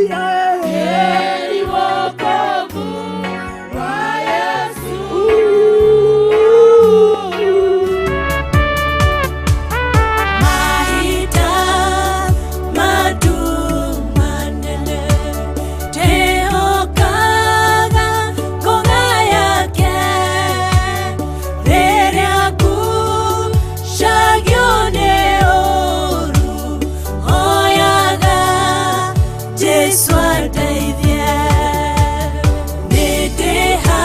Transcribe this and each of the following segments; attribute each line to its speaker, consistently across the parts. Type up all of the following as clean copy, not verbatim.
Speaker 1: haleluya.
Speaker 2: Heri wokovu wa Yesu. Mahita madumanene tehokaga koga yake reria kushagione oru oyaga Jesu ateithie niteha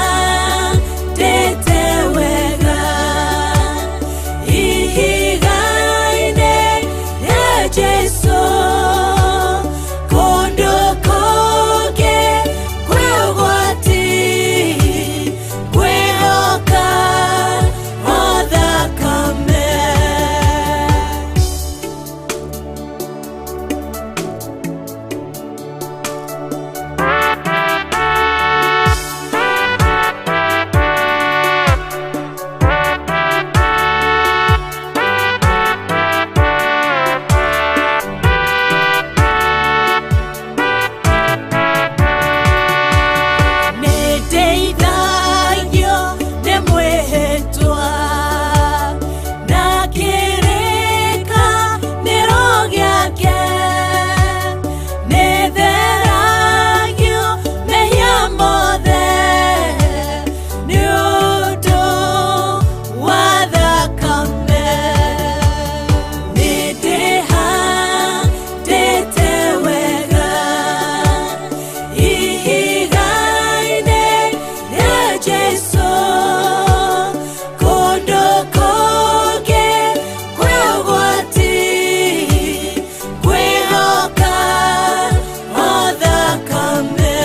Speaker 2: tetewega ihigaine ya Jesu kondo koge kwegwati kwehoka othakame. Niteithagio nĩ mwĩhĩtwa na kĩrĩkanĩro gĩake, nĩtheragio mehia mothe nĩ ũndũ wa thakame. Nĩndĩhandĩte wega ihiga-inĩ rĩa Jesu kũndũ kũngĩ kwĩ ũgwati kwĩhoka o thakame.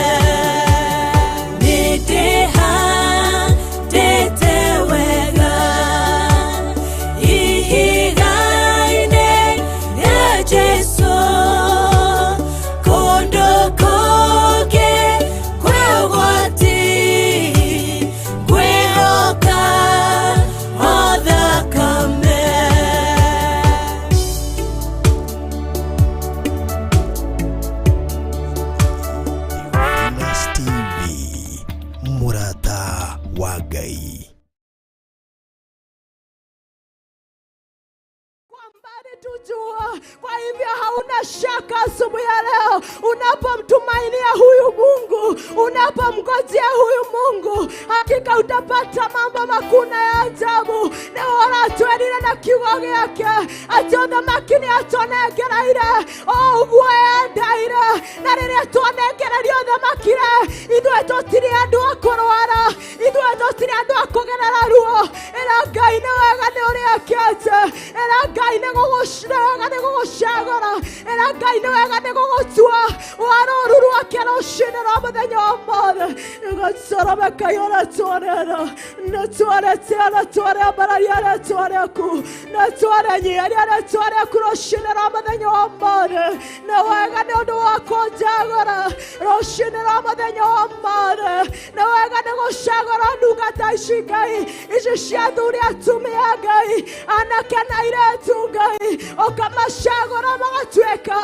Speaker 2: Nĩndĩhandĩte wega ihiga-inĩ rĩa Jesu kũndũ kũngĩ kwĩ ũgwati kwĩhoka o thakame.
Speaker 3: Theophilus TV, mũrata wa Ngai.
Speaker 1: Kwa mbali tujua, kwa hivyo hauna shaka asubuhi ya leo unapomtumainia huyu Mungu, unapomngojea huyu Mungu, hakika utapata mambo makuu na ya ajabu. Nĩ ũratwenire na kiugo gĩake atĩ ũthamaki nĩ atũnengereire o ũguo endaire, na rĩrĩa twanengererio ũthamaki-rĩ, ithuĩ tũtirĩ andũ a kũrwara, ithuĩ tũtirĩ andũ a kũgerera ruo. Ĩra Ngai nĩ wega nĩ ũrĩa ekĩte, ĩra Ngai nĩ wega nĩ gũgũcagũra, ĩra Ngai nĩ wega nĩ gũgũtua warũru rwake rũcinĩ rwa mũthenya wa ũmũthĩ. Nĩgũcorome Ngai ũratwarĩra, nĩtwarĩte natwarĩa mbararia rĩtwa rĩaku, nĩtwarĩnyiharia rĩtwa rĩaku rũcinĩ rwa mũthenya wa ũmũthĩ. Nĩ wega nĩ ũndũ wa kũnjagũra rũcinĩ rwa mũthenya wa ũmũthĩ. Nĩ wega nĩ gũcagũra ndungata ici Ngai, ici cia athuri atumia Ngai, anake na airĩtu Ngai, ũkamacagũra magatuĩka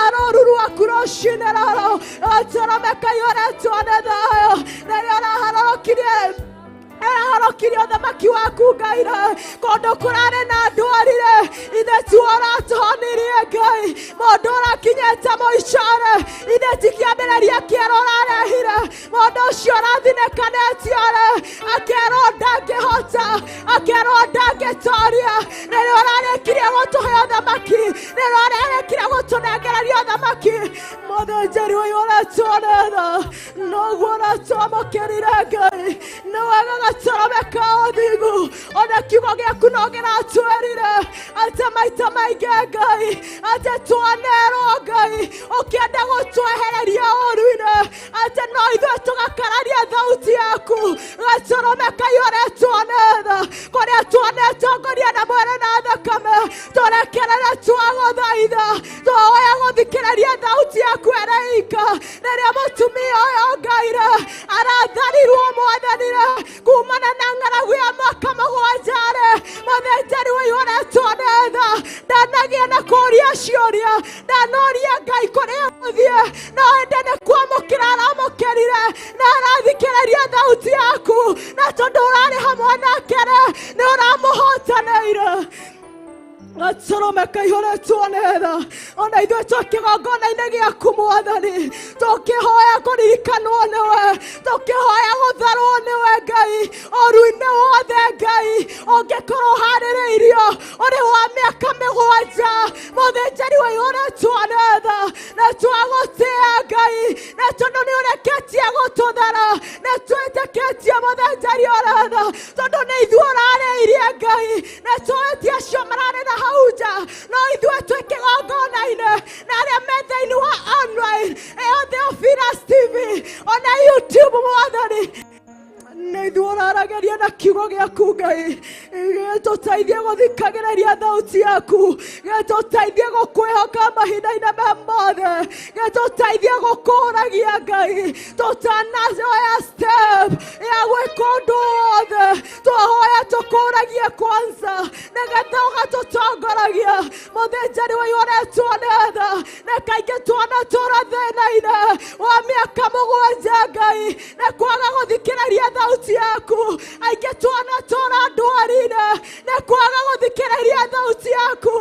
Speaker 1: arũru rwaku rũcinĩ rũrũ. Nĩgũcorome Ngai ũrĩtwo nĩ thayũ, rĩrĩa ũraharũrũkirie ũthamaki waku Ngai, kũndũ kũrarĩ na ndwarire, ithe tu ũratũhonirie Ngai. Mũndũ ũrakinyĩte mũico-rĩ, ithe ti kĩambĩrĩria kĩero ũrarehire. Mũndũ ũcio ũrathinĩkanĩtio-rĩ, akerwo ndangĩhota, akerwo ndangĩtoria. Rĩrĩa ũrarĩkirie gũtũhe ũthamaki, rĩrĩa ũrarĩkirie gũtũnengereria ũthamaki, mũthĩnjĩri ũyũ ũrĩtwo nĩ tha, noguo ũratwamũkĩrire Ngai. Nĩ wega gacorome ka ũthingu, ona kiugo gĩaku no kĩratwĩrire atĩ maita maingĩ Ngai, atĩ twanerwo Ngai ũkĩenda gũtwehereria ũũru-inĩ, atĩ no ithuĩ tũgakararia thauti yaku. Gacorome Ngai ũrĩtwo nĩ tha, kũrĩa twanetongoria na mwĩrĩ na thakame, tũrekerere twagũthaitha, twahoya gũthikĩrĩria thauti yaku ĩrĩ ika. Rĩrĩa mũtumia ũyũ Ngai aratharirwo Mwathani-rĩ kumana na ng'aragu ya mwaka mũgwanja-rĩ, mũthĩnjĩri ũyũ ũrĩtwo nĩ tha, ndanagia na kũũria ciũria, ndanoria Ngai kũrĩa gũthiĩ, no ĩndĩ urari hamwe nake nĩ ũramũhotanĩire. Gacoromeka ihoretwo nĩtha, ona ithuĩ twĩ kĩgongona-inĩ gĩaku Mwathani, tũkĩhoya kũririkanwo nĩwe, tũkĩhoya gũtharwo nĩwe Ngai, ũru-inĩ wothe Ngai ũngĩkorwo ũharĩrĩirio ũrĩ wa mĩaka 7. Mũthĩnjĩri wa ihoretwo nĩtha, na twagũtĩĩa Ngai, na tondũ nĩ ũreketie gũtũthara, na twĩtĩkĩtie mũthĩnjĩri ũretha, tondũ nĩ ithuĩ ũrarĩirie Ngai, na twĩtie acio mararĩ na hauja, no ithuĩ twĩ kĩgongona-inĩ, na arĩa me thĩinĩ wa online, ĩyo Theophilus TV, ona YouTube Mwathani, nĩ ithuĩ ũrarageria na kiugo gĩaku Ngai, gĩtũteithie gũthikagĩrĩria thauti yaku, gĩtũteithie gũkwĩhoka mahinda-inĩ mothe, gĩtũteithie gũkũragia Ngai, tũtanazoya step ya gwĩka ũndũ wothe, twahoya tũkũragie kwanza, nĩgetha ũgatũtongoragia. Mũthĩnjĩri wa ihoretwo nĩtha, na kaingĩ twanatũũra thĩna-inĩ wa mĩaka 7 Ngai, na kwaga gũthikĩrĩria thauti yaku, aingĩ twanatũũra ndwari-inĩ, na kwaga gũthikĩrĩria thauti yaku,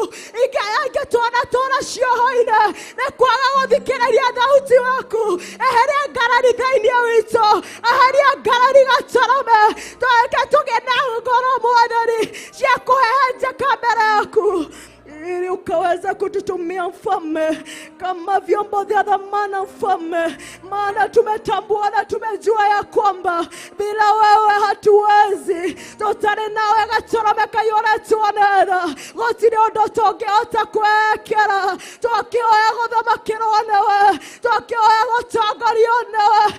Speaker 1: aingĩ twanatũũra cioho-inĩ, na kwaga gũthikĩrĩria thauti yaku. Eheria ngarari thĩinĩ witũ, eheria ngarari Gatorome, tweke tũgĩe na ngoro Mwathani cia kũhehenjeka mbere yaku, ili ukaweza kututumia Mfalme kama vyombo vya dhamana Mfalme, maana tumetambua na tumejua ya kwamba bila wewe hatuwezi. Tutari nawe Gatoromeka ihoretwo nĩtha, gũtirĩ ũndũ tũngĩhota kwĩĩkĩra, tũkĩhoya gũthamakĩrwo nĩwe, tũkĩhoya gũtongorio nĩwe.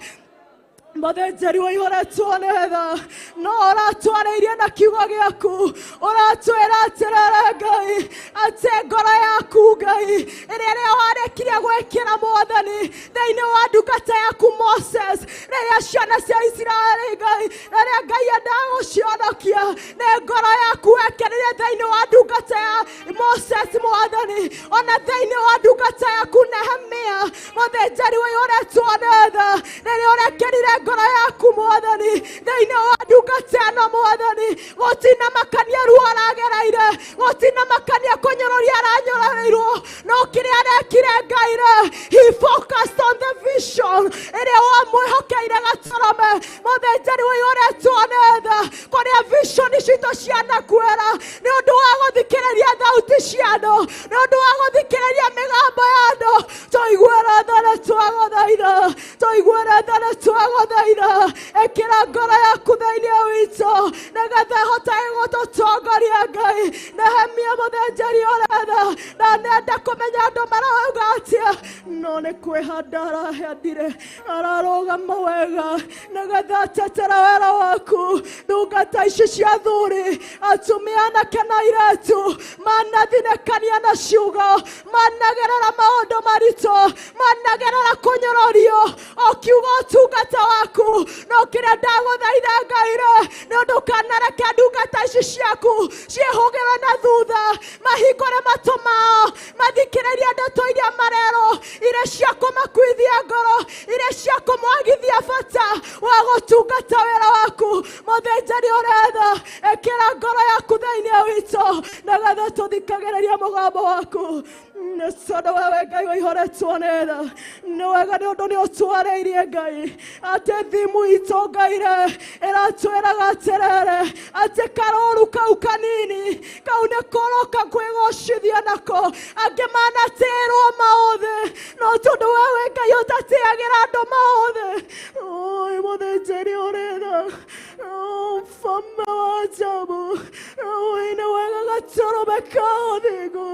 Speaker 1: Mũthĩnjĩri wa ihoretwo nĩtha, no ũratwarĩirie na kiugo gĩaku, ũratwĩra atĩrĩrĩ Ngai, atĩ ngoro yaku Ngai, ĩrĩa warĩkirie gwĩkĩra Mwathani thĩinĩ wa ndungata yaku Moses, rĩrĩa ciana cia Isiraeli Ngai, rĩrĩa Ngai endaga gũcionokia, nĩ ngoro yaku wekĩrire thĩinĩ wa ndungata ya Moses Mwathani, ona thĩinĩ wa ndungata yaku Nehemia. Mũthĩnjĩri wa ihoretwo nĩtha, rĩrĩa ũrekĩrire ngoro yaku Mwathani thĩinĩ wa ndungata ĩno Mwathani, gũtinamakania ruo aragereire, gũtinamakania kũnyũrũria aranyũrũrĩirwo, no kĩrĩa arekire Ngai, he focused on the vision ĩrĩa wamwĩhokeire Gatorome. Mũthĩnjĩri wa ihoretwo nĩtha, kũrĩa vision citũ cianakuĩra, nĩ ũndũ wa gũthikĩrĩria thauti cia andũ, nĩ ũndũ wa gũthikĩrĩria mĩgambo ya andũ, tũiguĩre tha na twagũthaitha, tũiguĩre tha na twagũthaitha, ĩkĩra ngoro yaku thĩinĩ witũ, nĩgetha ĩhotage gũtũtongoria Ngai. Nehemia mũthĩnjĩri ũretha, na nenda kũmenya andũ marauga atĩa, no nĩ kwĩhanda arahandire, ararũgama wega, nĩgetha atetera wĩra waku. Ndungata ici cia thuri, atumia anake na airĩtu, manathinĩkania na ciugo, managerera maũndũ maritũ, managerera kũnyũrũrio, o kiugo ũtungata waku, no kĩrĩa ndagũthaitha Ngai, nĩ ũndũ ũkanareke ndungata ici ciaku ciĩhũgĩrwo na thutha, mahingũre matũ mao, mathikĩrĩrie ndeto iria marerwo, irĩ cia kũmakuithia ngoro, irĩ cia kũmwagithia bata wa gũtungata wĩra waku. Mũthĩnjĩri ũretha, ĩkĩra ngoro yaku thĩinĩ witũ, nĩgetha tũthikagĩrĩria mũgambo waku. Nĩ tondũ wewe Ngai wa ihoretwo nĩtha, nĩ wega nĩ ũndũ nĩ ũtwarĩirie Ngai, atĩ thimu itũ Ngai ĩratwĩraga atĩrĩrĩ, atĩ karũru kau kanini, kau nĩ kũroka kwĩgocithia nako, angĩ manatĩrwo maũthĩ, no tondũ wewe Ngai ũtatĩagĩra andũ maũthĩ. Oi mũthĩnjĩri ũretha, Mfalme wa ajabu, nĩ wega Gatoromeka ũthingu,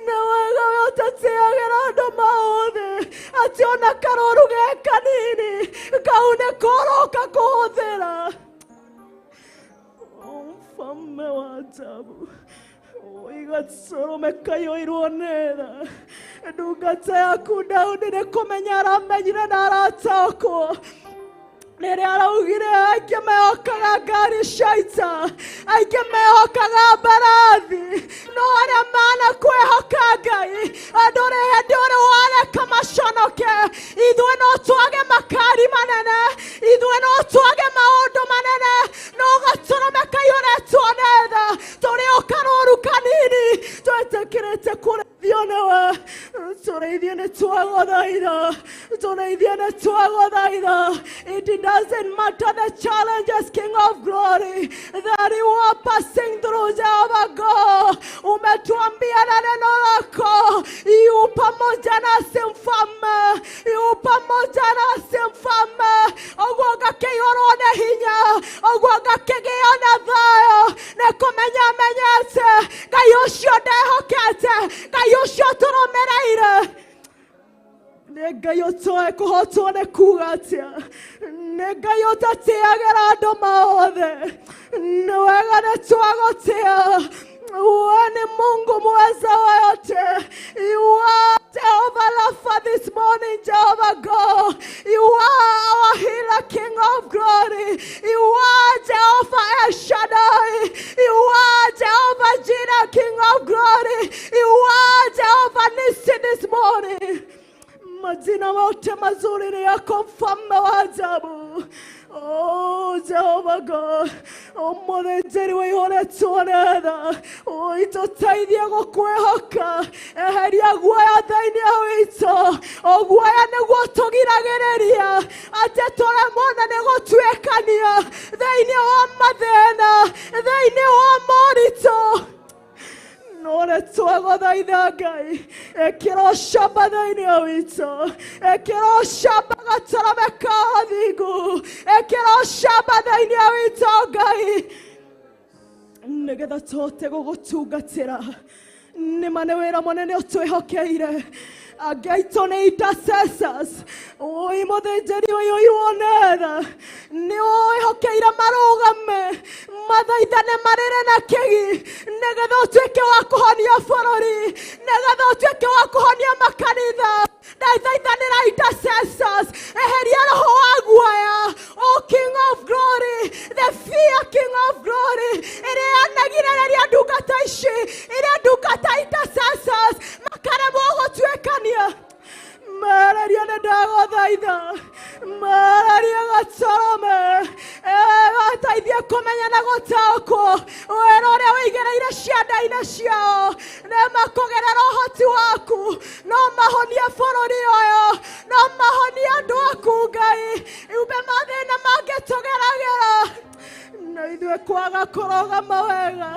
Speaker 1: nĩ wega ũtatĩagĩra andũ maũthĩ, atĩ ona karũru ge kanini, kau nĩ kũroka kũhũthĩra. Mfalme wa ajabu, Gatoromeka ihoirwo nĩtha, ndungata yaku Daudi nĩ kũmenya aramenyire na arataũkwo, rĩrĩa araugire aingĩ mehokaga ngari cia ita, aingĩ mehokaga mbarathi, no arĩa manakwĩhoka Ngai, andũ hĩndĩ ũrĩ wareka maconoke. Ithuĩ no twage makari manene, ithuĩ no twage maũndũ manene, no It doesn't matter the challenges, King of Glory, that you are passing through, Jehovah God. Umetuambia na neno lako, yu pamoja nasi mfalme, yu pamoja nasi mfalme. Ogwo gakeyorone hinya, ogwo gakegeona thayo, nekumenya menyete, gayosho ndehokete, gayosho turumireire. Ngai ũtoe kũhotwo nĩ kuuga atĩa, nĩ Ngai ũtatĩagĩra andũ maothe, nĩ wega nĩtwagũtĩa. Wewe ni Mungu mweza wa yote. You are Jehovah Rapha this morning, Jehovah God. You are our healer, King of Glory. You are Jehovah El Shaddai. You are Jehovah Jireh, King of Glory. You are Jehovah Nissi this morning. Majina yote mazuri ni yako, mfalme wa ajabu. Oh, Jehovah God, Mwathani wihore tuonetha, itũteithie gũkwĩhoka, eheria guoya thĩinĩ witũ, o guoya nĩguo tũgiragĩrĩria atĩ tũremwo nĩ gũtuĩkania thĩinĩ wa mathĩna, thĩinĩ wa moritũ. Nore twagũthaitha Ngai, ĩkĩra ũcamba thĩinĩ witũ, ĩkĩra ũcamba gataramĩ ka thingu, ĩkĩra ũcamba thĩinĩ witũ Ngai, nĩgetha tũhote gũgũtungatĩra. Nĩma nĩ wĩra mũnene ũtwĩhokeire. Angĩ aitũ nĩ intercessors. Oi mũthĩnjĩri ũyũ iwonetha, nĩ wĩhokeire marũgame mathaithane marĩre na kĩgi, nĩgetha ũtuĩke wa kũhonia bũrũri, nĩgetha ũtuĩke wa kũhonia makanitha. Ndaithaithanĩra intercessors, eheria roho wa guoya, O King of Glory, the fear King of Glory, ĩrĩa yanagirĩrĩria ndungata ici, ĩrĩa ndungata intercessors makaremwo gũtuĩkania. Mararia nĩ ndagũthaitha, mararia gatarame, gateithie kũmenya na gũtaũkwo wĩra ũrĩa wĩigĩrĩire cianda-inĩ ciao, nĩmakũgerera ũhoti waku, no mahonie bũrũri ũyũ, no mahonie andũ aku Ngai, umbe mathĩna mangĩtũgeragĩra, na ithuĩ kwaga kũrũgama wega,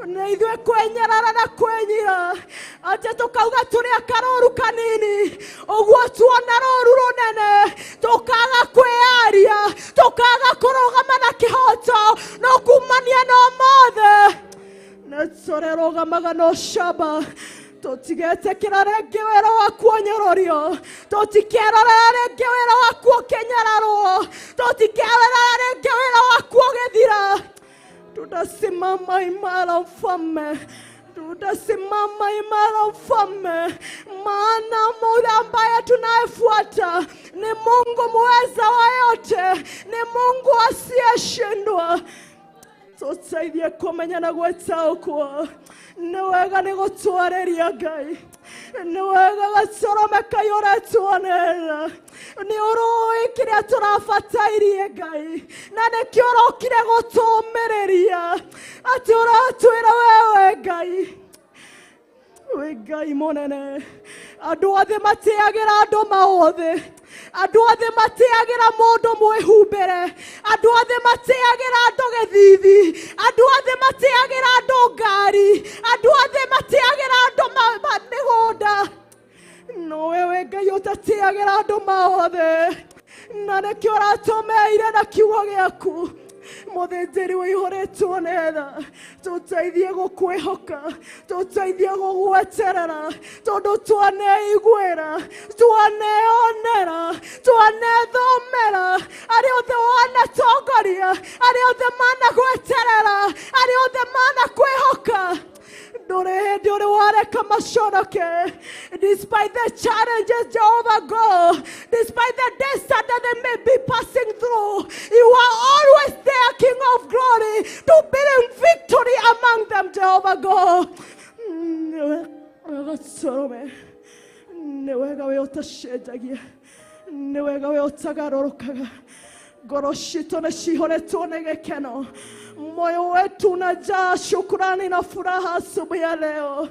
Speaker 1: na ithuĩ kwenyerara na kwenyira, atĩ tũkauga tũrĩ akarũru kanini, ũguo tuona rũru rũnene, tũkaga kwĩyaria, tũkaga kũrũgama na kĩhoto, no kumania no mothe, na tũrĩrũgamaga no ũcamba. Tũtigetĩkĩra rĩngĩ wĩra waku ũnyũrũrio, tũtikerorera rĩngĩ wĩra waku ũkĩnyararwo, tũtikerorera rĩngĩ wĩra waku ũgĩthira. Tutasimama imara mfalme, tutasimama imara mfalme, maana Mungu ambaye tunayefuata ni Mungu muweza wa yote, ni Mungu asiyeshindwa. Tusaidie kumenya na gwĩtaũkwo, nĩ wega nĩ gũtwarĩria Ngai, nĩ wega gacoromeka ũretuonera, nĩ ũrũĩ kĩrĩa tũrabatairie Ngai, na nĩkĩo ũrokire gũtũũmĩrĩria, atĩ ũratwĩra wewe Ngai, wĩ Ngai mũnene. Andũ othe matĩagĩra andũ maothe, andũ othe matĩagĩra mũndũ mwĩhumbĩre, andũ othe matĩagĩra andũ gĩthithi, andũ othe matĩagĩra andũ ngari, andũ othe matĩagĩra andũ mĩgũnda, no wewe Ngai ũtatĩagĩra andũ maothe, na nĩkĩo ũratũmeire na kiugo gĩaku. Mũthĩnjĩri wĩihũrĩtwo nĩ tha, tũteithie gũkwĩhoka, tũteithie gũgweterera, tondũ twaneiguĩra, twaneyonera, twanethomera, arĩa othe wanatongoria, arĩa othe managweterera, arĩa othe manakwĩhoka. Despite the challenges, Jehovah God, despite the desert that they may be passing through, you are always there, King of Glory, to bring victory among them, Jehovah God. Ngoro citũ nĩ cihoretwo nĩ gĩkeno, Moyo wetu unajaa shukrani na furaha asubuhi ya leo.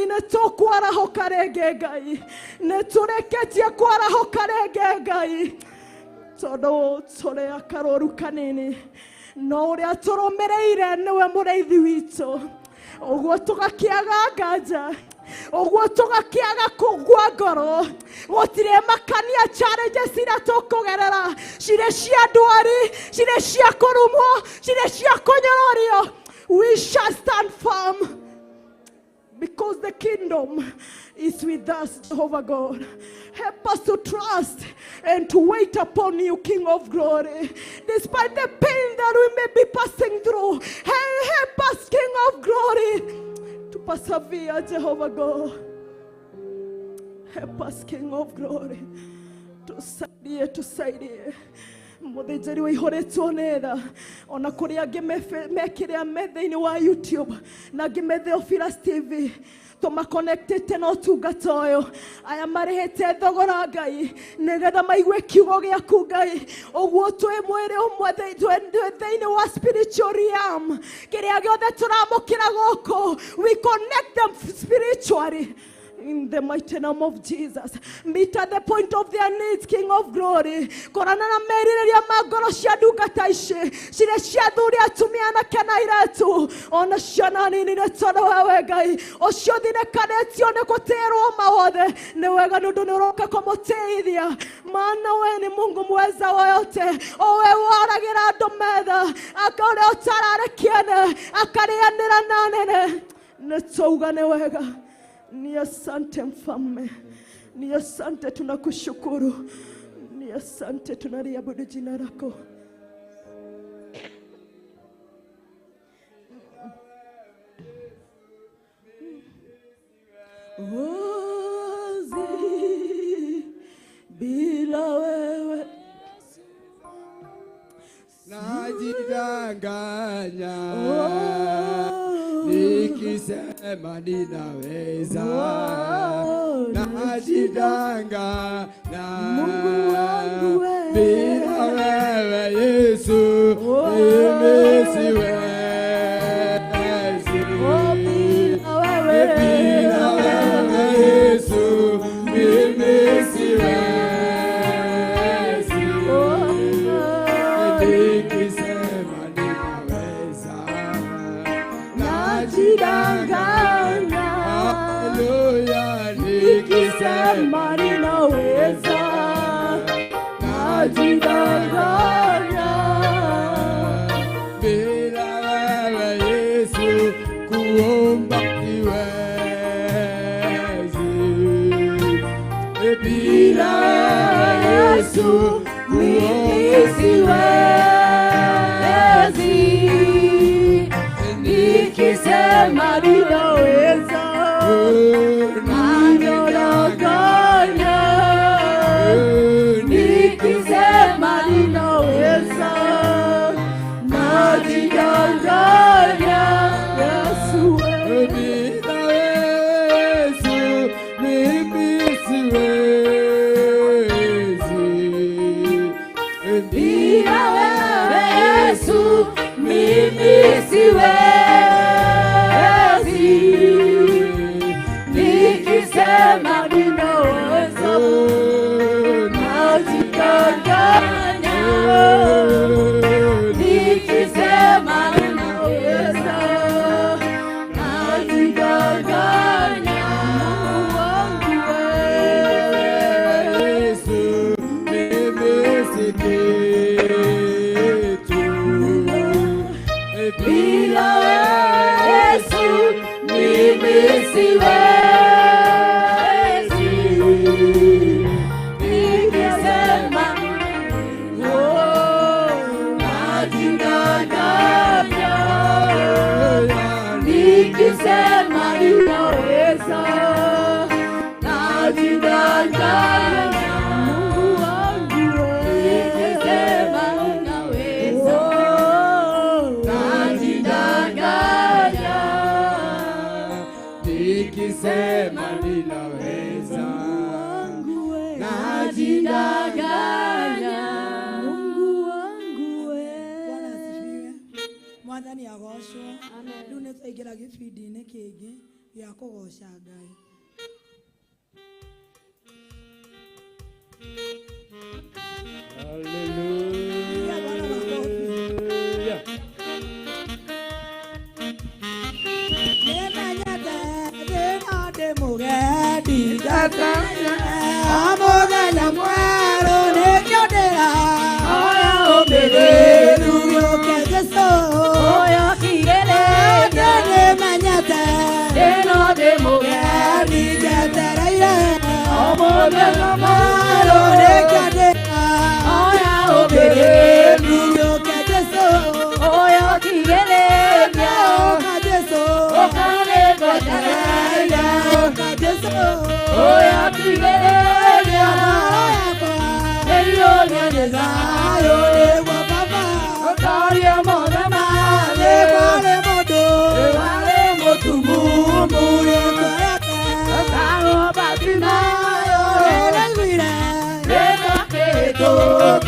Speaker 1: Inetokwara hokarege Ngai. Netureketie kwara hokarege Ngai. Todo tore akaroru kanini. No uria turomereire niwe mureithi witu. Oguo tugakiaga nganja. Oguo tugakiaga kugwa ngoro. Gutire makania challenges iria tukugerera. Cire cia ndwari, cire cia kurumwo, cire cia kunyororio. We shall stand firm. Because the kingdom is with us, Jehovah God. Help us to trust and to wait upon you, King of Glory. Despite the pain that we may be passing through, help us, King of Glory, to persevere, Jehovah God. Help us, King of Glory, to saidie. Muthĩnjĩri wa ihoretwo nĩ tha ona kũrĩa angĩ mekĩrĩa metha-inĩ wa YouTube na angĩ metha Ofirus TV tũmakonectĩte na ũtungata ũyũ aya marĩhĩte thogora Ngai nĩgetha maigue kiugo gĩaku Ngai ũguo twĩ mwĩrĩ ũmwe thĩinĩ wa spiritual realm kĩrĩa gĩothe tũramũkĩra gũkũ we connect them spiritually. In the mighty name of Jesus, meet at the point of their needs, King of Glory. Korana na merireria magoro cia ndungata ici cire cia thuri atumia na kana iratu ona ciana nini nĩ tondũ wewe Ngai ũcio thinekanĩtio nĩ gũtĩrwo mawothe nĩ wega nĩ ũndũ nĩ ũroka kũmũteithia maana we nĩ Mungu mweza wa yote owe waragĩra andũ metha akaũrĩa ũtararĩ kĩene akarĩanĩra na nene nĩ twauga nĩ wega. Ni asante Mfalme, ni asante tunakushukuru, ni asante tunaliabudu jina lako. Ozi bila wewe
Speaker 4: najidanganya nikisema ninaweza najidanganya
Speaker 1: Mungu wangu wewe
Speaker 4: bila wewe Yesu mimi siwezi bila wewe Yesu mimi siwezi nikisema ninaweza
Speaker 1: najidanganya
Speaker 4: haleluya nikisema
Speaker 1: ninaweza najidanganya
Speaker 4: bila wewe Yesu kuomba siwezi bila wewe Yesu
Speaker 1: mimi siwezi nikisema ninaweza najidanganya nikisema ninaweza najidanganya Yesu
Speaker 4: bila Yesu mimi siwezi
Speaker 1: bila wewe Yesu mimi siwezi nikisema ninaweza najidanganya nikisema ninaweza najidanganya Mungu wangu wewe
Speaker 4: Yesu mimi si kitu
Speaker 1: bila Yesu mimi siwezi nikisema najidanganya nikisema ninaweza najidanganya Mungu wangu nikisema ninaweza najidanganya
Speaker 4: nikisema ninaweza
Speaker 1: najidanganya Mungu wangu wewe.
Speaker 5: Bwana asifiwe. Mwathani agocwo. Rĩu nĩ twaingĩra gĩbindi-inĩ kĩngĩ gĩa kũgoca Ngai.
Speaker 4: Hallelujah.
Speaker 5: Amogana mwaro ne kyodera oya obere ruyo kejeso oya kigele ne manyata eno de mogari gataraira amogana mwaro ne kyodera oya obere ruyo kejeso oya kigele ya kejeso okale gataraira kejeso oya kigele ya ello ne desayo wa papa okaria modama le vale motumu mure korata akaro batima yo le guira le kapeto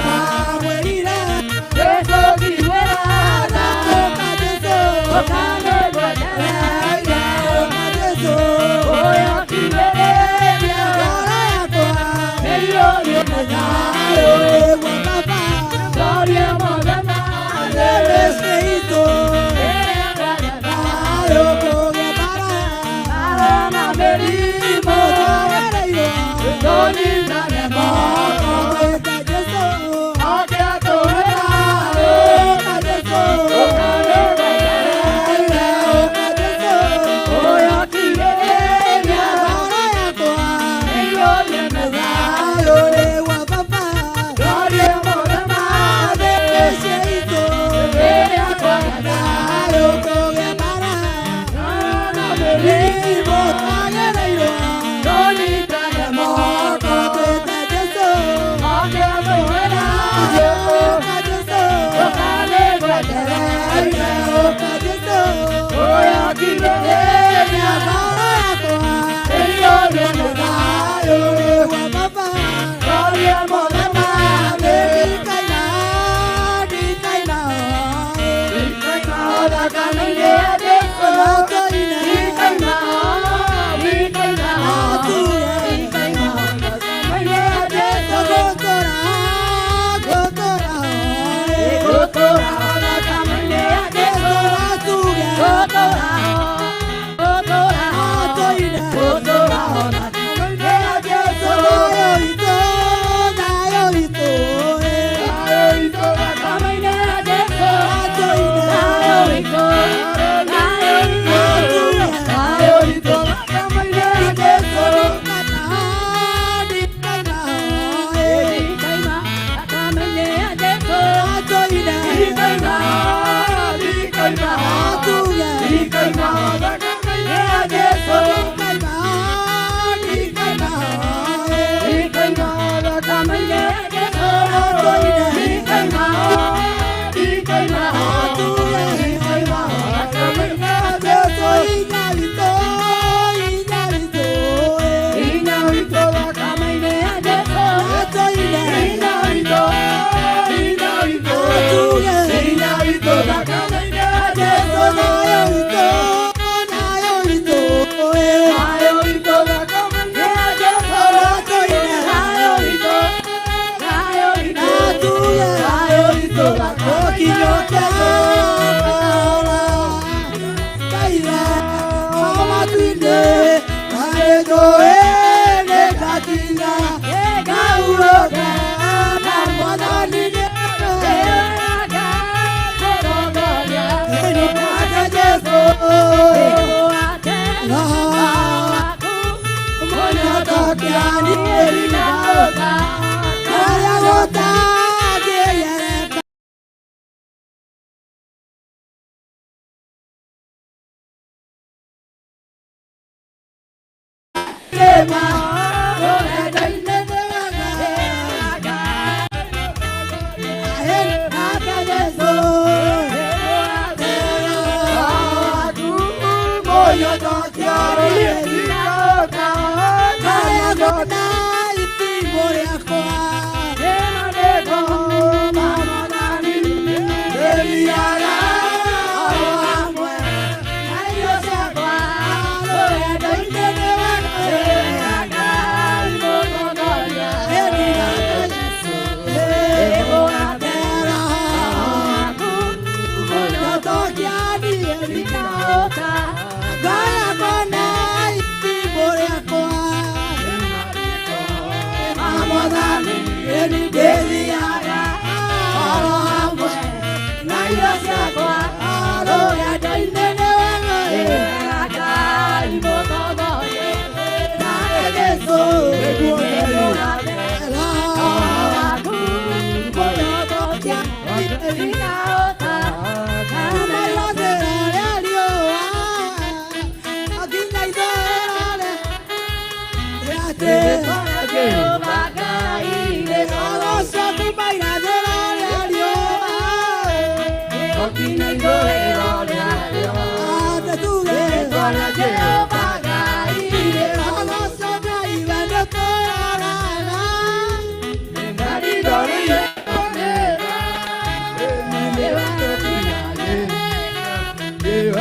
Speaker 5: kawerira le sogiwera na kajeso okale gataraira kajeso oya kigele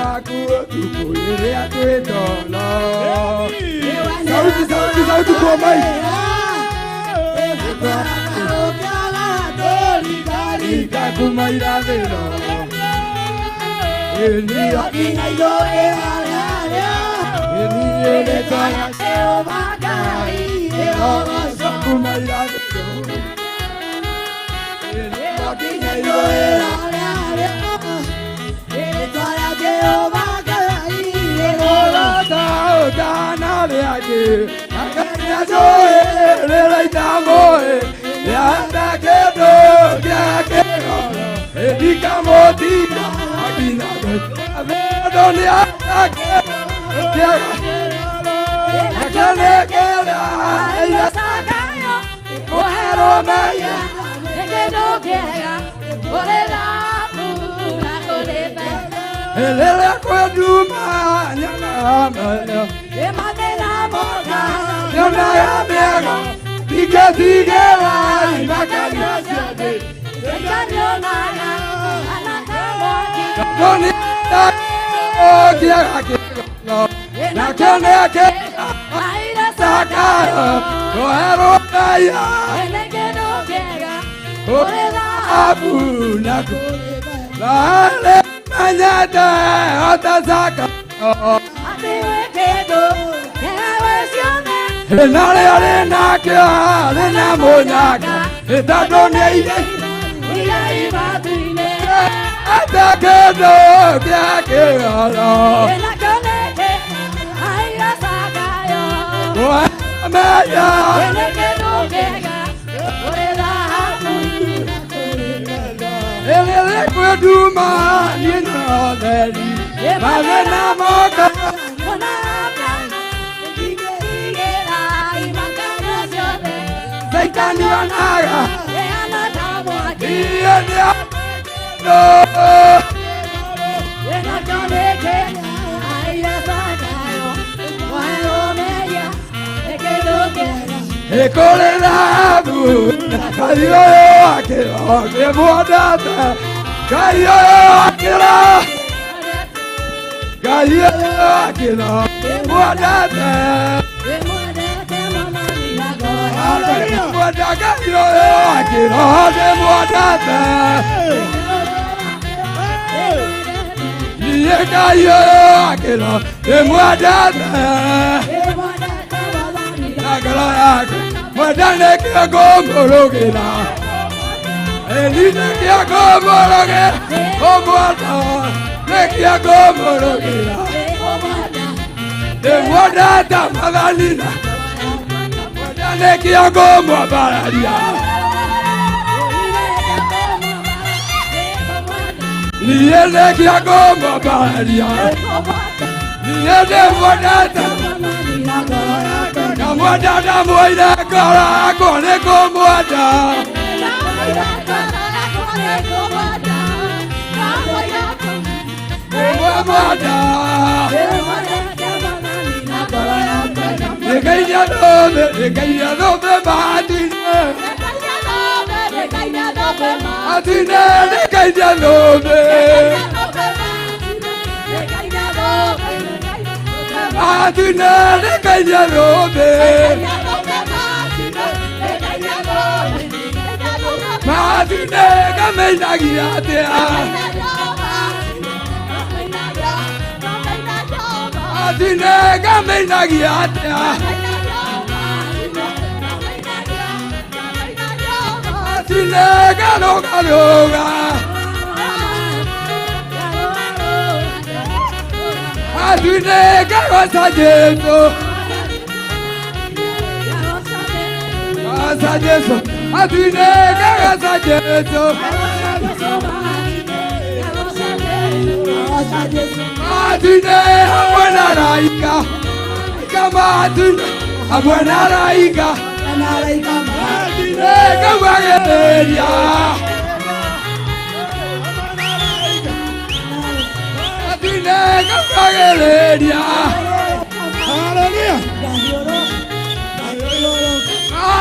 Speaker 4: yaku tuku iria twitono. Sauti kwa mai. Ika kumaira vero. Eli akina yo ele kaya seo magai. Eo kumaira vero. Eli akina yo Dana leake, akanya joe, lelai tamoe, yanda kedo, yakero, edika motina, akina kedo, yakero, akane kera, yasagayo, ohero maya, ekedo kera, orela pula koleba. Elele kwaduma nyana maya emanela moga nyana ya mega dige wai makanya siade ekanya nana anaka mogi doni ogia akelo nakane ke aira sakara ohero maya elegedo kega orela abu nakole Anyada atazaka Atiwekedo Kewesione Nale arena kia Lena monyaka Etadone ile Ila ibatine Atakedo Kia keala Ena koneke Aira sakayo Oameya Elekedo kega Orela hapu Elele kwaduma nina veli Malena moka Konamna Dige lai makanya siode Zaitani wanaga Eana tamoaki Iene no Ena koneke Aia sakayo Waero meya Ekedo kera Ekole labu Kayo akira Kemuadata Kayo akira Kayo akira Kemuadata Kemuadata Kayo akira Kemuadata Iye kayo akira Kemuadata Akira Madane kia gomorogera Eline kia gomorogera Omwata Nekia gomorogera Demwadata magalina Madane kia gomobararia Niele kia gomobararia Niele mwadata Kamwada da moida kara kone komwada Komwada Ekaiya dobe matine Atine ekaiya dobe Atine ekaiya dobe Matine kamena giatea Atine kamena giatea Atine kaloga Atine karosajeto Karosajeto Atine karosajeto Atine abuena raika Kama atine abuena raika Atine kawageria Atine kawageria Hallelujah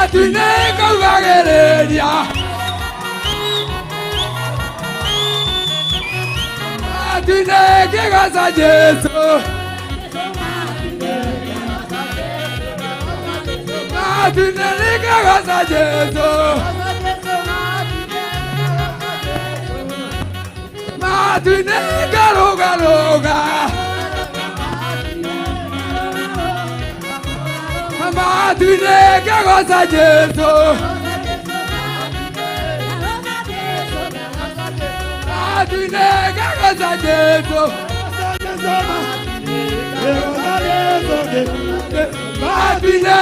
Speaker 4: Atine kawageria Matine kegasa Jesu. Matine kegasa Jesu. Matine garoga. Matine kegasa Jesu. Matine kegasa Jesu. Matine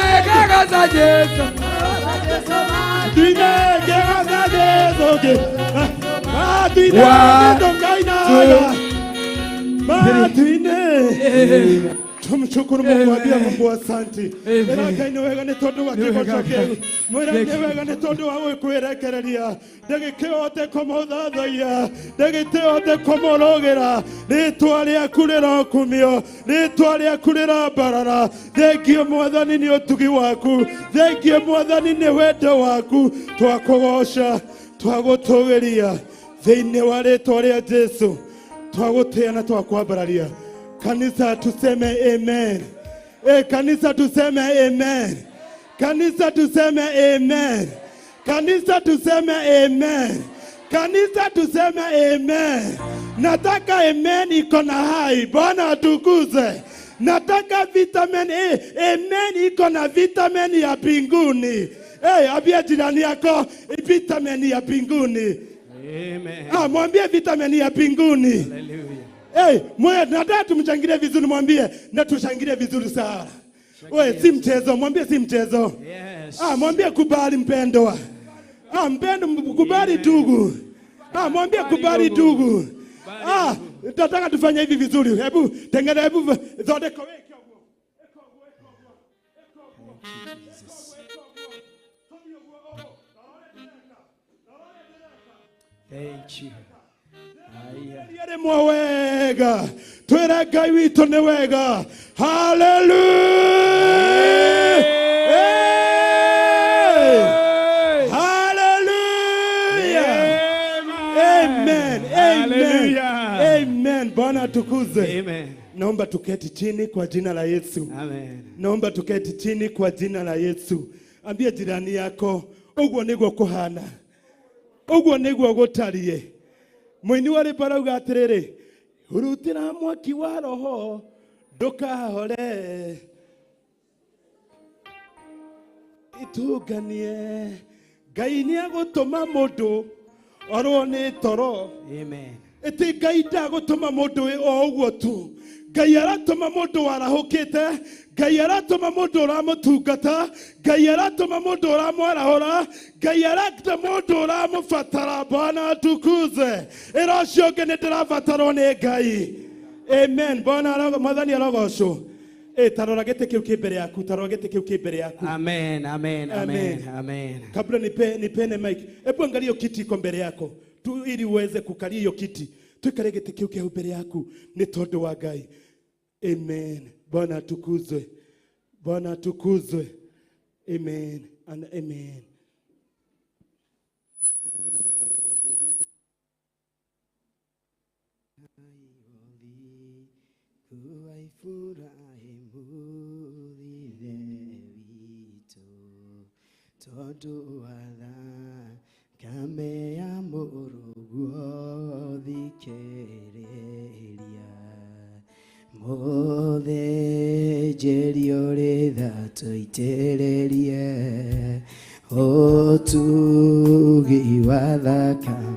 Speaker 4: kegasa Jesu.
Speaker 5: Tumshukuru Mungu abia Mungu asante. Eraka inawega ni tondu wa kiko chake. Mwira inawega ni tondu wa kwerekereria. Ndagike ote komothathia. Ndagite ote komorogera. Ritwa riaku rirokumio. Ritwa riaku rirambarara. Thengio Mwathani ni utugi waku. Thengio Mwathani ni wendo waku. Twakugoca, twagutugiria. Thiini wa ritwa ria Jesu. Twaguteana twakwambararia. Kanisa tuseme amen. Kanisa tuseme amen. Kanisa tuseme amen. Kanisa tuseme amen. Kanisa tuseme amen. Nataka amen iko na hai. Bwana atukuze. Nataka vitamin A. Amen iko na vitamin ya mbinguni. Abia jirani yako vitamin ya mbinguni. Amen. Mwambie vitamin ya mbinguni. Hallelujah. Mwe nataka tumshangilie vizuri, mwambie na tushangilie vizuri sana. Wewe si mchezo, mwambie si mchezo. Yes. Mwambie kubali mpendwa. Mpendo kubali ndugu. Mwambie kubali ndugu. Tunataka tufanye hivi vizuri. Hebu tengeneza zote kwa wewe.
Speaker 4: Thank you.
Speaker 5: Yere mwega. Twera Ngai witu ni wega. Hallelujah. Hallelujah. Amen. Amen. Amen. Bwana tukuze. Amen. Naomba tuketi chini kwa jina la Yesu. Amen. Naomba tuketi chini kwa jina la Yesu. Ambia jirani yako, uguo niguo kuhana. Uguo niguo gutarie. Mwini wari parauga atiriri, urutira mwaki wa roho ndukahore, ituganie Ngai ni agutuma mundu orwo ni toro. Amen. Eti Ngai ndagutuma mundu o uguo tu. Ngai aratuma mundu warahukite. Ngai aratuma mundu uramutungata. Ngai aratuma mundu uramwarahura. Ngai aratuma mundu uramufatara. Bwana atukuze. Iracio nge nindirabatarwo ni Ngai. Amen. Bwana Mwathani arogocwo. Tarora gete kiu kimbere yaku. Tarora gete kiu kimbere yaku. Amen. Amen. Amen. Amen. Kabla nipene mic. Hebu angalia kiti iko mbele yako. Tu ili uweze kukalia hiyo kiti. Tukare gete kiu kia mbele yaku. Ni tondu wa Ngai. Amen. Bwana atukuzwe. Bwana atukuzwe. Amen and amen.
Speaker 6: Todo ala kame amorugo dikereria mode jeriore dato itereria otugi wala kam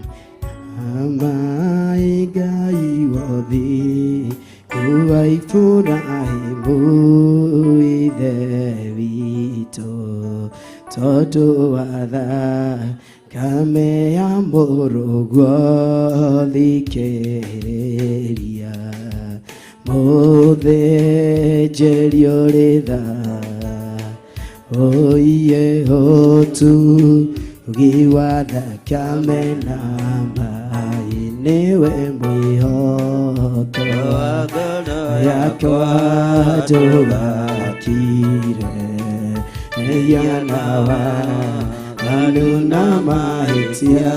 Speaker 6: amaiga iwodi kuai furai muidevito todo ada kame amorogo dikereria mode jerioreda oye otu giwada kame nama inewe mwihoto yakwa jogakire Yanawa Aluna Mahitia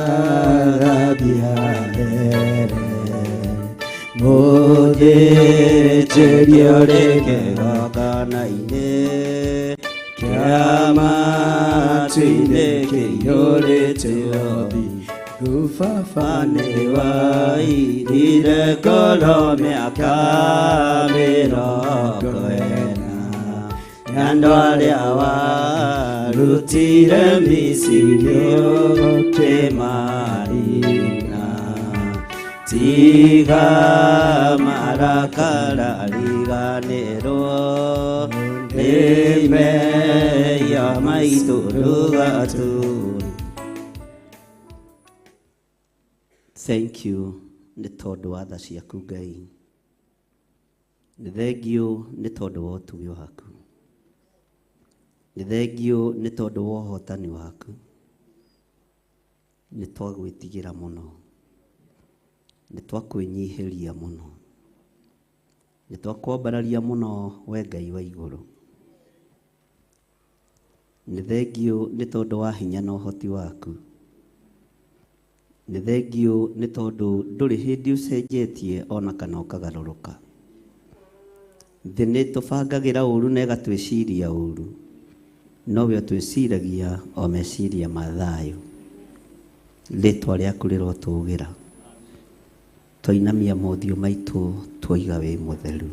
Speaker 6: Rabiare Mũthĩnjĩri ũrĩ kĩgongona-inĩ kĩa matu-inĩ kĩiyũrĩte ũũmbi. Baba nĩ wairire ngoro mĩaka 40 na andũ arĩa warutire Misiri ũkĩmarina. Tiga marakara riganĩrwo nĩ mehia maitũ ndũgatũũre. Thank you nĩ tondũ wa tha ciaku Ngai. Nĩ thengio nĩ tondũ wa ũtugi waku. Nĩ thengio nĩ tondũ wa ũhotani waku. Nĩ twagwĩtigĩra mũno. Nĩ twakwĩnyihĩria mũno. Nĩ twakwambararia mũno we Ngai wa igũrũ. Nĩ thengio nĩ tondũ wa hinya na ũhoti waku. Nĩ thengio nĩ tondũ ndũrĩ hĩndĩ ũcenjetie ona kana ũkagarũrũka. Thĩ nĩ tũbangagĩra ũũru na ĩgatwĩciria ũũru, nowe ũtwĩciragia o meciria ma thayũ. Rĩĩtwa rĩaku rĩrotũũgĩra. Twainamia mothiũ maitũ twoiga wĩ mũtheru.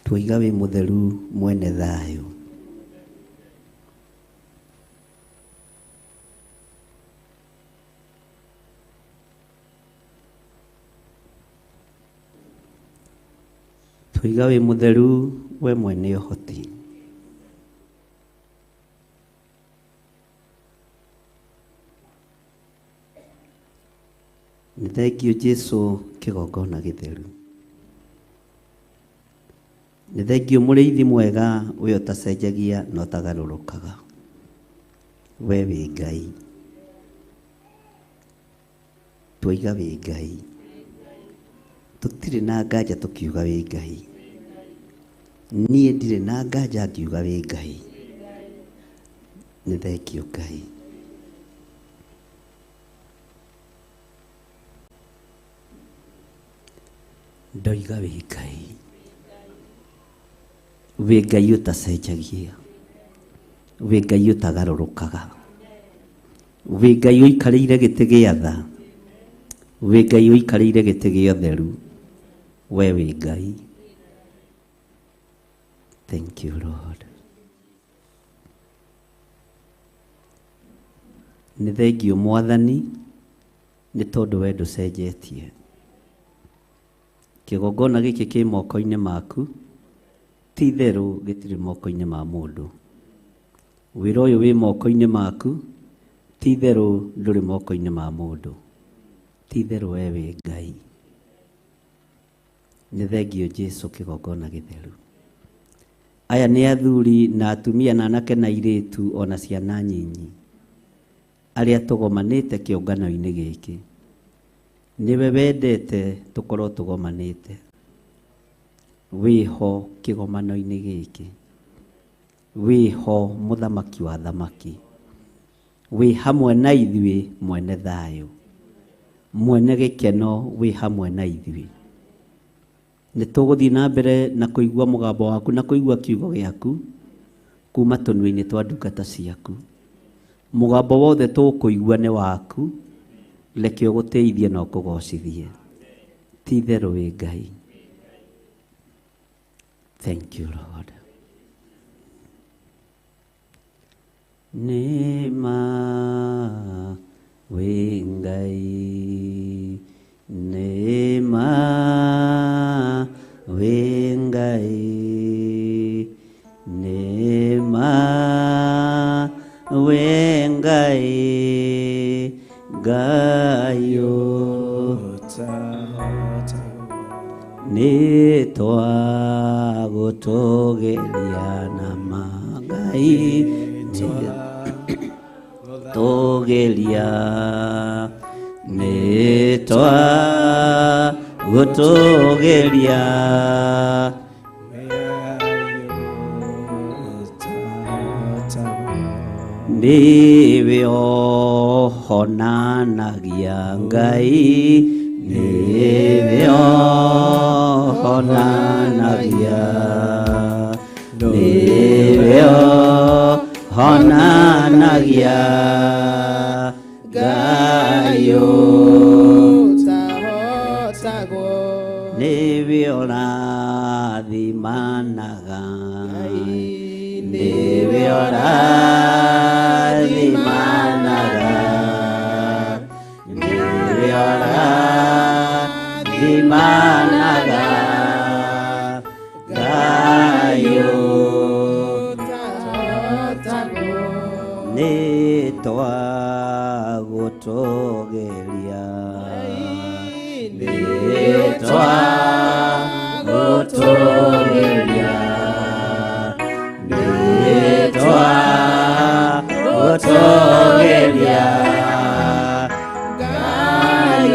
Speaker 6: Twoiga wĩ mũtheru mwene thayũ. Twoiga wĩ mũtheru we mwene ũhoti. Nĩ thengio Jesũ kĩgongona gĩtheru. Nĩ thengio mũrĩithi mwega we ũtacenjagia na ũtagarũrũkaga. We wĩ Ngai. Twoiga wĩ Ngai. Tũtirĩ na nganja tũkiuga wĩ Ngai. Niĩ ndirĩ na nganja ngiuga wĩ Ngai. Nĩ thengio Ngai. Ndoiga wĩ Ngai. Wĩ Ngai ũtacenjagia. Wĩ Ngai ũtagarũrũkaga. Wĩ Ngai ũikarĩire gĩtĩ gĩa tha. Wĩ Ngai ũikarĩire gĩtĩ gĩa ũtheru. We wĩ Ngai. Thank you Lord. Nĩ thengio Mwathani nĩ tondũ we ndũcenjetie. Kĩgongona gĩkĩ kĩ moko-inĩ maku, ti itherũ gĩtirĩ moko-inĩ ma mũndũ. Wĩra ũyũ wĩ moko-inĩ maku, ti itherũ ndũrĩ moko-inĩ ma mũndũ. Ti itherũ we wĩ Ngai. Nĩ thengio Jesũ kĩgongona gĩtheru. Aya nĩ athuri na atumia na anake na airĩtu ona ciana nyinyi arĩa tũgomanĩte kĩũngano-inĩ gĩkĩ. Nĩwe wendete tũkorwo tũgomanĩte. Wĩho kĩgomano-inĩ gĩkĩ. Wĩho mũthamaki wa thamaki. Wĩ hamwe na ithuĩ mwene thayũ. Mwene gĩkeno wĩ hamwe na ithuĩ. Nĩ tũgũthiĩ na mbere na kũigua mũgambo waku na kũigua kiugo gĩaku kuma tũnua-inĩ twa ndungata ciaku. Mũgambo wothe tũkũigua nĩ waku. Reke ũgũteithie na ũkũgocithie. Ti itherũ wĩ Ngai. Thank you Lord. Nĩma wĩ Ngai. Nĩma wĩ Ngai. Nĩma wĩ Ngai. Ngai ũtahota. Nĩ twagũtũgĩria na Ngai. Tũgĩria. Nĩ twagũtũgĩria. niwe honanagia Ngai, niwe honanagia, niwe honanagia Ngai niwe orathimanaga, niwe orathimanaga, niwe orathimanaga Ngai nitwagutugeria, nitwagutugeria, nitwagutugeria Ngai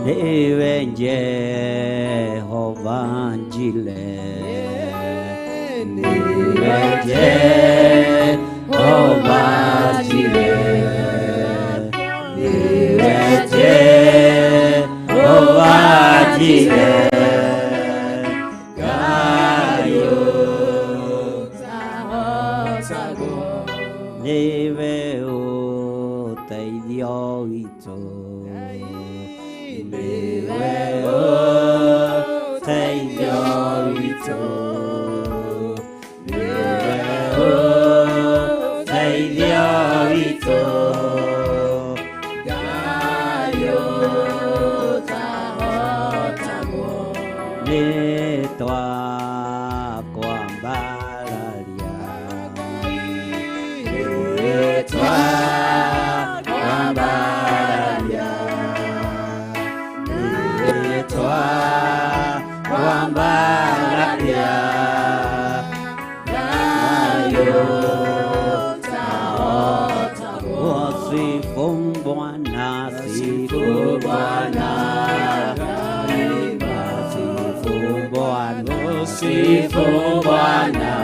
Speaker 6: niwe Jehova Jireh, niwe Jehova Jireh, niwe Jehova Jireh Ngai niwe ũteithio witũ, niwe ũteithio witũ, niwe ũteithio witũ Ngai ũtahotagwo, nĩtwakwambararia, nĩtwakwambararia, nĩtwakwambararia Ngai ũtahotagwo. Sifu Bwana, sifu Bwana, sifu Bwana, sifu Bwana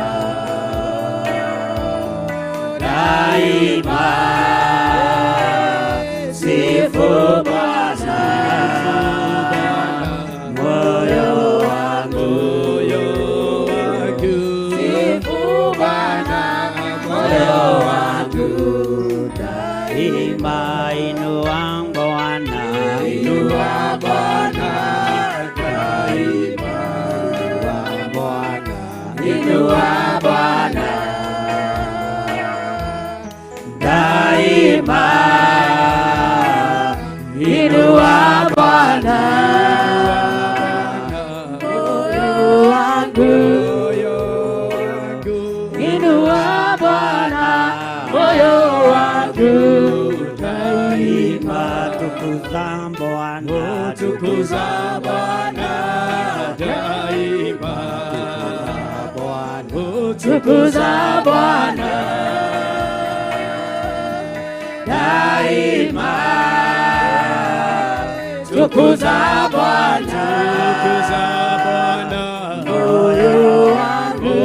Speaker 6: daima, sifu Bwana moyo wangu, sifu Bwana moyo wangu daima, inua Bwana, inua Bwana daima, inua Bwana daima, inua Bwana moyo wangu, inua Bwana moyo wangu daima, tukuza Bwana, tukuza Bwana daima, tukuza Bwana daima, tukuza Bwana, tukuza Bwana moyo wangu,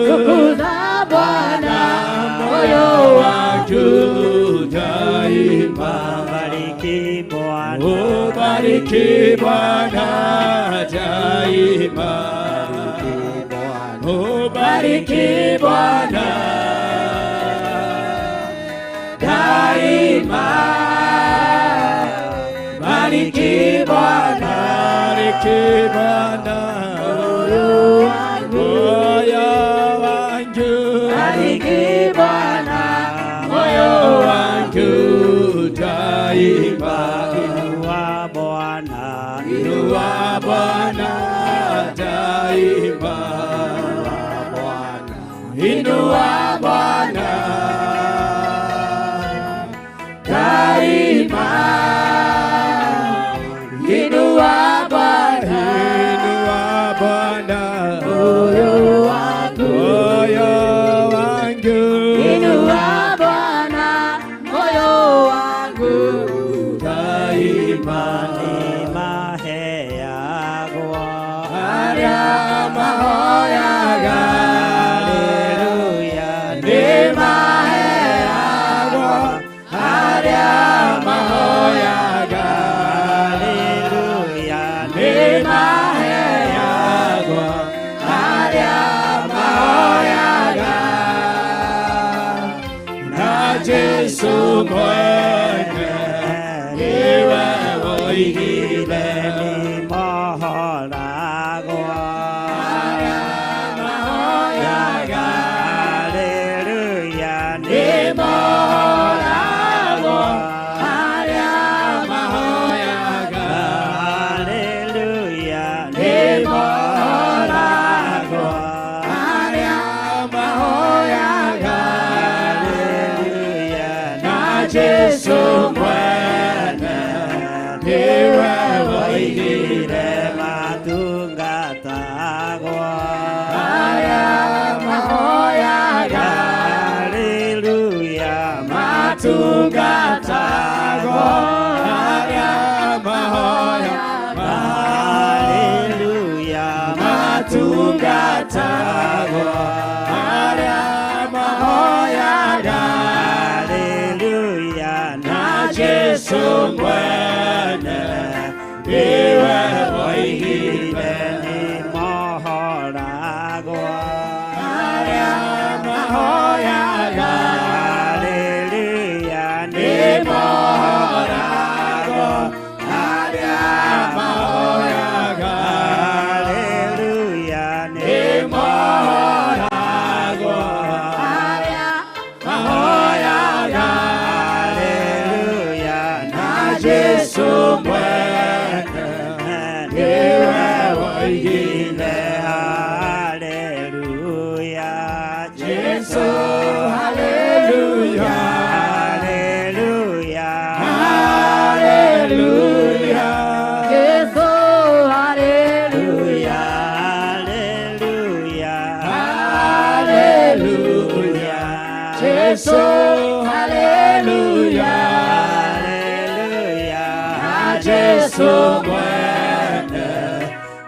Speaker 6: tukuza Bwana moyo wangu daima, bariki Bwana, bariki Bwana daima, bariki Bwana daima, bariki Bwana, bariki Bwana moyo wangu, bariki Bwana moyo wangu daima, inua Bwana, inua Bwana daima, inua Bwana daima, inua Bwana, inua
Speaker 4: Yesu mwene niwe woigire
Speaker 6: ni mohoragwo Haleluya ni mohoragwo Haleluya ni mohoragwo Yesu mwene niwe woigire matungatagwo Haleluya matungatagwo Haleluya matungatagwo Yesu mwene niwe woigire ni mohoragwo Haleluya ni mohoragwo Haleluya ni mohoragwo Yesu mwene niwe woigire haleluya Yesu haleluya haleluya haleluya Yesu haleluya haleluya haleluya Yesu haleluya Yesu mwene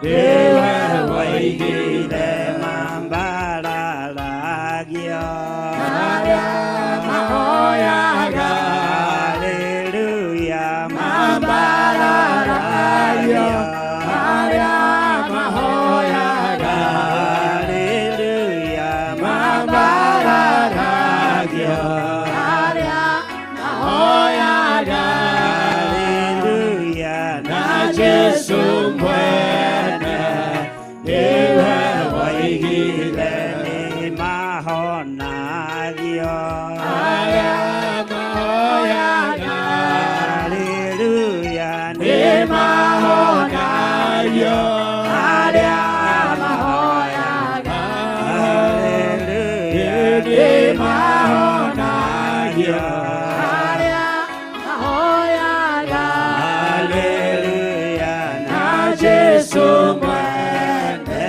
Speaker 6: niwe woigire mambararagio Haleluya mambararagio Haleluya mambararagio Yesu mwene niwe woigire ni mahonagio Haleluya ni mahonagio Haleluya ni mahonagio Yesu mwene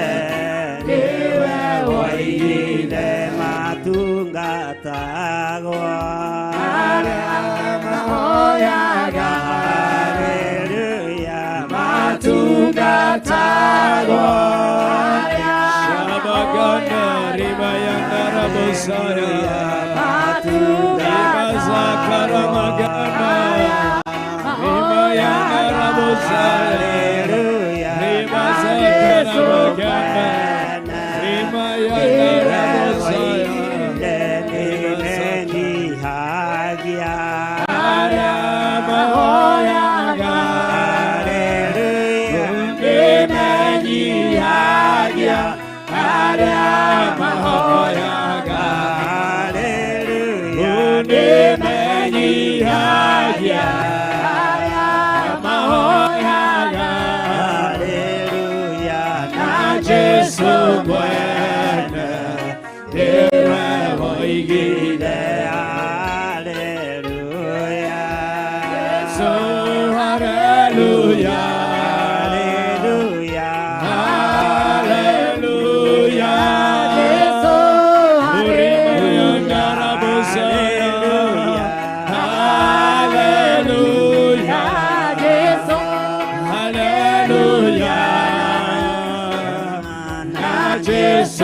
Speaker 6: niwe woigire matungatagwo Haleluya matungatagwo
Speaker 4: Shabagana ribayana rabosaya Ribazakara magana ribayana rabosaya Yesu mwene niwe woigire haleluya Yesu haleluya haleluya haleluya Yesu haleluya haleluya Yesu haleluya Yesu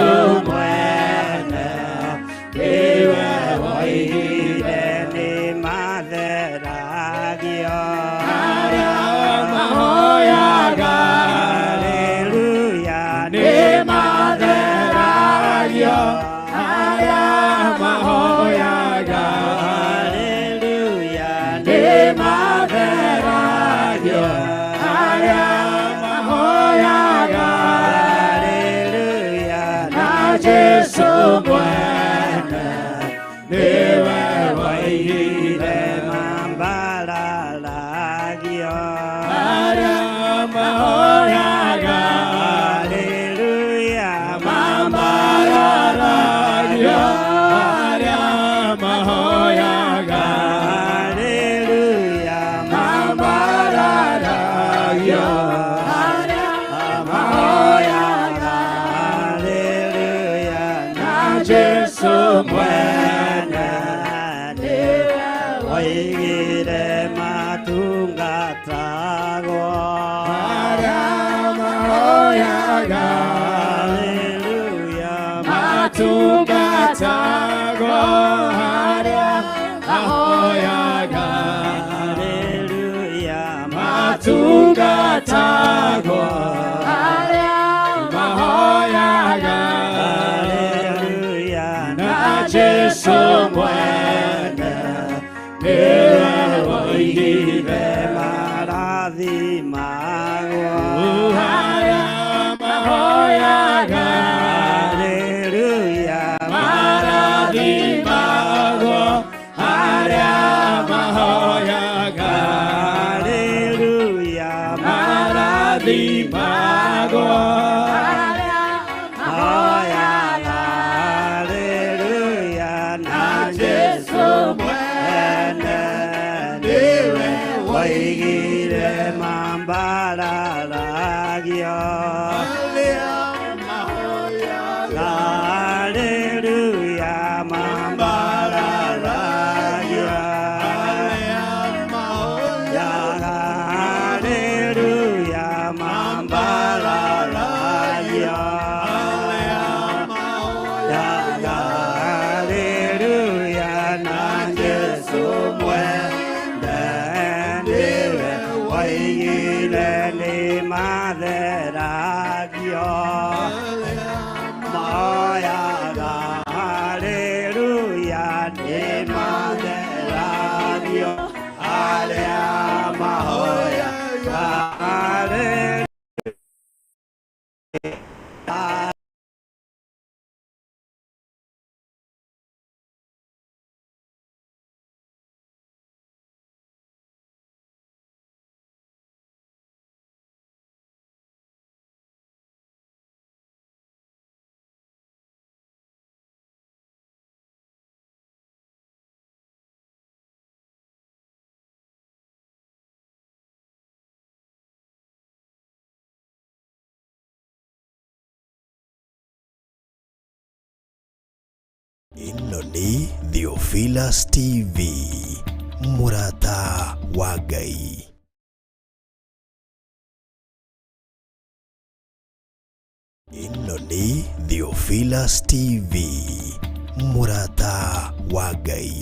Speaker 6: woigire mambararagio
Speaker 4: arĩa mahoyaga
Speaker 6: haleluya
Speaker 4: mambararagio arĩa mahoyaga
Speaker 6: haleluya
Speaker 4: mambararagio arĩa mahoyaga
Speaker 6: haleluya
Speaker 4: na Jesũ mwene
Speaker 6: woigire matungatagwo
Speaker 4: arĩa mahoyaga
Speaker 6: haleluya
Speaker 4: matungatagwo arĩa mahoyaga
Speaker 6: haleluya
Speaker 4: matungatagwo arĩa mahoyaga
Speaker 6: haleluya
Speaker 4: na Jesũ mwene niwe woigire
Speaker 6: marathimagwo
Speaker 4: arĩa mahoyaga
Speaker 6: haleluya
Speaker 4: marathimagwo arĩa mahoyaga
Speaker 6: haleluya
Speaker 4: marathimagwo
Speaker 6: mahoyaga haleluya na Jesũ mwene niwe woigire mambararagio haleluya mambararagio haleluya mambararagio haleluya na Jesũ mwene niwe woigire nĩ matheragio mahoyaga haleluya nĩ matheragio arĩa mahoyaga haleluya
Speaker 3: ĩno nĩ Theophilus TV, mũrata wa Ngai. Ĩno nĩ Theophilus TV, mũrata wa Ngai.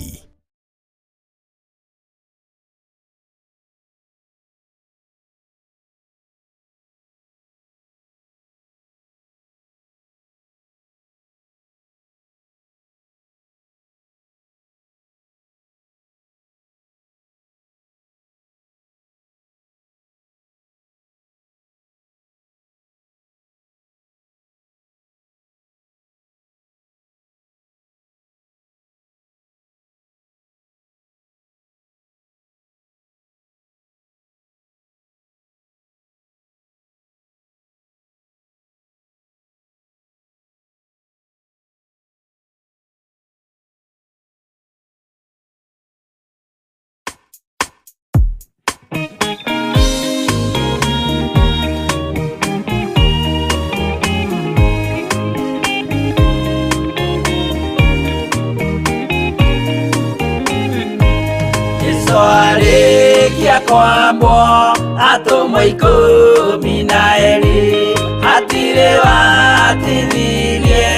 Speaker 2: Arĩkia kwambwo atũmwo 12 hatirĩ watithirie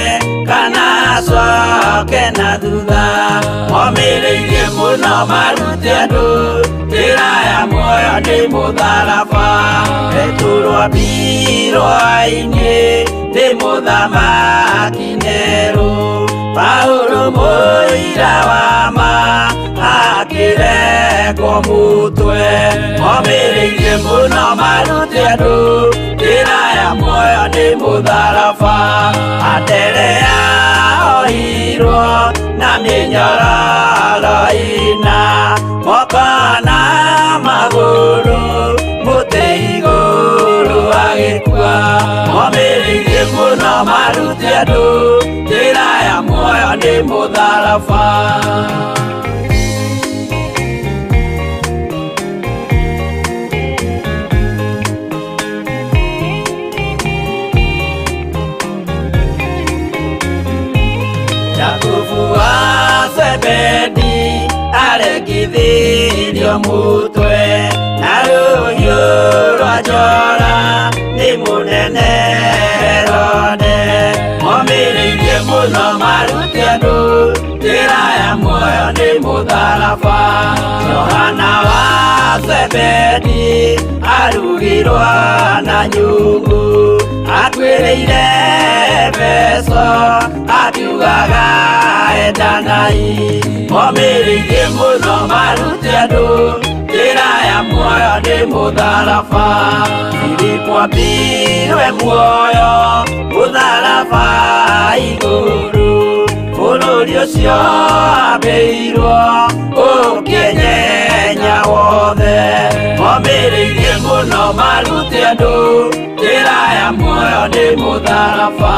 Speaker 2: kana acoke na thutha momĩrĩirie mũno marute andũ njĩra ya muoyo nĩ mũtharaba rĩtũrwo mbirwa-inĩ nĩ mũthamaki Nero Paulo mũira wa ma akĩrengwo mũtwe momĩrĩirie mũno marute andũ njĩra ya muoyo nĩ mũtharaba Anderea ohirwo na mĩnyororo andũ njĩra ya muoyo nĩ mũtharaba. Jakubu wa Zebedi arengithirio mũtwe na rũhiũ rwa njora nĩ mũnene Herode. Momĩrĩirie mũno marute andũ njĩra ya muoyo nĩ mũtharaba. Johana wa Zebedi arugirwo na nyũngũ atuĩrĩire Efeso akiugaga endanai. Momĩrĩirie mũno marute andũ njĩra ya muoyo nĩ mũtharaba. Filipo ambirwe muoyo mũtharaba igũrũ. Bũrũri ũcio ambĩirwo ũkĩnyenya wothe. Momĩrĩirie mũno marute andũ njĩra ya muoyo nĩ mũtharaba.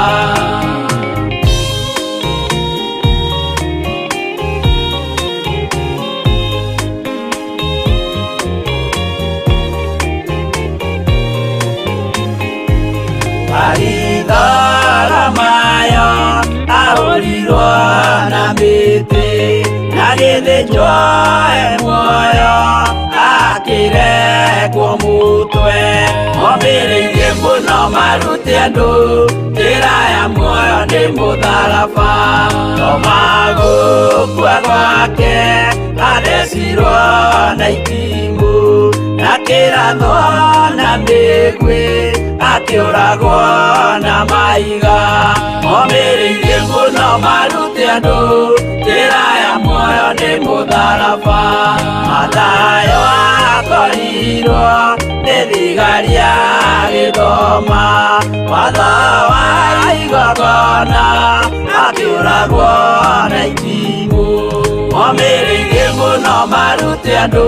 Speaker 2: Mayo ahũrirwo na mĩtĩ na gĩthĩnjwo muoyo akĩrekwo mũtwe. Momĩrĩirie mũno marute andũ njĩra ya muoyo nĩ mũtharaba. Toma gũkua gwake athecirwo na itimũ na kĩratho na mĩguĩ akĩũragwo na maiga. Momĩrĩirie mũno marute andũ njĩra ya muoyo nĩ mũtharaba. Mathayo akorirwo nĩ thigari agĩthoma watho wa igongona akĩũragwo na itimũ. Momĩrĩirie mũno marute andũ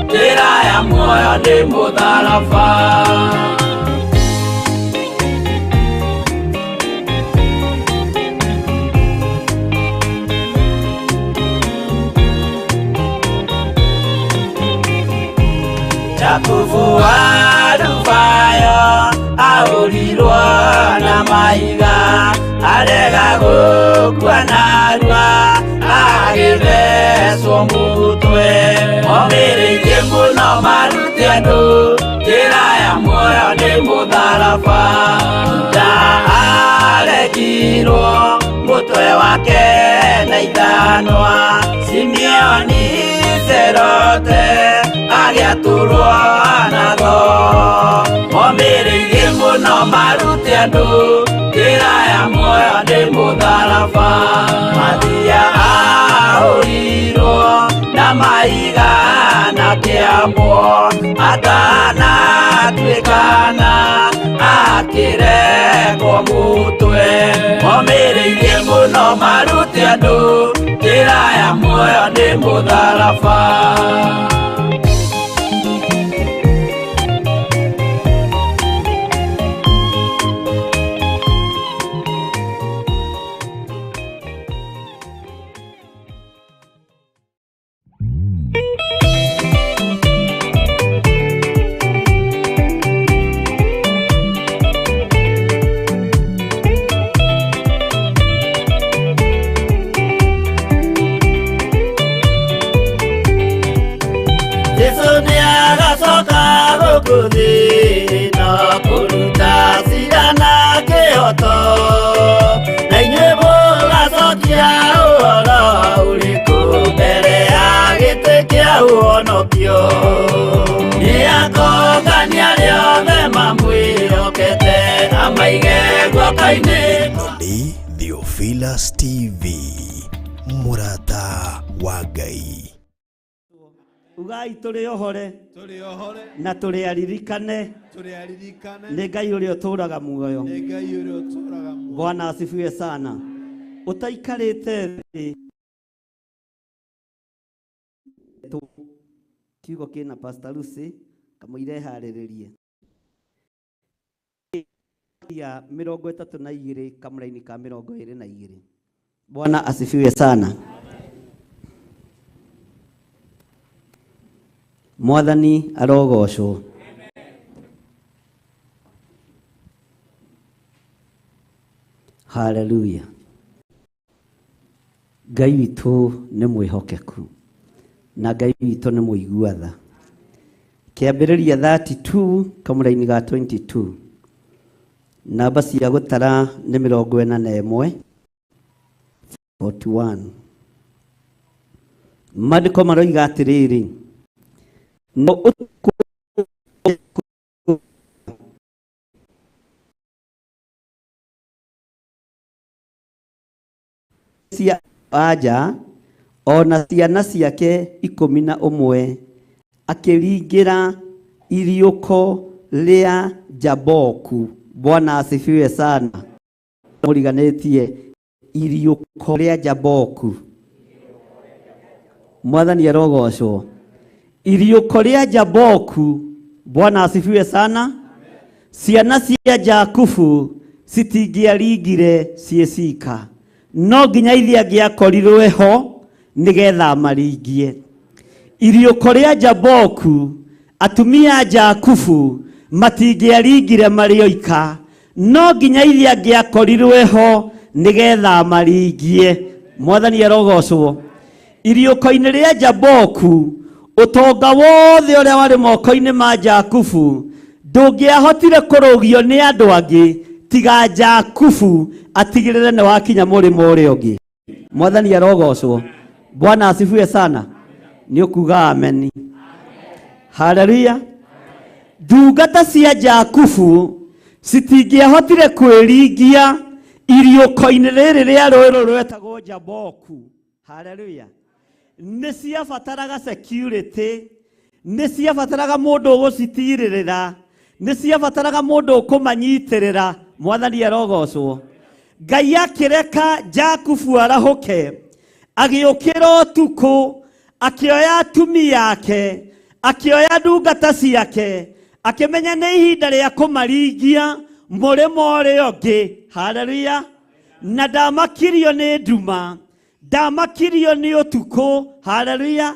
Speaker 2: njĩra ya muoyo nĩ mũtharaba. Jakubu wa Rufayo ahũrirwo na maiga arega gũkua narua agĩthecwo mũtwe. Momĩrĩirie mũno marute andũ njĩra ya muoyo nĩ mũtharaba. Juda aregirwo mũtwe wake na ithanwa. Simeoni Zelote agĩatũrwo na thoo. Momĩrĩirie mũno marute andũ njĩra ya muoyo nĩ mũtharaba. Mathia ahũrirwo na maiga na kĩambwo atanatuĩkana akĩrekwo mũtwe. Momĩrĩirie mũno marute andũ njĩra ya muoyo nĩ mũtharaba.
Speaker 3: Noni Theophilus TV Murata wa Ngai.
Speaker 6: Ugai tũrĩ ohore
Speaker 4: Tũrĩ ohore
Speaker 6: na tũrĩ aririkane nĩ Ngai ũrĩa ũtũũraga muoyo. Bwana asifiwe sana. Ũtaikarĩte thĩ kiugo kĩna Pastor Lucy kamũire harĩrĩrie ya 32 kamraini ka 22. Bwana asifiwe sana. Mwathani arogocwo. Hallelujah. Ngai witũ nĩ mwĩhokeku na Ngai witũ nĩ mũiguatha. Kĩambĩrĩria 32 kamũraini ga 22. Namba cia gũtara nĩ 41 41. Maandĩko maroiga atĩrĩrĩ, no cia aja ona ciana ciake 11 akĩringĩra iriũko rĩa Jaboku. Bwana asifiwe sana. Mũriganĩtie iriũko rĩa Jaboku. Mwathani arogocwo. Iriũko rĩa Jaboku. Bwana asifiwe sana. Ciana cia Jakubu citingĩaringire ciĩcika, no nginya ithe angĩakorirwe ho nĩgetha maringie. Iriũko rĩa Jaboku, atumia a Jakubu matingĩaringire marĩ oika, no nginya ithe angĩakorirwe ho nĩgetha maringie. Mwathani arogocwo. Iriũko-inĩ rĩa Jaboku, ũtonga wothe ũrĩa warĩ moko-inĩ ma Jakubu ndũngĩahotire kũrũgio nĩ andũ angĩ tiga Jakubu atigĩrĩre nĩ wakinya mũrĩmo ũrĩa ũngĩ. Mwathani arogocwo. Bwana asifiwe sana. Nĩ ũkuga ameni. Hallelujah. Ndungata cia Jakubu citingĩahotire kwĩringia iriũko-inĩ rĩrĩ rĩa rũĩ rwetagwo Jaboku. Hallelujah. Nĩ ciabataraga security, nĩ ciabataraga mũndũ ũgũcitirĩrĩra, nĩ ciabataraga mũndũ ũkũmanyitĩrĩra. Mwathani arogocwo. Ngai akĩreka Jakubu arahũke, agĩũkĩra ũtukũ, akĩoya atumia ake, akĩoya ndungata ciake, akĩmenya nĩ ihinda rĩa kũmaringia mũrĩmo ũrĩa ũngĩ. Hallelujah. Na ndamakirio nĩ nduma, ndamakirio nĩ ũtukũ. Hallelujah.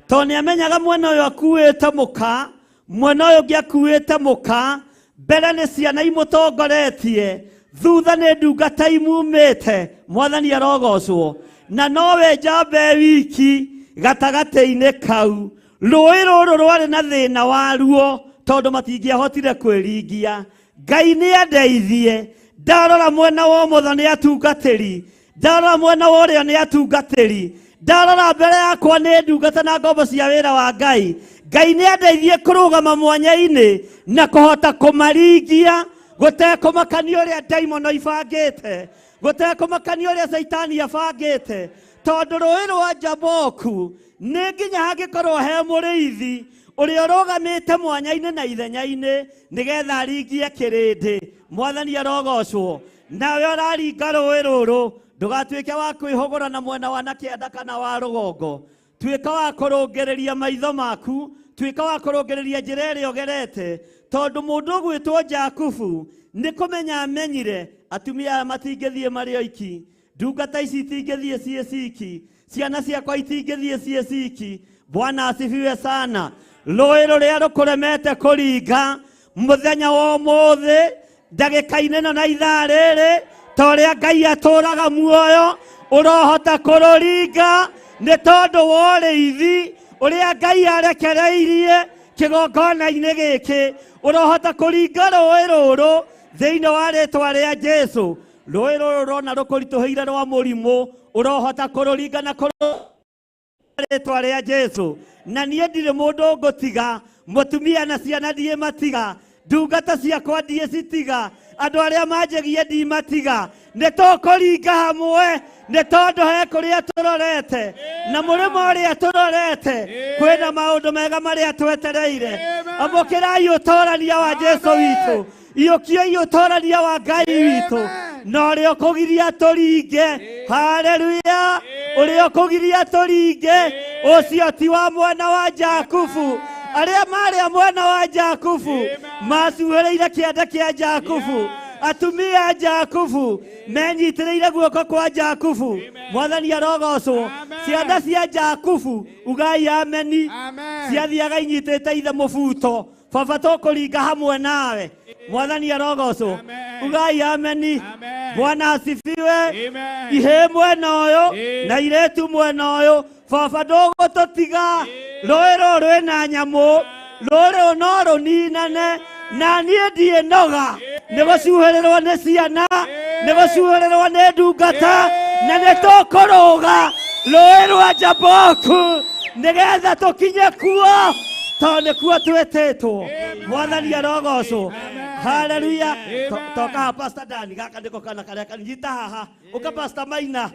Speaker 6: Tondũ nĩamenyaga mwena ũyũ akuĩte mũka, mwena ũyũ ũngĩ akuĩte mũka, mbere nĩ ciana imũtongoretie, thutha nĩ ndungata imumĩte. Mwathani arogocwo. Na nowe njambe wiki gatagatĩ-inĩ kau. Rũĩ rũrũ rwarĩ na thĩna waruo tondũ matingĩahotire kwĩringia. Ngai nĩ andeithie. Ndarora mwena wa ũmotho nĩ atungatĩri, ndarora mwena wa ũrĩo nĩ atungatĩri, ndarora mbere yakwa nĩ ndungata na ngombo cia wĩra wa Ngai. Ngai nĩ andeithie kũrũgama mwanya-inĩ na kũhota kũmaringia, gũtekũmakania ũrĩa ndaimono ibangĩte, gũtekũmakania ũrĩa Saitani abangĩte. Tondũ rũĩ rwa Jaboku nĩ nginya hangĩkorwo he mũrĩithi ũrĩa ũrũgamĩte mwanya-inĩ na ithenya-inĩ nĩgetha aringie kĩrĩndĩ. Mwathani arogocwo. Nawe ũraringa rũĩ rũrũ, ndũgatuĩke wa kwĩhũgũra na mwena wa nakĩanda kana wa rũgongo. Tuĩka wa kũrũngĩrĩria maitho maku, tuĩka wa kũrũngĩrĩria njĩra ĩrĩa ũgerete, tondũ mũndũ ũgwĩtwo Jakubu nĩ kũmenya amenyire atumia aya matingĩthiĩ marĩ oiki, ndungata ici itingĩthiĩ ciĩ ciki, ciana ciakwa itingĩthiĩ ciĩ ciki. Bwana asifiwe sana. Rũĩ rũrĩa rũkũremete kũringa mũthenya wa ũmũthĩ, ndagĩka-inĩ ĩno na ithaa rĩrĩ, ta ũrĩa Ngai atũraga muoyo, ũrohota kũrũringa nĩ tondũ wa ũrĩithi ũrĩa Ngai arekereirie kĩgongona-inĩ gĩkĩ. Ũrohota kũringa rũĩ rũrũ thĩinĩ wa rĩtwa rĩa Jesũ. Rũĩ rũrũ rona rũkũritũhĩire rwa mũrimũ, ũrohota kũrũringa na rĩtwa rĩa Jesũ. Na niĩ ndirĩ mũndũ ngũtiga, mũtumia na ciana ndiĩ matiga, ndungata ciakwa ndiĩ citiga, andũ arĩa manjĩgie ndimatiga. Nĩ tũkũringa hamwe nĩ tondũ he kũrĩa tũrorete, na mũrĩmo ũrĩa tũrorete kwĩna maũndũ mega marĩa twetereire. Amũkĩrai ũtorania wa Jesũ witũ, iyũkiai ũtorania wa Ngai witũ, na ũrĩa ũkũgiria tũringe. Haleluya. Ũrĩa ũkũgiria tũringe ũcio ti wa mwena wa Jakubu. Arĩa marĩ mwena wa Jakubu macuhĩrĩire kĩanda kĩa Jakubu
Speaker 7: atumia a Jakubu menyitĩrĩire guoko kwa Jakubu Mwathani arogocwo ciana cia Jakubu ugai ameni ciathiaga inyitĩte ithe mũbuto baba tũkũringa hamwe nawe Mwathani arogocwo ugai ameni Bwana asifiwe ihe mwena ũyũ na iretu mwena ũyũ baba ndũgũtũtiga rũĩ rũrũ na nyamũ rũrũ no rũninane na niĩ ndiĩnoga nĩ gũcuhĩrĩrwo nĩ ciana nĩ gũcuhĩrĩrwo nĩ ndungata na nĩ tũkũrũga rũĩ rwa Jaboku nĩgetha tũkinye kuo tondũ nĩkuo twĩtĩtwo Mwathani arogocwo haleluya toka Pastor Dani gaka ndiko kana karĩa kanyita haha uka Pastor Maina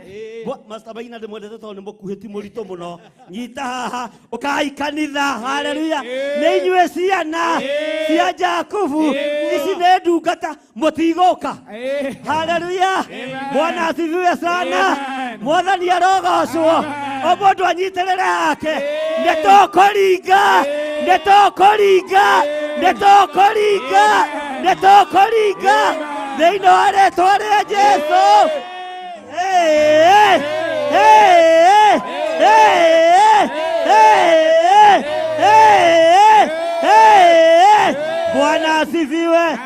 Speaker 7: Pastor Maina ndĩmwendete tondũ nĩ mũkuhĩti mũritũ mũno nyita haha uka ikanitha haleluya nĩ inyuĩ ciana cia Jakubu ici nĩ ndungata mũtigũka haleluya Bwana asifiwe sana Mwathani arogocwo o mũndũ anyitĩrĩre hake nĩtũkũringa thĩinĩ wa rĩĩtwa rĩa Jesũ Bwana asifiwe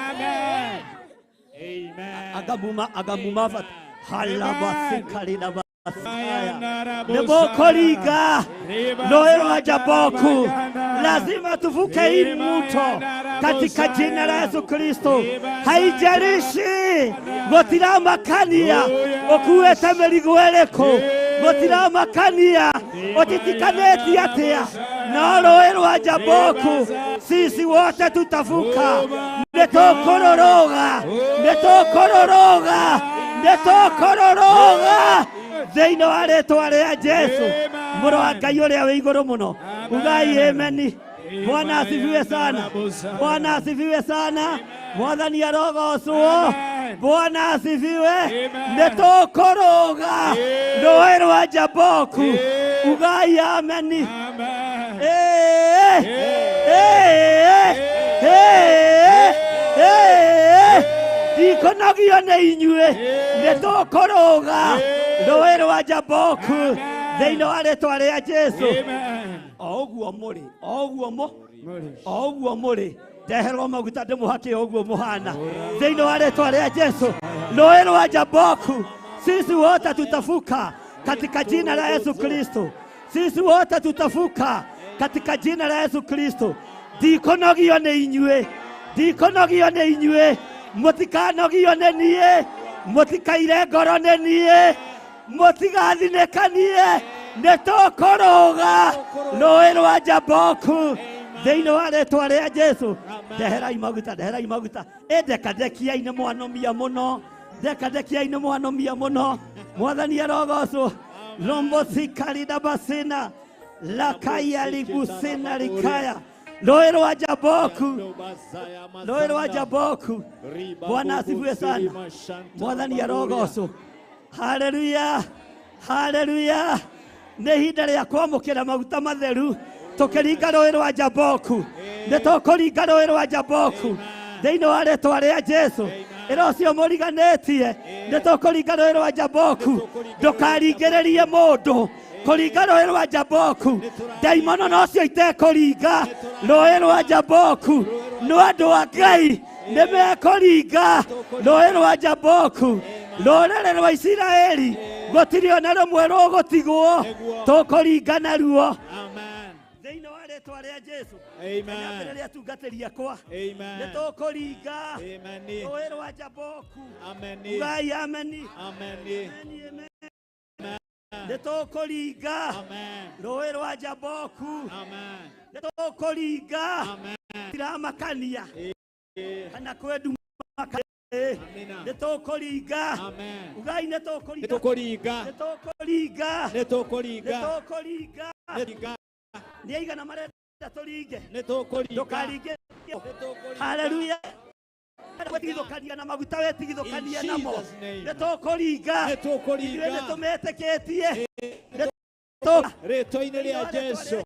Speaker 7: agamuma halabasikalina Nebokoringa rũĩ rwa Jaboku lazima tuvuke hii mto katika jina la Yesu Kristo haijalishi gũtiramakania ũkuĩte mĩrigo ĩrĩkũ gũtiramakania ũtitikanĩtie atĩa no rũĩ rwa Jaboku sisi wote tutavuka nĩtũkũrũrũga thĩinĩ wa rĩĩtwa rĩa Jesũ mũrũ wa Ngai ũrĩa wĩ igũrũ mũno ugai ameni Bwana asifiwe sana Bwana asifiwe sana Mwathani arogocwo Bwana asifiwe nĩtũkũrũga rũĩ rwa Jaboku ugai ameni ndikonagio nĩ inyuĩ nĩtũkũrũga rũĩ rwa Jaboku thĩinĩ wa rĩĩtwa rĩa Jesũ o ũguo mũrĩ ndeherwo maguta ndĩmũhake o ũguo mũhana thĩinĩ wa rĩĩtwa rĩa Jesũ rũĩ rwa Jaboku sisi wote tutavuka katika jina la Yesu Kristo sisi wote tutavuka katika jina la Yesu Kristo ndikonagio nĩ inyuĩ mũtikanagio nĩ niĩ mũtikaire ngoro nĩ niĩ mũtigathinĩkanie nĩtũkũrũga rũĩ rwa Jaboku thĩinĩ wa rĩĩtwa rĩa Jesũ ndeherai maguta ndekadekiai-nĩ mwanomia mũno Mwathani arogocwo lombosikari basina lakaya ligusina likaya rũĩ rwa Jaboku Bwana asifiwe sana Mwathani arogocwo haleluya nĩ ihinda rĩa kwamũkĩra maguta matheru tũkĩringa rũĩ rwa Jaboku nĩtũkũringa rũĩ rwa Jaboku thĩinĩ wa rĩĩtwa rĩa Jesũ ĩra ũcio mũriganĩtie nĩtũkũringa rũĩ rwa Jaboku ndũkaringĩrĩrie mũndũ kũringa rũĩ rwa Jaboku ndaimono nocio itekũringa rũĩ rwa Jaboku no andũ a Ngai nĩmekũringa rũĩ rwa Jaboku rũrĩrĩ rwa Isiraeli gũtirĩ ona rũmwe rũgũtigwo tũkũringa naruo thĩinĩ wa rĩĩtwa rĩa Jesũ rĩa atungatĩri akwa nĩtũkũringa rũĩ rwa Jaboku ugai ameni nĩtũkũringa rũĩ rwa Jaboku nĩtũkũringa tiramakania kana kwendumaka nĩtũkũringa ugai nĩtũkũringa nĩaigana marenda tũringe ndũkaringe haleluya wetigithũkania na maguta wetigithũkania namo nĩtũkũringa ithuĩ nĩtũmetĩkĩtie
Speaker 4: rĩĩtwa-inĩ rĩa Jesũ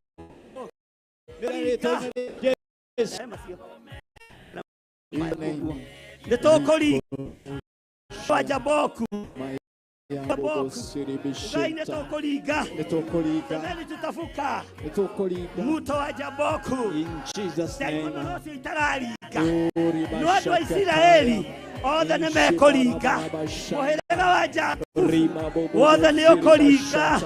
Speaker 7: Netokoli wa Jaboku. Ngai netokoliga. Nani tutafuka. Muto wa Jaboku.
Speaker 4: In Jesus' name.
Speaker 7: Watu wa Israeli othe nĩmekũringa mũhĩrĩga wa Jakubu wothe nĩũkũringa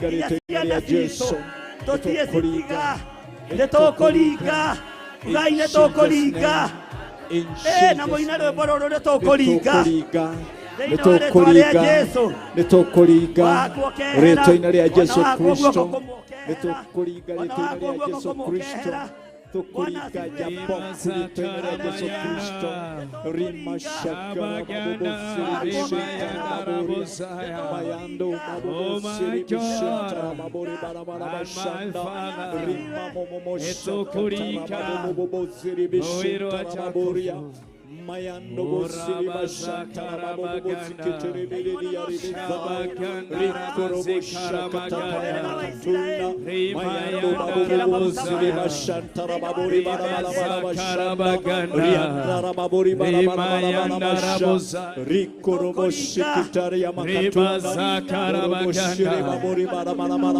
Speaker 7: iria ciana citũ tũtiĩcitiga nĩtũkũringa Ngai nĩtũkũringa na mũina rwĩmbo rũrũ nĩtũkũringa
Speaker 4: nĩtũkũringa rĩtwa-inĩ rĩa Jesu Kristo nĩtũkũringa rĩtwa-inĩ rĩa Jesu Kristo Tukuringa Jaboku rĩtwa-inĩ rĩa Jesu Kristo rimashaka mayando mabori barabashanda Mayando bosiri bashanta babo bosikete beli aribizaba rikoro boshakata tuna mayando babo bosiri bashanta babo ribara bashanda riandara babo ribara bashanda rikoro boshikitari yamakatuna boshiri babo ribara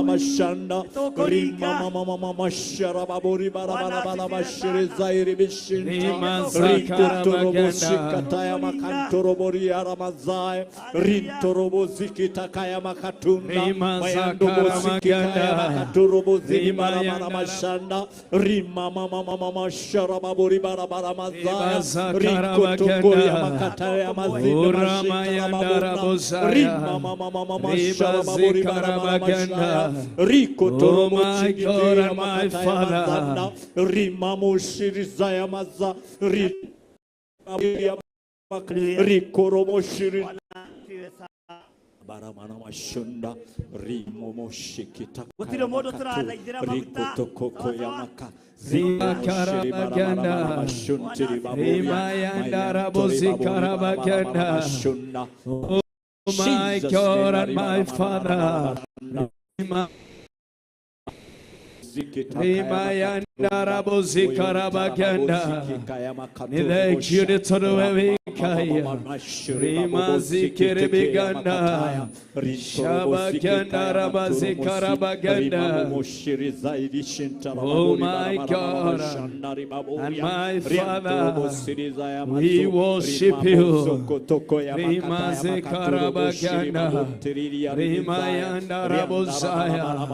Speaker 4: bashanda rimama mama mashara babo ribara bashiri zairi bishinta rikoro Boshikataya makantoroboria ramazai rintorobozikita kaya makatunda mayando bosikaya makatorobozi maramana mashanda rimama mama mashara babori barabara mazai rikotokoria makataya mazini mashika rimama mama mashara babori barabara mashanda rikotorobozi makataya mazanda rimamo shirizaya maza Rikoromoshiri Baramana Mashunda Rimomoshikita Rikotoko Yamaka Zikarabaganda Rimayanda Rabosi Karabaganda Oh my God and my Father Rimayanda Rabosi Karabaganda Nidekiri Toruwe Kaya Rimazi Kiribiganda Shabaganda Rabazi Karabaganda Oh my God and my Father we worship you Rimazi Karabaganda Rimayanda Rabosaya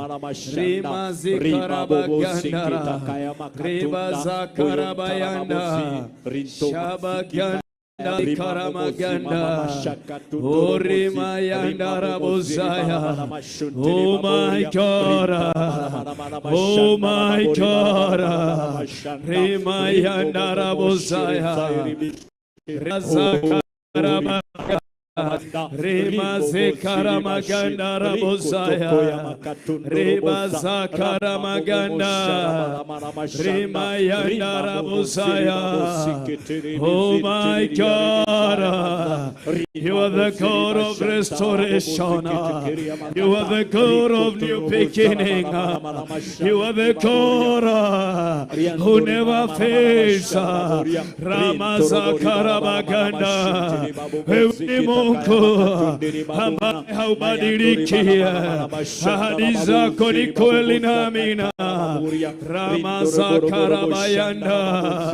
Speaker 4: Rimazi Karabaganda Ribaza Karabayanda Shabaganda Karamaganda Orimayanda Rabosaya Oh my God Oh my God Rimayanda Rabosaya Ribaza Karabaganda Rimaze Karamaganda Rabosaya Ribaza Karamaganda Rimayanda Rabosaya Oh my God You are the God of restoration You are the God of new beginning You are the God who never fails Ramaza Karamaganda Mungu ambaye haubadilikia ahadi zako ni kweli na amina Ramaza Karabayanda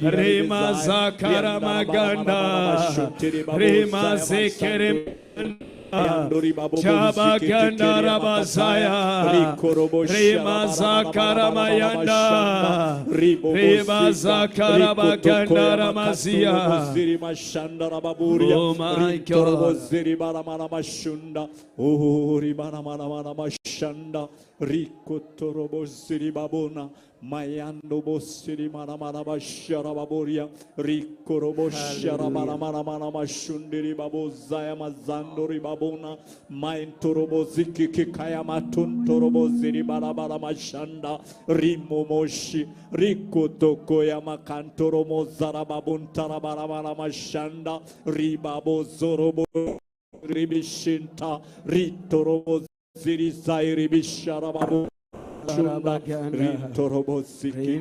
Speaker 4: Rimaza Karamaganda Rimaze Keremanda Shabaganda Rabasaya Rimaza Karamayanda Rimaza Karabaganda Ramazia Oh my God Oh Rimanamashanda Rikotorobo Babona Mayando Bosiri Manamana Bashara Baboria Rikorobo Shara Manamana Mashundiri Babo Zayama Zandori Babona Maintorobo Ziki Kikayamatun Torobo Ziri Barabara Mashanda Rimomoshi Rikotoko Yamakantoromo Zarababun Tarabara Mashanda Ribabo Zorobo Ribishinta Ritorobo Ziri Zairi Bishara Babu Ritorobo Ziki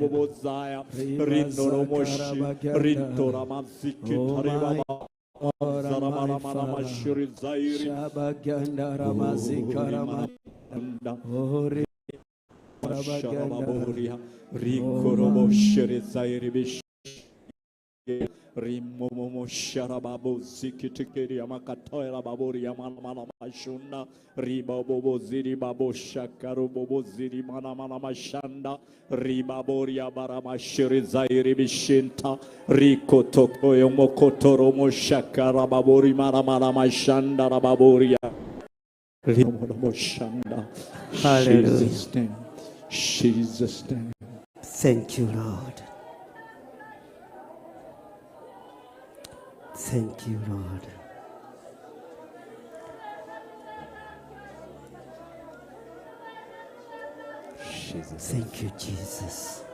Speaker 5: bobozaya rinoromoshi rintoramaziki taribaba zaramana mashuri zairi Shabaganda Rikoroboshiri Zairi Bish Rimomo Sharababu Zikitikiri Amakatoira Baburi Amana Mashunda Ribabobo Ziri Babo Shakaru Bobo Ziri Mana Mashanda Ribaboria Baramashiri Zairi Bishinta Rikotoko Yomokotoro Moshakara Baburi Mana Mashanda Rababoria Rimomoshanda.
Speaker 6: Hallelujah.
Speaker 5: Jesus' name.
Speaker 6: Thank you, Lord. Thank you, Lord.
Speaker 5: Jesus.
Speaker 6: Thank you, Jesus.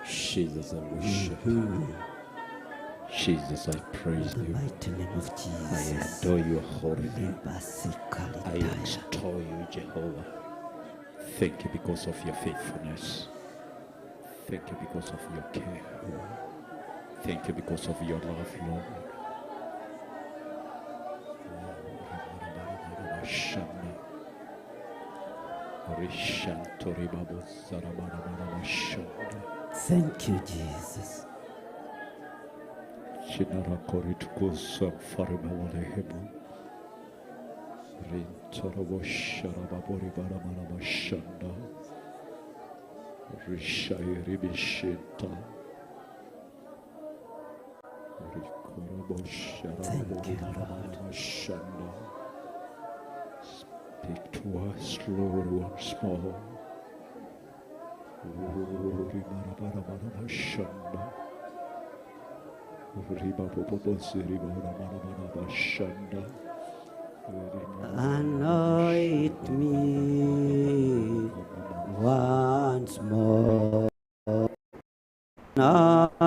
Speaker 5: Jesus, I worship you. Jesus, I praise
Speaker 6: In the
Speaker 5: you.
Speaker 6: mighty name of
Speaker 5: I
Speaker 6: Jesus.
Speaker 5: adore your holy name. I
Speaker 6: Basikalitaya.
Speaker 5: extol you, Jehovah. Thank you because of your faithfulness. Thank you because of your care. Thank you because of your love, Lord.
Speaker 6: Thank you, Jesus.
Speaker 5: Chinara koritukusa mfalme wa rehema. Rintorobo sharababori baramana mashanda. Rishairi bishita. Rikorobo sharababori baramana mashanda. Speak to us, Lord, once more. Uri baramana mashanda.
Speaker 6: Anoint me once more. Anoint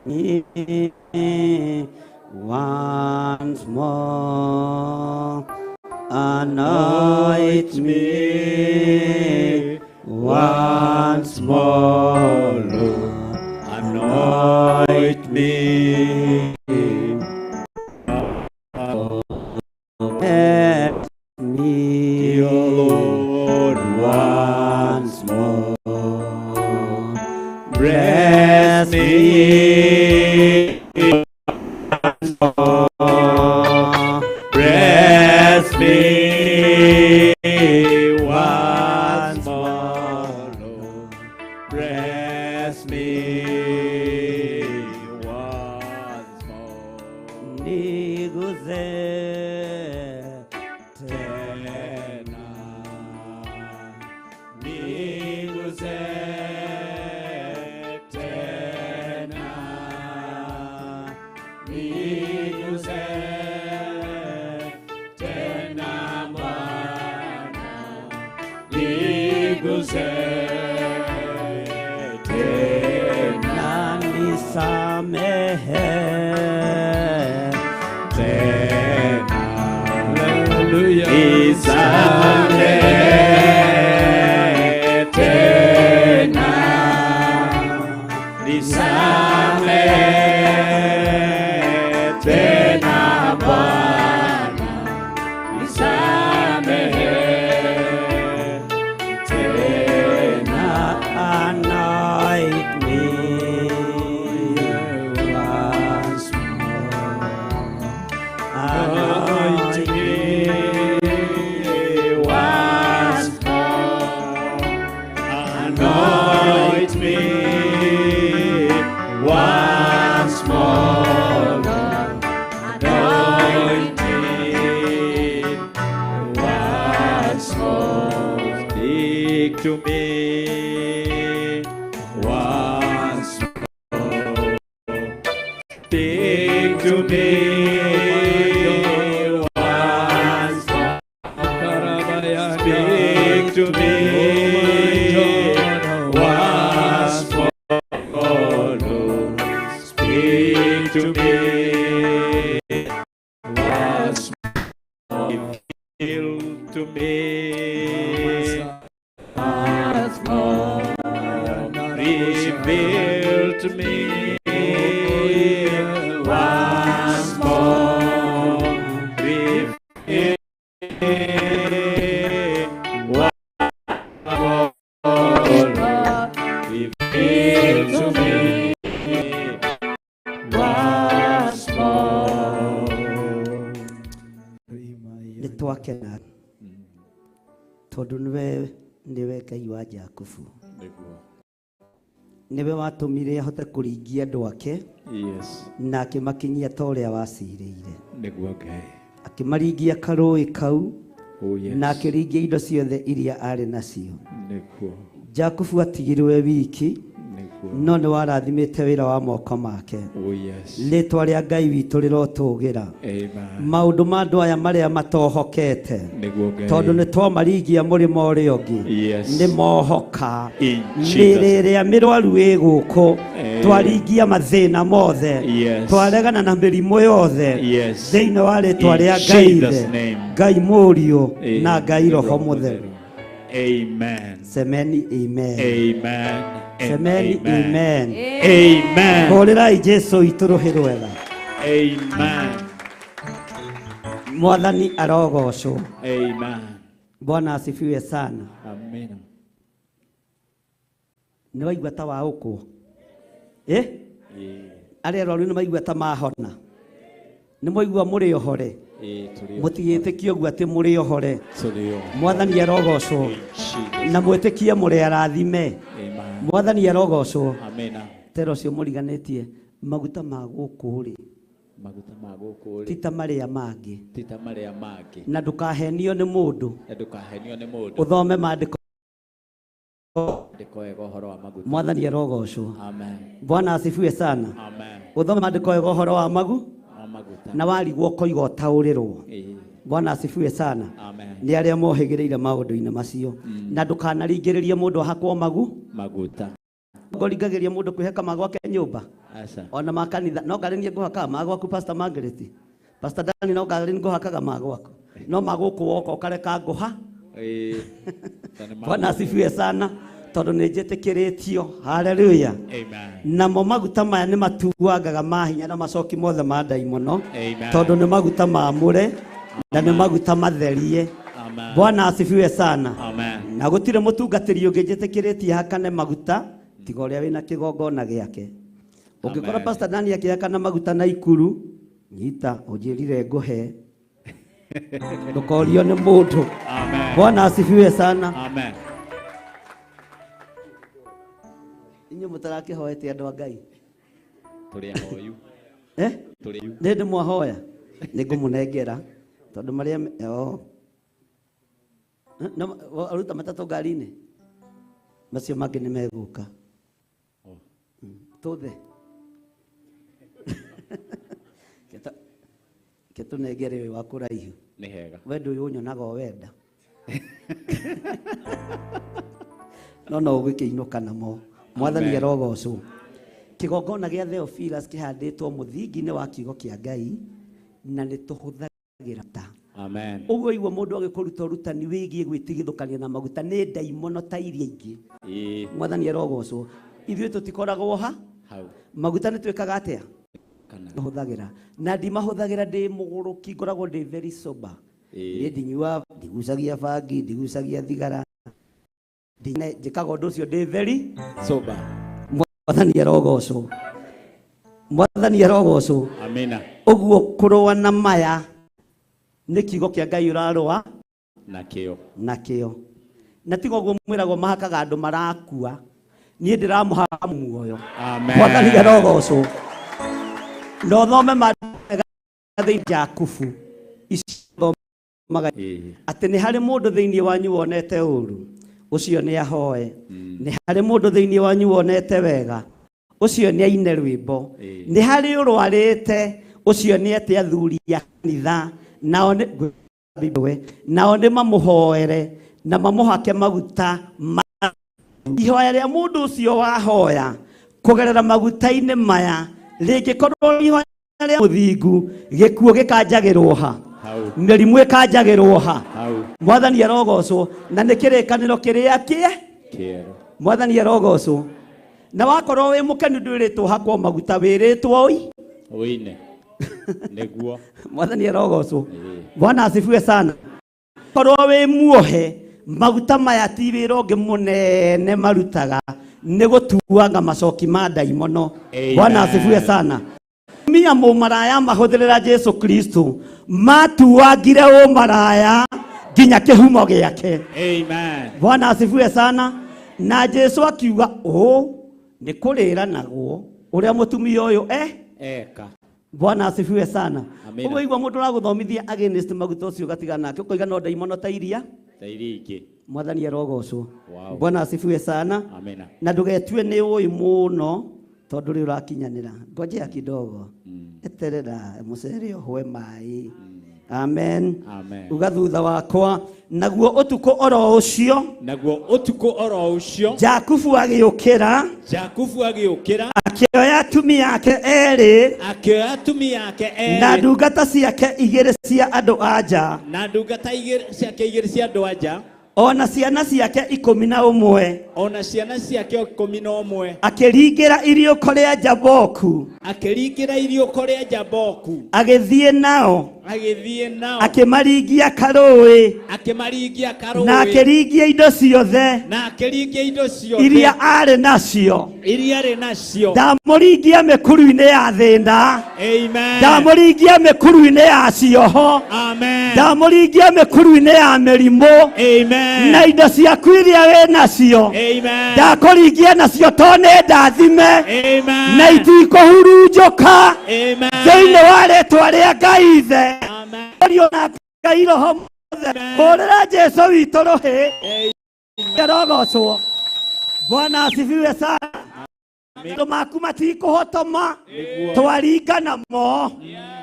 Speaker 6: me once more. Anoint me once more, Lord. Anoint me. Let me, dear Lord, once more. Bless me once more. Bless me once more, Lord. Bless me once more. Niguze tena, niguze tena, niguze tena Bwana, niguze tena, nisamehe tena,
Speaker 4: Hallelujah.
Speaker 6: nisamehe tena, nisamehe tena Bwana, nisamehe tena. Anoint me once more. Anoint me once more. Anoint me once more. Anoint me once more. Speak to me once more. Speak to me once more. Speak to me once more, Lord. Speak to me once more. Reveal to me once more. Reveal
Speaker 4: me once more. Reveal what reveal to me once more.
Speaker 6: Nitwakena tondu niwe Ngai wa Jakubu. Niwe watumire ahote kuringia andu ake.
Speaker 4: Yes.
Speaker 6: Na akimakinyia ta uria waciriire.
Speaker 4: Niguo Ngai.
Speaker 6: Akimaringia karui kau.
Speaker 4: Oh yes.
Speaker 6: Na akiringia indo ciothe iria ari nacio.
Speaker 4: Niguo.
Speaker 6: Jakubu atigirwe wiki.
Speaker 4: Niguo.
Speaker 6: No ni warathimite wira wa moko make.
Speaker 4: Oh yes.
Speaker 6: Ritwa ria Ngai witu rirotugira.
Speaker 4: Amen.
Speaker 6: Maundu ma andu aya maria matohokete.
Speaker 4: Niguo Ngai.
Speaker 6: Tondu ni twamaringia murimo uria ungi.
Speaker 4: Yes.
Speaker 6: Ni mohoka.
Speaker 4: In Jesus.
Speaker 6: Riria mirwaru iguku. Twaringia mathina mothe.
Speaker 4: Yes.
Speaker 6: Twaregana na mirimo yothe.
Speaker 4: Yes.
Speaker 6: Thiini wa ritwa ria
Speaker 4: In
Speaker 6: Ngai
Speaker 4: Jesus' name.
Speaker 6: Ngai Mũriũ na Ngai Roho Mũtheru.
Speaker 4: Amen.
Speaker 6: Semeni amen.
Speaker 4: Amen.
Speaker 6: Semeni amen.
Speaker 4: Amen.
Speaker 6: Hũrĩrai Jesu itu rũhĩ rwega.
Speaker 4: Amen.
Speaker 6: Mwathani arogocwo.
Speaker 4: Amen.
Speaker 6: Bwana asifiwe sana.
Speaker 4: Amen.
Speaker 6: Nĩ waigua ta wa ũkũ? Arĩa arwaru nĩ maigua ta mahona? Nĩ mwaigua mũrĩ ohore? Mũtigĩtĩkie ũguo atĩ mũrĩ ohore. Mwathani arogocwo. Na mwĩtĩkie mũrĩ arathime. Mwathani arogocwo. Tero cio mũriganĩtie maguta ma gũkũ rĩ.
Speaker 4: Maguta ma gũkũ rĩ.
Speaker 6: Tita marĩa mangĩ.
Speaker 4: Tita marĩa mangĩ.
Speaker 6: Na ndũkahenio nĩ mũndũ.
Speaker 4: Na ndũkahenio nĩ mũndũ.
Speaker 6: Ũthome maandĩko.
Speaker 4: Ndĩkoe ũhoro wa maguta.
Speaker 6: Mwathani arogocwo.
Speaker 4: Amen.
Speaker 6: Bwana asifiwe sana.
Speaker 4: Amen.
Speaker 6: Ũthome maandĩko ũhoro wa maguta. Na warigwo koiga ũtaũrĩrwo. Bwana asifiwe sana.
Speaker 4: Amen.
Speaker 6: Nĩ arĩa mohĩgĩrĩire maũndũ-inĩ macio. Na ndũkanaringĩrĩrie mũndũ ahakwo maguta. Ngoringagĩria mũndũ kwĩhaka magwake nyũmba. Ona makanitha no ngarĩnie ngũhaka magwaku Pastor Margaret. Pastor Dani no ngarĩnie ngũhakaga magwaku. No magũkũ woka ũkareka ngũha. Bwana asifiwe sana. Tondu nĩ njĩtĩkĩrĩtio. Haleluya.
Speaker 4: Amen.
Speaker 6: Namo maguta maya nĩ matuangaga mahinya na macoki mothe ma ndaimono. Tondu nĩ maguta maamũre na nĩ maguta matherie. Bwana asifiwe sana.
Speaker 4: Amen.
Speaker 6: Na gũtirĩ mũtungatĩri ũngĩ njĩtĩkĩrĩtie hakane maguta tiga ũrĩa wĩna kĩgongona gĩake. Ũngĩkora Pastor Dani akĩhakana maguta na ikuru, nyita ũnjĩrire ngũhe. Ndũkorio nĩ mũndũ. Bwana asifiwe sana.
Speaker 4: Amen.
Speaker 6: Inyo mũtarakĩhoete andũ a Ngai.
Speaker 4: Tũrĩ ahoyu. Tũrĩ yu.
Speaker 6: Nĩ ndĩmwahoya. Nĩ ngũmũnengera. Tondũ marĩa aruta matatũ ngari-inĩ. Macio mangĩ nĩ megũka. Tũthe. Ketũnengere wĩ wa kũraihu.
Speaker 4: Nĩ hega.
Speaker 6: Wendo ũyũ ũnyonaga o wenda. No ũgĩkĩinũka namo. Mwathani arogocwo. Kĩgongona gĩa Theophilus kĩhandĩtwo mũthingi-inĩ wa kiugo kĩa Ngai na nĩ tũhũthagĩra ta.
Speaker 4: Amen.
Speaker 6: Ũguo igua mũndũ agĩkũruta ũrutani wĩgiĩ gwĩtigithũkania na maguta nĩ ndaimono ta iria ingĩ. Mwathani arogocwo. Ithuĩ tũtikoragwo ha? Maguta nĩ twĩkaga atĩa? Tũhũthagĩra. Na ndimahũthagĩra ndĩ mũgũrũki, ngoragwo ndĩ very sober. Niĩ ndinyua, ndigucagia bangi, ndigucagia thigara. Njĩkaga ũndũ ũcio ndĩ very
Speaker 4: sober.
Speaker 6: Mwathani arogocwo. Mwathani arogocwo.
Speaker 4: Amina.
Speaker 6: Ũguo kũrũa na maya nĩ kiugo kĩa Ngai ũrarũa nakĩo. Na tiga ũguo mwĩragwo mahakaga andũ marakua. Niĩ ndĩramũhaka muoyo. Mwathani arogocwo. No thome thĩinĩ Jakubu atĩ nĩ harĩ mũndũ thĩinĩ wanyu wonete ũũru, ũcio nĩ ahoe. Nĩ harĩ mũndũ thĩinĩ wanyu wonete wega, ũcio nĩ aine rwĩmbo. Nĩ harĩ ũrwarĩte, ũcio nĩ ete athuri a kanitha, nao nĩ mamũhoere na mamũhake maguta. Ihoya rĩa mũndũ ũcio wahoya kũgerera maguta-inĩ maya rĩngĩkorwo ihoya rĩa mũthingu, gĩkuũ gĩkanjagĩrwo ha, mĩrimũ ĩkanjagĩrwo ha. Mwathani arogocwo. Na nĩ kĩrĩkanĩro kĩrĩa Mwathani arogocwo.
Speaker 7: na wakorwo wi mukenu ndwiritwo hakwo maguta wiritwo oi
Speaker 8: Oine. Neguo.
Speaker 7: Mwathani arogocwo. Bwana asifiwe sana. Korwo wi muohe maguta maya ti wira ungi munene marutaga ni gutuanga macoki ma daimono. Bwana asifiwe sana. Mia mumaraya mahuthirira Jesu Kristo matuagire umaraya nginya kihumo giake.
Speaker 8: Amen.
Speaker 7: Bwana asifiwe sana. Na Jesu akiuga ni kurira naguo uria mutumia uyu
Speaker 8: Eka.
Speaker 7: Bwana asifiwe sana.
Speaker 8: Amen.
Speaker 7: Uwe igwa mundu raguthomithia against maguta ucio gatiga nake ukoiga no daimono ta iria.
Speaker 8: Tairiki.
Speaker 7: Mwathani arogocwo.
Speaker 8: Wow.
Speaker 7: Bwana asifiwe sana.
Speaker 8: Amen.
Speaker 7: Na ndugetue ni uyu muno tondu ri urakinyanira. Ngojea kidogo. Eterera mucere hwe mai. Amen.
Speaker 8: Amen.
Speaker 7: Uga thutha wakwa naguo utuko oro ucio.
Speaker 8: Naguo utuko oro ucio.
Speaker 7: Jakubu agiukira.
Speaker 8: Jakubu agiukira.
Speaker 7: Akioya atumi yake eri.
Speaker 8: Akioya atumi yake eri.
Speaker 7: Na ndungata ciake igiri cia andu anja.
Speaker 8: Na ndungata igiri cia andu anja.
Speaker 7: Ona ciana ciake 11.
Speaker 8: Ona ciana ciake 11.
Speaker 7: Akiringira iriuko ria Jaboku.
Speaker 8: Akiringira iriuko ria Jaboku.
Speaker 7: Agithie nao.
Speaker 8: Agithie nao.
Speaker 7: Akimaringia karui.
Speaker 8: Akimaringia karui.
Speaker 7: Na akiringia indo ciothe.
Speaker 8: Na akiringia indo ciothe.
Speaker 7: Iria ari nacio.
Speaker 8: Iria ari nacio.
Speaker 7: Ndamuringia mikuru-ini ya thinda.
Speaker 8: Amen.
Speaker 7: Ndamuringia mikuru-ini ya cioho.
Speaker 8: Amen.
Speaker 7: Ndamuringia mikuru-ini ya mirimu.
Speaker 8: Amen.
Speaker 7: Na indo ciaku iria we nacio.
Speaker 8: Amen.
Speaker 7: Ndakuringia nacio tone ndathime.
Speaker 8: Amen.
Speaker 7: Na itikuhurunjuka.
Speaker 8: Amen.
Speaker 7: Thiini wa ritwa ria Ngai ithe.
Speaker 8: Amen.
Speaker 7: Orio na Ngai roho mothe. Hurira Jesu witu ruhi. Arogocwo. Bwana asifiwe sana. Ndo maku matikuhotoma. Twaringa namo.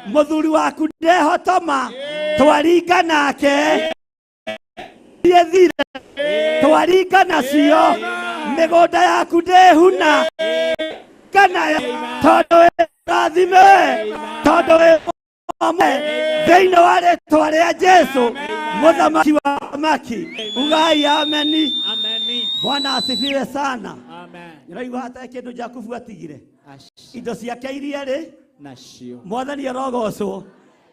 Speaker 7: Muthuri waku ndehotoma. Twaringa nake. Thire twaringa nacio. Migunda yaku ndehuna. Kana tondu rathime. Tondu thiini wa ritwa ria Jesu muthamaki wa maki. Ugai ameni.
Speaker 8: Ameni.
Speaker 7: Bwana asifiwe sana.
Speaker 8: Amen.
Speaker 7: Niraigua hata kindu Jakubu atigire. Indo ciake iria ri
Speaker 8: nacio.
Speaker 7: Mwathani arogocwo.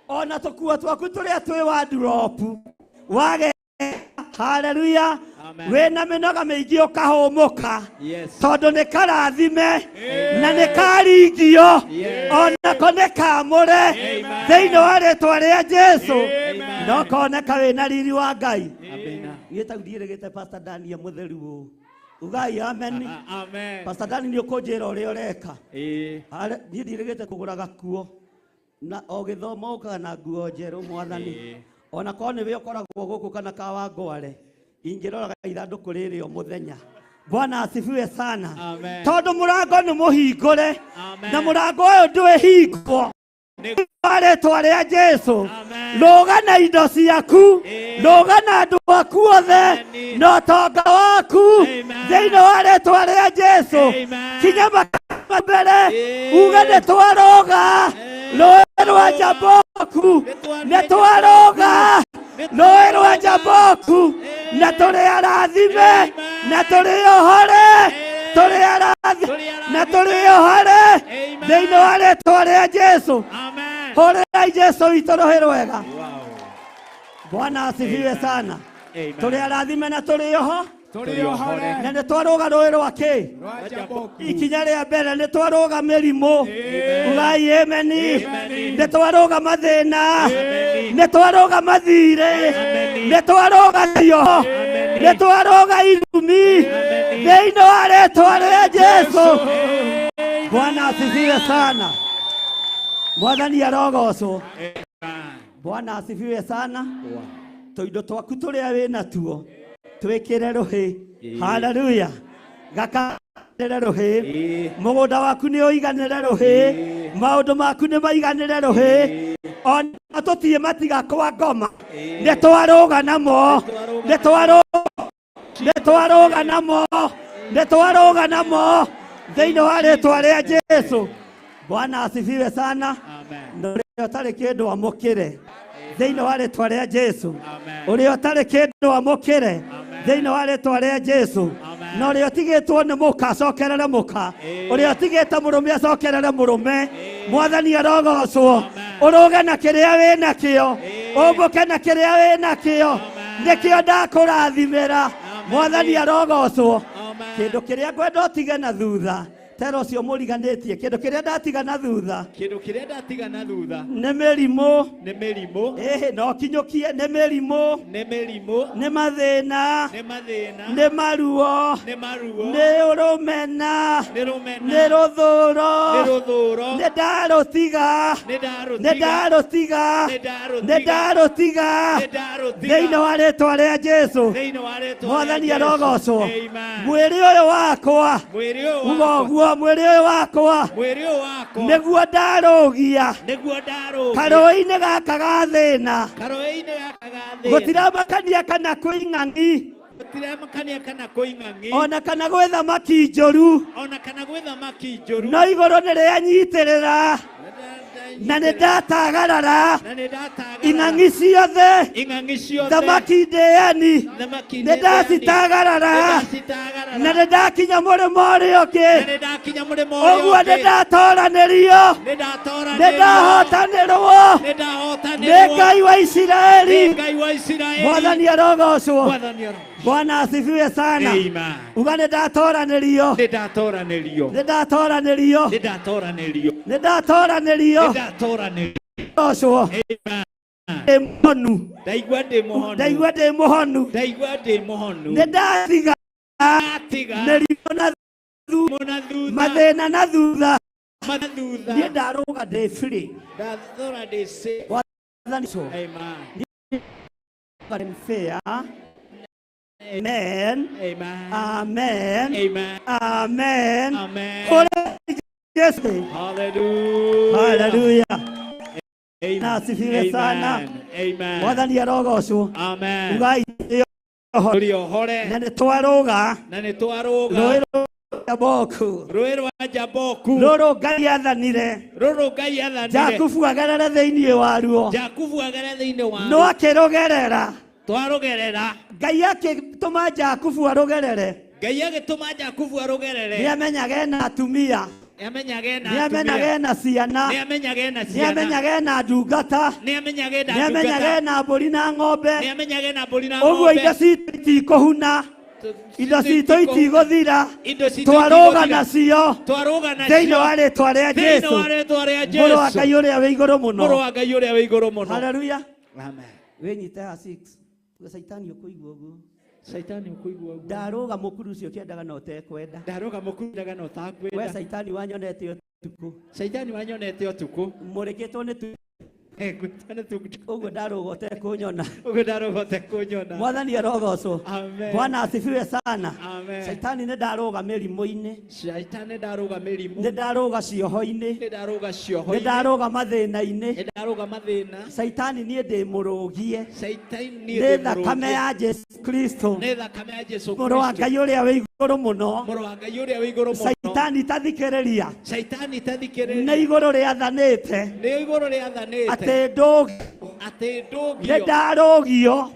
Speaker 7: Ona tukua twaku turia twi wa dropu. Wage. Hallelujah. Wena minoga mingi ukahumuka. Tondu ni karathime na ni karingio ona ko ni kamure thiini wa ritwa ria Jesu no koneka wina riri wa Ngai. Ngita ndirigite Pastor Daniel mutheru ugai amen.
Speaker 8: Amen.
Speaker 7: Pastor Daniel ni ukunjira uria ureka ni ndirigite kugura gakuo na o githoma ukaga na nguo njeru Mwathani ona ko ni we ukoragwo guku kana kawa ngware ingiroraga ithanduku riri o muthenya. Bwana asifiwe sana. Tondu murango ni muhingure na murango uyu ndwi hingo ritwa ria Jesu. Ruga na indo ciaku, ruga na andu aku othe no tonga waku thiini wa ritwa ria Jesu. Kinya mbere uga ni twaruga rũĩ rwa Jaboku nĩ twaruga rũĩ rwa Jaboku na tũrĩ arathime na tũrĩ ohore tũrĩ arathime na tũrĩ ohore thĩinĩ wa rĩtwa rĩa Jesu. Hũrĩrai Jesu witũ rũhĩ rwega. Bwana asifiwe sana. Tũrĩ arathime na tũrĩ oho na nĩ twaruga rũĩ rwake ikinya rĩa mbere nĩ twaruga mĩrimũ. Ugai ameni. Nĩ twaruga mathĩna, nĩ twaruga mathirĩ, nĩ twaruga cioho, nĩ twaruga irumi thĩinĩ wa rĩtwa rĩa Jesu. Bwana asifiwe sana. Mwathani arogocwo. Bwana asifiwe sana. Tũindo twaku tũrĩa wĩna tuo twikire ruhi. Hallelujah. Gakanire ruhi. Mugunda waku ni uiganire ruhi. Maundu maku ni maiganire ruhi. Ona tutie matiga kwa ngoma ni twaruga namo, ni twaruga namo, ni twaruga namo thiini wa ritwa ria Jesu. Bwana asifiwe sana. Ndio tari kindu amukire thiini wa ritwa ria Jesu. Uria tari kindu amukire thiini wa ritwa ria Jesu. no ria tigitwo ni muka cokerere muka uria tigite murume cokerere murume mwathani arogocwo uruge na kiria wi nakio umbuke na kiria wi nakio nikio ndakurathimira mwathani arogocwo kindu kiria ngwenda utige na thutha tero cio muriganitie kindu kiria ndatiga na thutha nĩ mĩrimũ no kinyukie nĩ mĩrimũ nĩ mathĩna nĩ maruo nĩ ũrũmena nĩ rũthũũro nĩ ndarũtiga thĩinĩ wa rĩĩtwa rĩa Jesũ mwathani arogocwo mwĩrĩ ũyũ wakwa ugoguo mwĩrĩ ũyũ wakwa nĩguo ndarũgia karũĩ-inĩ gaka ga thĩna gũtiramakania kana kwĩng'ang'i ona kana gwĩ thamaki njũru no igũrũ nĩ rĩanyitĩrĩra na nĩ ndatagarara ing'ang'i ciothe thamaki ndĩani nĩ ndacitagarara na nĩ ndakinya mũrĩmo ũrĩa ũngĩ ũguo nĩ ndatoranĩrio nĩ ndahotanĩrwo nĩ Ngai wa Isiraeli mwathani arogocwo Bwana asifiwe sana. Uga nĩ ndatoranĩrio Osho ndaigua ndĩ mũhonu nĩ ndatiga mĩrimũ na mathĩna na thutha niĩ ndarũga ndĩ free Amen. Amen. Amen. Yes. Hallelujah. Na asifiwe sana. Mwathani arogocwo. Ugai na nĩ twaruga rũĩ rwa Jaboku rũrũ Ngai athanire Jakubu agerere thĩinĩ waruo no akĩrũgerera Ngai agĩtũma Jakubu arũgerere nĩamenyaga ena atumia nĩamenyaga ena ciana nĩamenyaga ena ndungata nĩamenyaga ena mbũri na ng'ombe ũguo indo citũ itikũhuna indo citũ itigũthira twarũga nacio thĩinĩ wa rĩĩtwa rĩa Jesũ mũrũ wa Ngai ũrĩa wĩ igũrũ mũno haleluya wĩnyite ha 6 Saitani ũkũigua ũguo ndaroga mũkuru ũcio kĩendaga na ũtekwenda we Saitani wanyonete ũtukũ mũrĩkĩtwo nĩ ũguo ndaroga ũtekũnyona mwathani arogocwo Bwana asifiwe sana Saitani nĩ ndaroga mĩrimũ-inĩ nĩ ndaroga cioho-inĩ nĩ ndaroga mathĩna-inĩ Saitani niĩ ndĩmũrũgie nĩ thakame ya Jesu Kristo mũrũ wa Ngai ũrĩa wĩ igũrũ mũno Saitani tathikĩrĩria nĩ igũrũ rĩathanĩte atĩ nĩ ndarũgio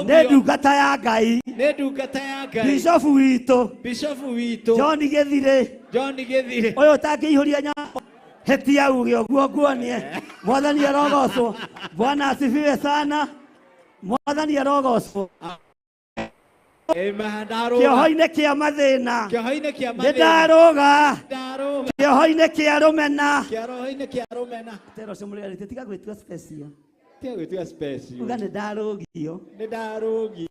Speaker 7: nĩ ndungata ya Ngai Bishofu witũ John Gĩthirĩ ũyũ ũtangĩihũria nyambo hetia uge ũguo nguonie mwathani arogocwo Bwana asifiwe sana mwathani arogocwo kĩoho-inĩ kĩa mathĩna nĩ ndarũga kĩoho-inĩ kĩa rũmena tero ũcio mũrĩarĩtie tiga gwĩtua special uga nĩ ndarũgio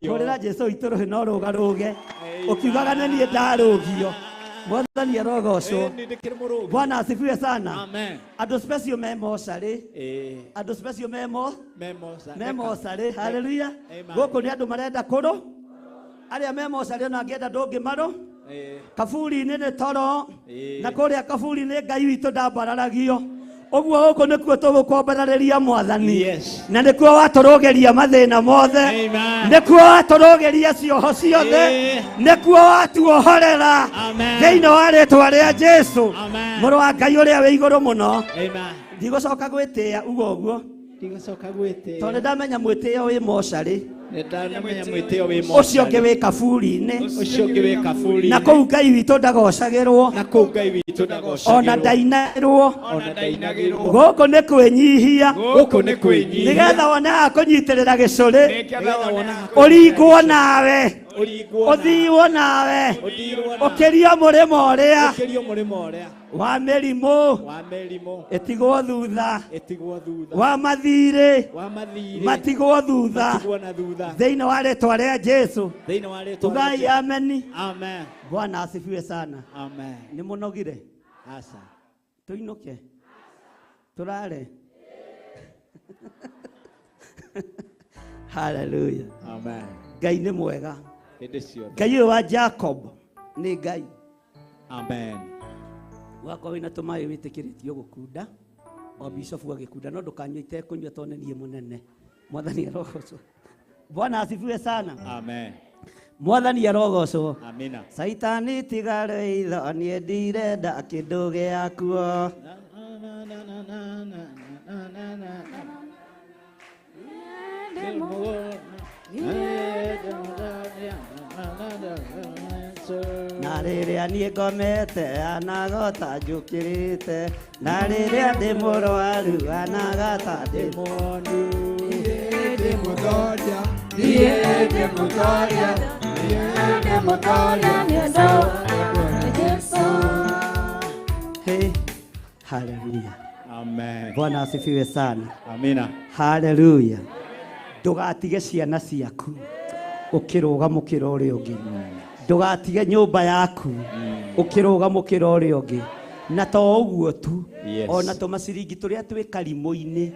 Speaker 7: kũrĩra Jesũ witũ rũhĩ no rũgarũge ũkiugaga nĩ niĩ ndarũgio mwathani arogocwo Bwana asifiwe sana andũ special me mocarĩ andũ special me mocarĩ haleluya gũkũ nĩ andũ marenda kũrũ arĩa me mocarĩ na ngĩenda ndũngĩmarũ kaburi-inĩ nĩ toro na kũrĩa kaburi-inĩ Ngai witũ ndambararagio ũguo gũkũ nĩkuo tũgũkombararĩria mwathani na nĩkuo watũrũgeria mathĩna mothe nĩkuo watũrũgeria cioho ciothe nĩkuo watuohorera thĩinĩ wa rĩĩtwa rĩa Jesũ mũrũ wa Ngai ũrĩa wĩ igũrũ mũno ndigũcoka gwĩtĩĩa ugo ũguo
Speaker 8: ndigacoka gwite
Speaker 7: tondu ndamenya mwitio wi mocarĩ
Speaker 8: ndamenya mwitio wi
Speaker 7: ucio ũngĩ wĩ kaburi-inĩ
Speaker 8: ucio ũngĩ wĩ kaburi
Speaker 7: na kũu Ngai witũ ndagocagĩrwo
Speaker 8: na kũu Ngai witũ ndagocagĩrwo
Speaker 7: ona ndainagĩrwo
Speaker 8: ona ndainagĩrwo
Speaker 7: gũkũ nĩ kwĩnyihia
Speaker 8: gũkũ nĩ kwĩnyihia
Speaker 7: nĩgetha wone akũnyitĩrĩra gĩcũrĩ
Speaker 8: nĩgetha wona
Speaker 7: ũringwo nawe
Speaker 8: ũringwo
Speaker 7: ũthiiwo nawe
Speaker 8: ũthiirwo
Speaker 7: ũkĩrio mũrĩmo ũrĩa
Speaker 8: ũkĩrio mũrĩmo ũrĩa
Speaker 7: wa mĩrimũ
Speaker 8: wa mĩrimũ
Speaker 7: ĩtigwo thutha
Speaker 8: ĩtigwo thutha
Speaker 7: wa mathirĩ
Speaker 8: wa mathirĩ
Speaker 7: matigwo thutha
Speaker 8: matigwo na thutha
Speaker 7: thĩinĩ wa rĩtwa rĩa Jesu
Speaker 8: thĩinĩ wa rĩtwa
Speaker 7: tugai ameni.
Speaker 8: amen
Speaker 7: Bwana asifiwe sana.
Speaker 8: amen
Speaker 7: Nĩ mũnogire
Speaker 8: asa
Speaker 7: tuinuke turare haleluya
Speaker 8: amen
Speaker 7: Ngai nĩ mwega.
Speaker 8: hĩndĩ ciothe
Speaker 7: Ngai ũyũ wa Jacob nĩ Ngai
Speaker 8: amen
Speaker 7: wakorwo wĩna tũmaĩ wĩtĩkĩrĩtio gũkunda o bishofu agĩkunda no ndũkanyua itekũnyua tondũ niĩ mũnene. Mwathani arogocwo. Bwana asifiwe sana.
Speaker 8: amen
Speaker 7: Mwathani arogocwo.
Speaker 8: amina
Speaker 7: Saitani tigare itho niĩ ndirenda kĩndũ gĩakuo. Na rĩrĩa niĩ ngomete anagota njũkĩrĩte na rĩrĩa ndĩ mũrwaru anagata ndĩ mũndũ ndĩ mũtoria ndĩ mũtoria ndĩ mũtoria nĩ Yesu. Hey, haleluya.
Speaker 8: amen
Speaker 7: Bwana asifiwe sana.
Speaker 8: amina
Speaker 7: Haleluya. Ndũgatige ciana ciaku ũkĩrũgamũkĩra ũrĩa ũngĩ. Ndũgatige nyũmba yaku ũkĩrũgamũkĩra ũrĩa ũngĩ. Na to ũguo tu ona tũmaciringi tũrĩa twĩ karimũ-inĩ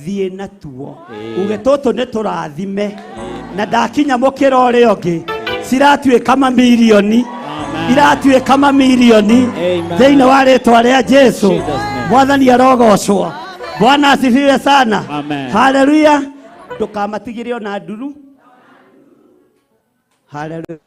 Speaker 7: thiĩ natuo uge tũtũ nĩ tũrathime na ndakinya mũkĩra ũrĩa ũngĩ ciratuĩka mamirioni iratuĩka mamirioni thĩinĩ wa rĩtwa rĩa Jesu. Mwathani arogocwo. Bwana asifiwe sana. Haleluya. Ndũkamatigĩre ona nduru. Haleluya.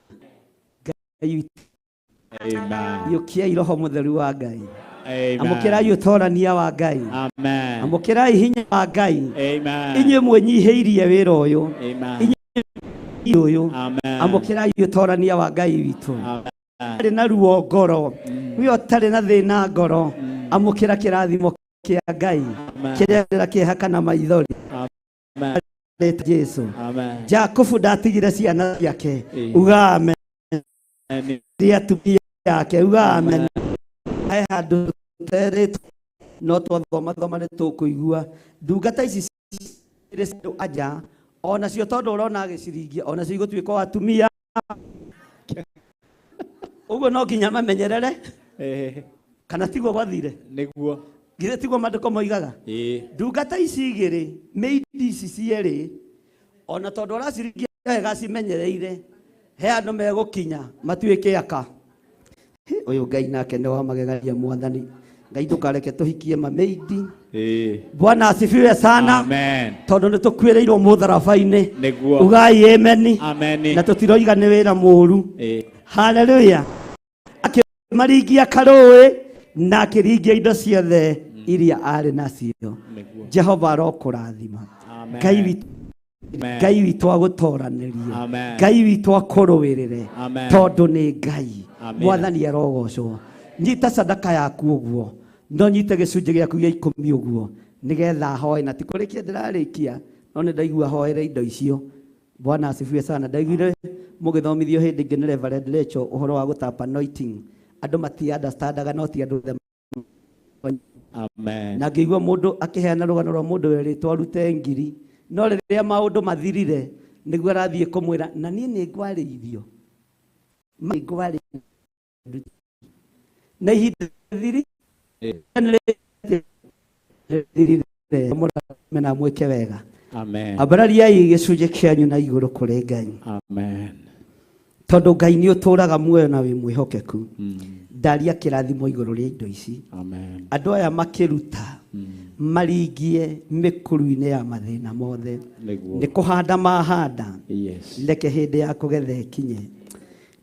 Speaker 8: amen
Speaker 7: Yũkiai roho mũtheru wa Ngai.
Speaker 8: amen
Speaker 7: Amũkĩrai ũtorania wa Ngai.
Speaker 8: amen
Speaker 7: Amũkĩrai hinya wa Ngai.
Speaker 8: amen
Speaker 7: Inyuĩ mwĩnyihĩirie wĩra ũyũ.
Speaker 8: amen
Speaker 7: Ũyũ.
Speaker 8: amen
Speaker 7: Amũkĩrai ũtorania wa Ngai witũ.
Speaker 8: amen
Speaker 7: Ũtarĩ na ruo ngoro. Wĩ ũtarĩ na thĩna ngoro. Amũkĩra kĩrathimo kĩa Ngai. Kĩrĩa kĩeha kana maithori.
Speaker 8: amen
Speaker 7: Jesu.
Speaker 8: amen
Speaker 7: Jakubu ndatigire ciana ciake. Uga amen. Ria tumia yake. Uga amen. Hai handũ terĩtwo no twathoma nĩ tũkũigua. Ndungata ici cirĩ andũ anja onacio tondũ ũrona agĩciringia onacio igũtuĩka o atumia. Ũguo no nginya mamenyerere kana tiguo gwathire
Speaker 8: nĩguo
Speaker 7: githĩ tiguo maandĩko moigaga. Ndungata ici igĩrĩ mĩindi ici cierĩ ona tondũ ũraciringia wega cimenyereire he andũ megũkinya matuĩke aka. Ũyũ Ngai nake nĩ wa magegania. Mwathani Ngai ndũkareke tũhikie mamĩindi. Bwana asifiwe sana.
Speaker 8: amen
Speaker 7: Tondũ nĩ tũkuĩrĩirwo mũtharaba-inĩ.
Speaker 8: nĩguo
Speaker 7: Ugai ameni.
Speaker 8: amen
Speaker 7: Na tũtiroiga nĩ wĩra mũũru. Haleluya. Akĩmaringia karũĩ na akĩringia indo ciothe iria arĩ nacio. Jehova arokũrathima. Ngai witũ Ngai witũ agũtoranĩrie. Ngai witũ akũrũĩrĩre tondũ nĩ Ngai. Mwathani arogocwo. Nyita sadaka yaku ũguo no nyite gĩcunjĩ gĩaku gĩa 10 ũguo nĩgetha hoe na tikũrĩkia ndĩrarĩkia no nĩ ndaigua hoere indo icio. Bwana asifiwe sana. Ndaiguire mũgĩthomithio hĩndĩ ĩngĩ nĩ Reverend Rachel ũhoro wa gũtapa anointing. Andũ mati understandaga no ti andũ
Speaker 8: amen
Speaker 7: na ngĩigua mũndũ akĩheana rũgano rwa mũndũ werĩtwo arute ngiri no rĩrĩa maũndũ mathirire nĩguo arathiĩ kũmwĩra na niĩ nĩ ngwarĩithio na ihinda thiri mena mwĩke wega.
Speaker 8: amen
Speaker 7: Ambarariai gĩcunjĩ kĩanyu na igũrũ kũrĩ Ngai.
Speaker 8: amen
Speaker 7: Tondũ Ngai nĩ ũtũũraga muoyo na wĩ mwĩhokeku. Ndaria kĩrathimo igũrũ rĩa indo ici.
Speaker 8: amen
Speaker 7: Andũ aya makĩruta maringie mĩkuru-inĩ ya mathĩna mothe. Nĩ kũhanda mahanda. Reke hĩndĩ ya kũgetha ĩkinye.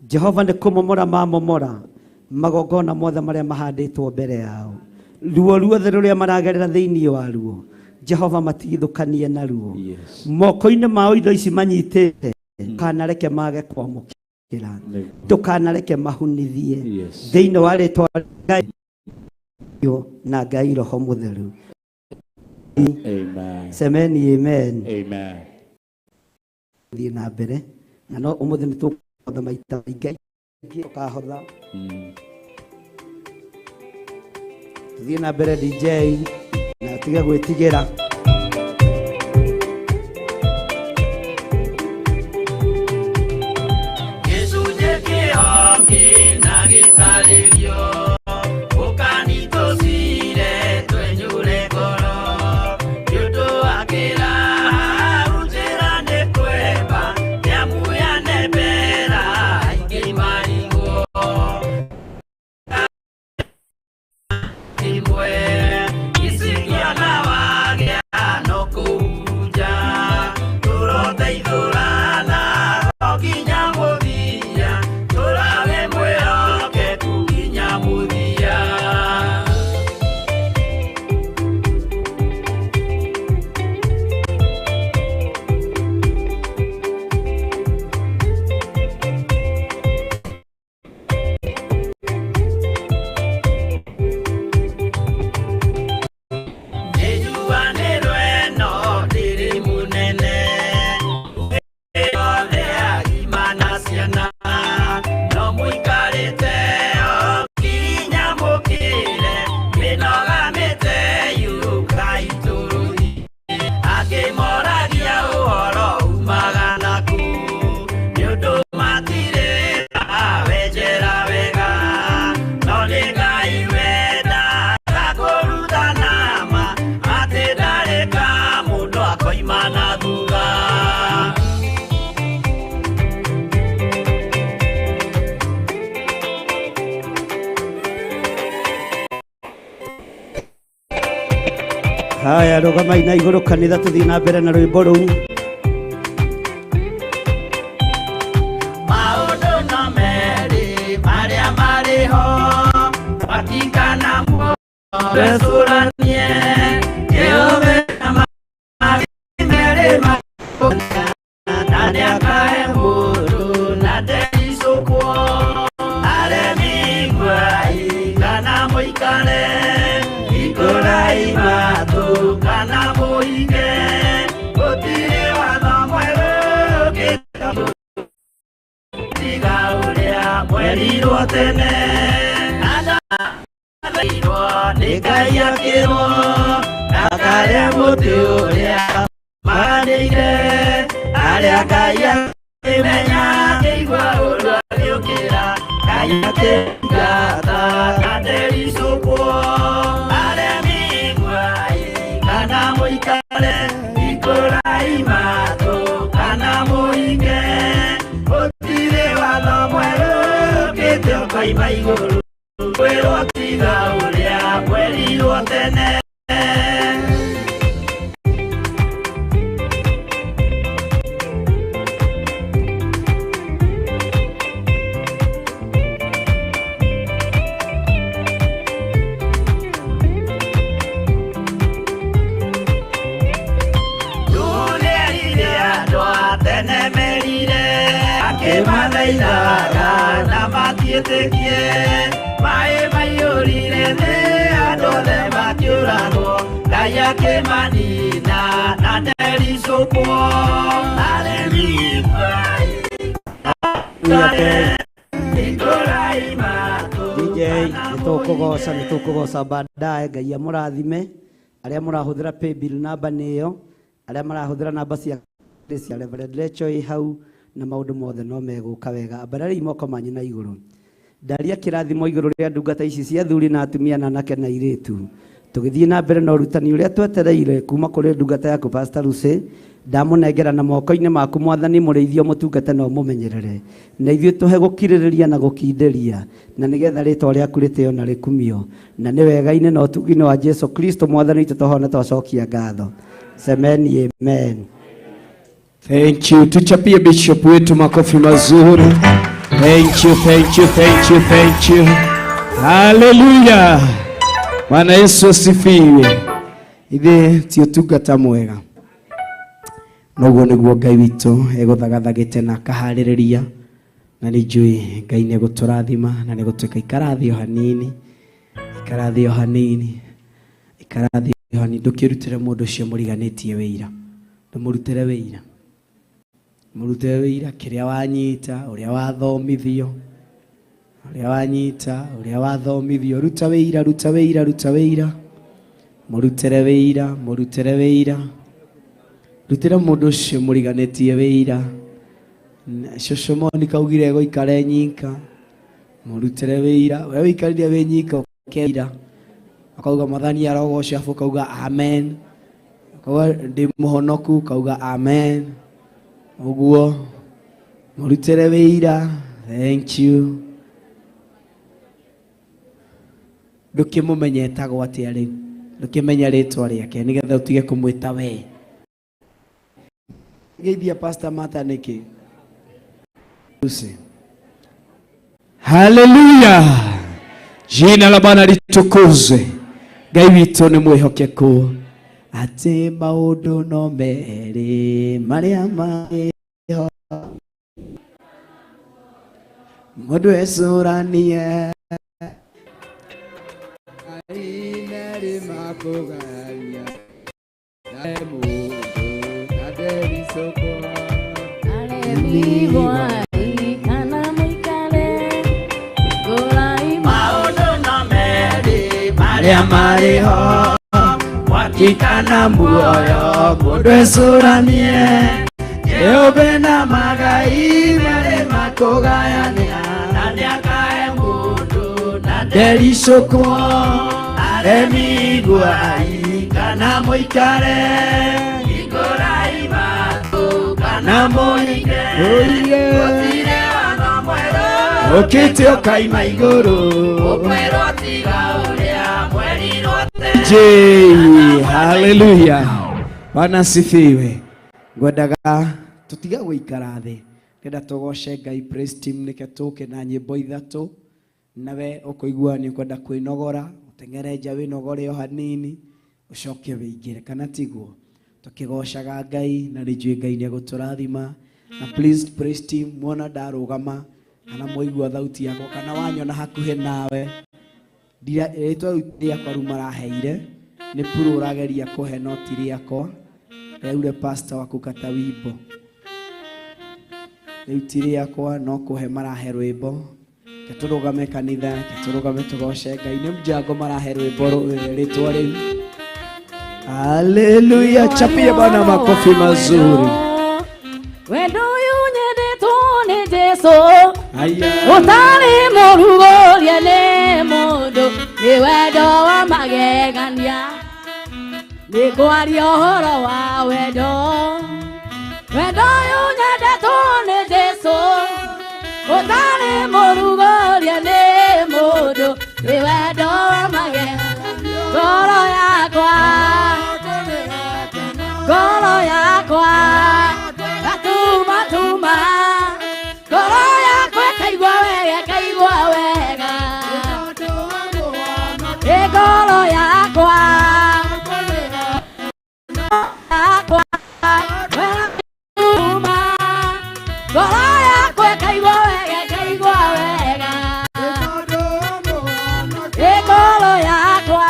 Speaker 7: Jehova nĩ kũmomora mamomora magongona mothe marĩa mahandĩtwo mbere yao. Ruo ruothe rũrĩa maragerera thĩinĩ waruo
Speaker 6: Jehova matigithukanie na ruo moko-inĩ mao indo ici manyitĩte kanareke mage kwamũkĩra tukanareke mahunithie thĩinĩ wa rĩtwa Ngai na Ngai Roho Mũtheru.
Speaker 8: Amen.
Speaker 6: Semeni amen.
Speaker 8: Amen.
Speaker 6: Thiĩ na mbere na no ũmũthĩ nĩ tũkũhotha maita maingĩ tũkahotha thiĩ na mbere DJ na tige gwĩtigĩra. Haya rũgamai na igũrũ kanitha tũthiĩ na mbere na rwĩmbo rũu.
Speaker 2: Maũndũ no merĩ marĩa marĩ ho matikana mũcũranie Jehova merĩ na nĩakahe mũndũ na ndericũkwo aremi ngwai kana mũikare ikũrai matũ kana mũige gũtirĩ watho mwerũ tiga ũrĩa mwerirwo tene anathirwo nĩ Ngai akĩrwo ndakarĩa mũtĩ ũrĩa maganĩire arĩa Ngai akĩmenya akĩigua ũndũ agĩũkĩra Ngai akĩingata na ndericũkwo aremi ngwai kana mũikare ikũrai matũ kana mũige gũtirĩ watho mwerũ ũkĩte ũkoima igũrũ kwĩrwo tiga ũrĩa mwerirwo tene. Akĩmathaithaga na matiĩtĩkie maĩ maiyũrire thĩ andũ othe makĩũragwo Ngai akĩmanina na ndericũkwo aremi ngwai ikũrai matũ.
Speaker 6: DJ nĩtũkũgoca baadaye. Ngai amũrathime arĩa mũrahũthĩra paybill namba nĩyo, arĩa marahũthĩra namba cia Reverend Rachel hau na maũndũ mothe no megũka wega. Ambarĩrai imoko manyu na igũrũ. Ndaria kĩrathimo igũrũ rĩa ndungata ici cia athuri na atumia na anake na airĩtu. Tũgĩthiĩ na mbere na ũrutani ũrĩa twetereire kuma kũrĩ ndungata yaku Pastor Lucy. Ndamũnengera na moko-inĩ maku Mwathani mũrĩithio mũtungate na ũmũmenyerere. Na ithuĩ tũhe gũkirĩrĩria na gũkindĩria na nĩgetha rĩtwa rĩaku rĩtĩo na rĩkumio. Na nĩ wega-inĩ na ũtugi-inĩ wa Jesu Kristo Mwathani witũ tũhona twacokia ngatho. Semeni amen.
Speaker 4: Thank you. Tuchapie bishop wetu makofi mazuri. Thank you, thank you, thank you, thank you. Hallelujah. Bwana Yesu asifiwe.
Speaker 9: ithe ti ũtungata mwega noguo nĩguo Ngai witũ egũthagathagĩte na akaharĩrĩria na nĩ njũĩ Ngai nĩ egũtũrathima na nĩ egũtwĩka ikarathi o hanini ndũkĩrutĩre mũndũ ũcio mũriganĩtie wĩira ndũmũrutĩre wĩira kĩrĩa wanyita ũrĩa wathomithio ruta wĩira mũrutĩre wĩira rutĩra mũndũ ũcio mũriganĩtie wĩira Shoshomoni kaugire gũikare nyika mũrutĩre wĩira we wĩikarire wĩ nyika ũkeira akauga Mwathani arogocwo afu kauga amen akauga ndĩ mũhonoku kauga amen ũguo mũrutĩre wĩira thank you ndũkĩmũmenye etagwo atĩa rĩu ndũkĩmenya rĩtwa rĩake nĩgetha ũtige kũmwĩta we geithia Pastor Martha nĩkĩ
Speaker 4: Hallelujah. Jina la Bwana litukuzwe. Ngai witũ nĩ mwĩhokeku
Speaker 9: atĩ maũndũ no merĩ marĩa marĩho mũndũ ecũranie Aineri makũgaya mũndũ na ndericũkwo
Speaker 2: Maria mariho wakikana muoyo mundu ecuranie Jehova na magai mare makugayania na niakae mundu na ndericũkwo aremiguai kana muikare igũrai matu kana muige gũtirĩ watho mwerũ ũkĩte ũkaima igũrũ ũkwĩrwo tiga ũrĩa mwerirwo
Speaker 9: J. Hallelujah. Bwana sifiwe. Ngwendaga tutiga gũikara thĩ kenda tũgoce Ngai praise team nĩke tũke na nyĩmbo ithatũ nawe ũkũigua nĩ kwenda kwĩnogora ũteng'ere nja wĩnogore o hanini ũcoke wĩingĩre kana tiguo tũkĩgocaga Ngai na nĩnjũĩ Ngai nĩ egũtũrathima na please praise team mwona ndarũgama kana mũigua thauti yakwa kana wanyona hakuhĩ nawe rĩtwa rĩakwa rĩu maraheire nĩ puro ũrageria kũhe noti rĩakwa rĩaure pastor waku kata wimbo rĩu ti rĩakwa no kũhe marahe rwĩmbo ketũrũgame kanitha ketũrũgame tũgoce Ngai nĩ mjango marahe rwĩmbo rĩtwa rĩu Hallelujah. Chapia Bwana makofi mazuri.
Speaker 1: Wendo nyendetwo nĩ Jesu ũtarĩ mũrugoria nĩ mũndũ nĩ wendo wa magegania nĩ kwaria ũhoro wa wendo ũyũ nyendetwo nĩ Jesu ũtarĩ mũrugoria nĩ mũndũ nĩ wendo wa magegania ngoro yakwa tuma ngoro yakwa kaigua wega ngoro yakwa tuma ngoro yakwa kaigua wega ngoro yakwa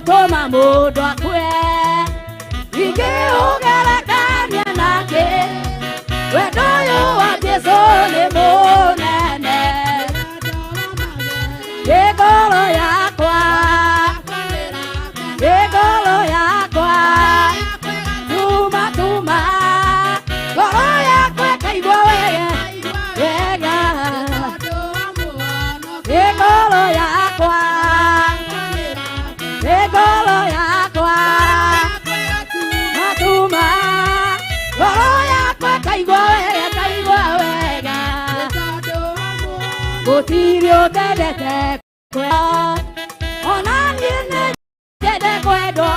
Speaker 1: Toma mũndũ akue ingĩ ũgerekania nake wendo ũyũ wa Jesũ nĩ mũnene ngoro yakwa tuma ngoro yakwa kaigua wega ngoro yakwa ngoro yakwa tuma ngoro yakwa kaigua wega gũtirĩ ũtendete ona niĩ nĩ nyendete kwendwo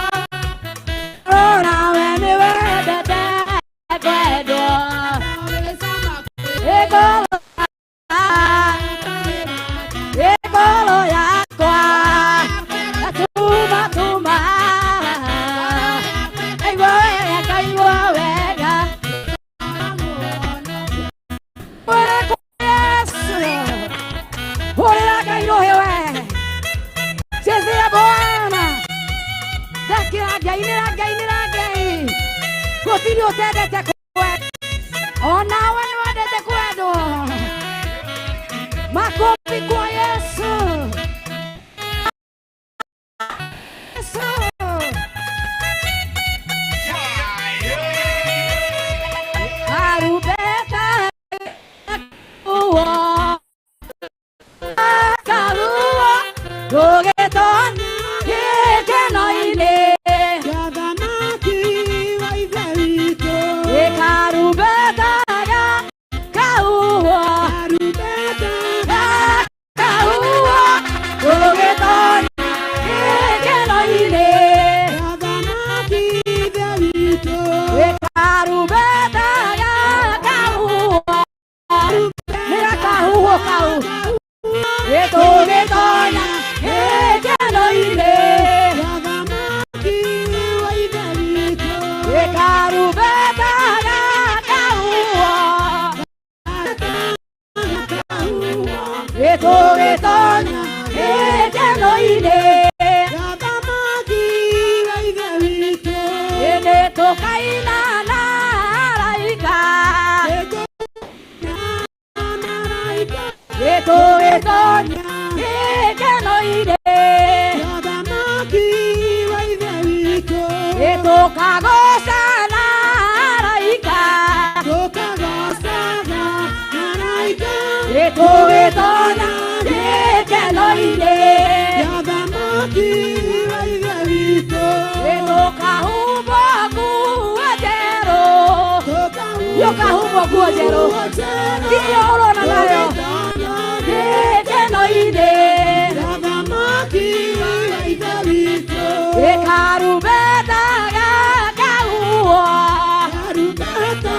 Speaker 1: nawe nĩ wendete kwendo Ekolo yakwa Tuma tuma Aiwa wega Ore kwa Yesu Ore kairo hewe Cheze ya Bwana Dakira gai Kotiri otedete kwe Ona wanu adete kwendo Makofi kwa Yesu Yesu Karubeta Uwa Karuwa Dogeton Kekenoine Yagamaki Waiverito Karubeta Kauwa Karubeta Kauwa Dogeton Kekenoine Yagamaki Verito Karubeta Kauwa Mira Kauwa Kauwa Etogetonya Ekenoine Yagamaki Waiverito Ekarubeta Kauwa Etogetonya Ekenoine Yagamaki Waiverito Enetokaina Naraika Etogetonya Ekenoine Yagamaki Waiverito Etokagosa Naraika Etogetonya Ekenoine Yagamaki Waiverito Etokahubo Guajero Yokahubo Guajero Kiyo olona nayo Ekenoine Yagamaki Waiverito Ekarubeta Kauwa Karubeta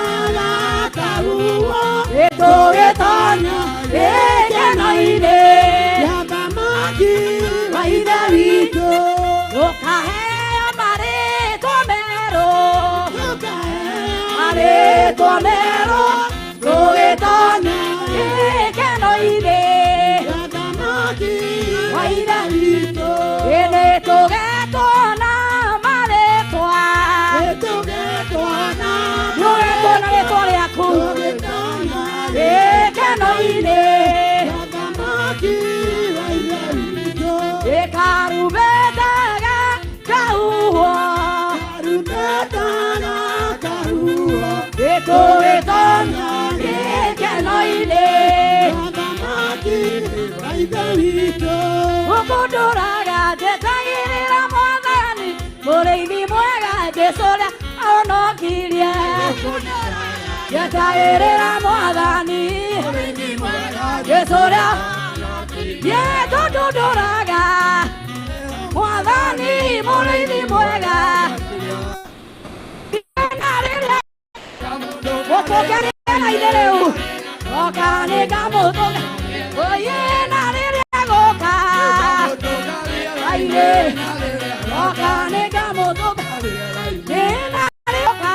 Speaker 1: Kauwa Etogetonya Ekenoine Yagamaki Waiverito Okahea Mareto Mero Mareto Mero Etogetonya Ekenoine Yagamaki Waiverito Enetogetona Maretwa Etogetona Yogetona Letore Yaku Ekenoine Yagamaki Waiverito Ekarubeta Kauwa Karubeta Kauwa Etogetonya Ekenoine Yagamaki Waiverito Okodoraga Tetagirira Mwathani Mureithi mwega Jesoria Aonokirie Tetagirira Mwathani Mureithi mwega Jesoria Yedodoraga Mwathani Mureithi mwega Okogere na idereu Okane gamotoga Oye na goka Aire Okane gamotoga Nena goka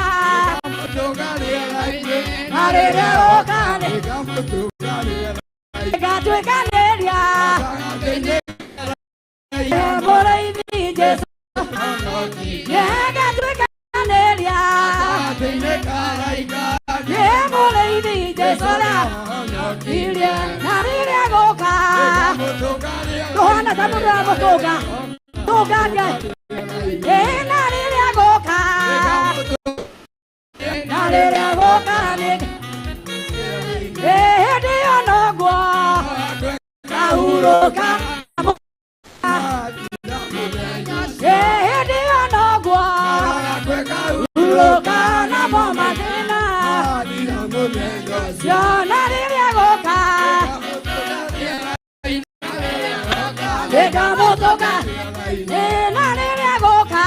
Speaker 1: Arere okane Gatwe kaneria Moreithi Jesu Gatwe kaneria Moreithi Jesu Ilia Narire goka Kohana tamura motoga Toga Narire goka Narire goka Dio nogwa Kauroka Dio nogwa Kauroka na bomadena Narire goka Ega motoga Narire goka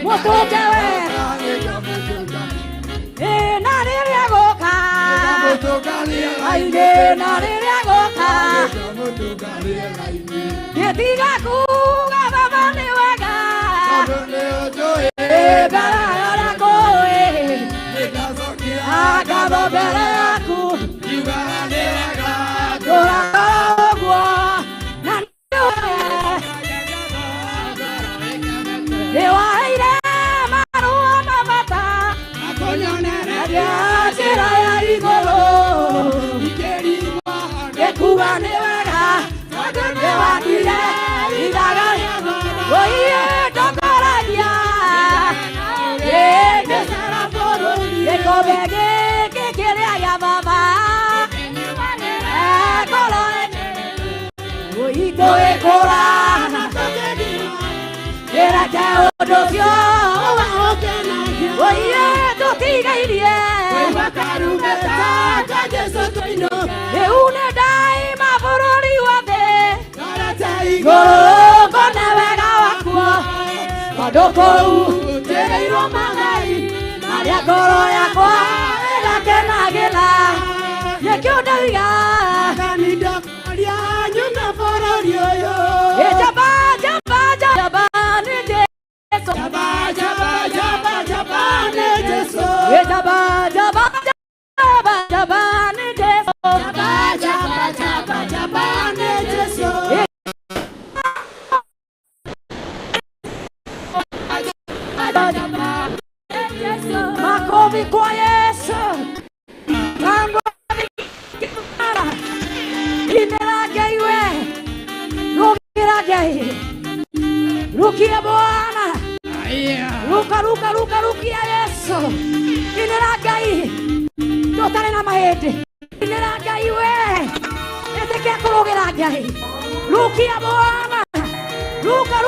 Speaker 1: Motoga aine na rĩrĩa goka gĩtiga kuga baba nĩ wega ngarara kũĩ akatho mbere yaku ndũrakora ũguo na nĩwaheire marũa mabata akonyonereria njĩra ya igũrũ gĩkuga nĩ wega tondũ nĩwatuire ithaga ũiye ndokoragia gĩkĩcera bũrũri gĩkombe gĩkĩ kĩrĩa gĩa baba ngoro ũikũĩkũra gĩreke ũndũ ũcio ũiye tũtigairie rĩu nĩ ndaima bũrũri wothe ngũkone wega wakuo tondũ kũu njĩrĩirwo magai marĩa ngoro yakwa ĩgakenagĩra nĩkĩo ndauga kanitha arĩa nyuma bũrũri ũyũ jaba jaba jaba nĩ Jesũ jaba jaba jaba jaba nĩ Jesũ jaba jaba jaba jaba nĩ Jesũ jaba jaba jaba jaba nĩ Jesũ makofi kwa Yesu tangu inerageiwe rukia Bwana rukia Yesu ineragai totale na mahete ineragaiwe etekia kurogera gai rukia Bwana ruka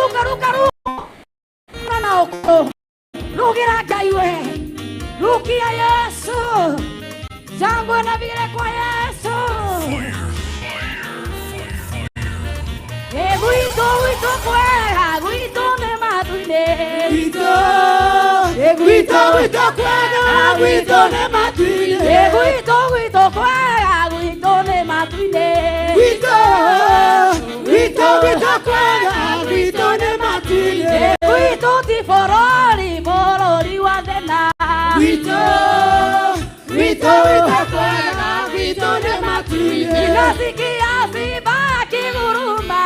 Speaker 1: na oko rugira gaiwe rukia Yesu zangu na vile kwa Yesu Guito kwega guito ne matuine guito kwega guito ne matuine guito kwega guito ne matuine guito kwega guito ne matuine guito ti forori wa dena guito kwega guito ne matuine nasikia sibaki guruma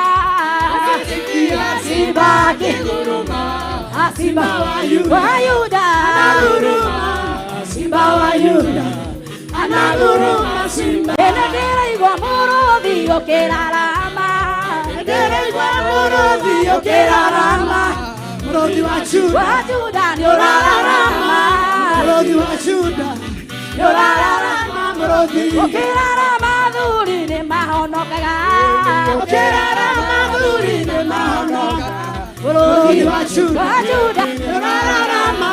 Speaker 1: Asibaki guruma Asimba wa Yuda Asimba wa Yuda Anaguruma Simba Enedera igwa murodhi okerarama Enedera igwa murodhi okerarama Murodhi wa Juda nyorarama Murodhi wa Juda nyorarama Murodhi okerarama dhuri ne mahonokaga okerarama dhuri ne mahonokaga Murodhi wa Juda nyorarama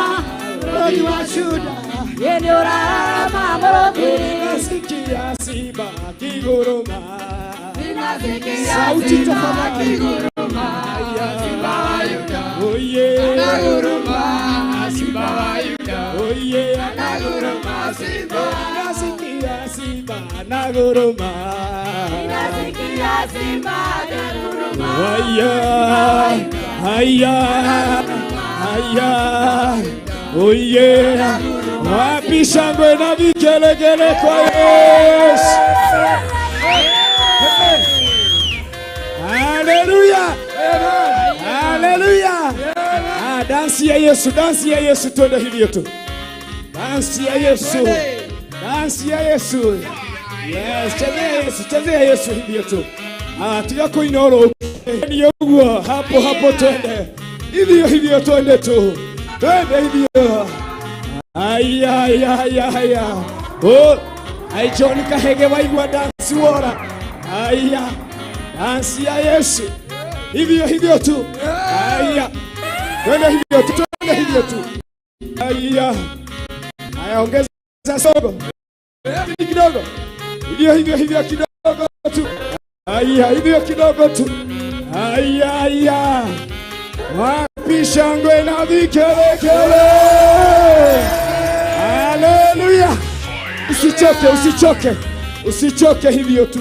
Speaker 1: Murodhi wa Juda nyorarama Murodhi nasikia simba kiguruma sauti toka kiguruma simba wa Yuda oye anaguruma simba wa Yuda oye anaguruma simba nasikia simba anaguruma nasikia simba anaguruma haya oye wapi shangwe na vigelegele kwa Yesu. Haleluya, haleluya. Dansi ya Yesu, twende hivyo tu. Dansi ya Yesu. Yes, chezea Yesu hivyo tu. Tiga kuinoro. Ni uguo hapo twende. Hivyo twende tu. Twende hivyo. Aya. Oh, ai John Kahege waigwa dansi wora. Aya. Dansi ya Yesu. Hivyo tu. Aya. Twende hivyo tu. Aya. Ongeza sogo. Kidogo. Hivyo kidogo tu. Aya, hivyo kidogo tu. Aya. Wapi shangwe na vigelegele. Haleluya.
Speaker 4: Usichoke, usichoke. Usichoke hivyo tu.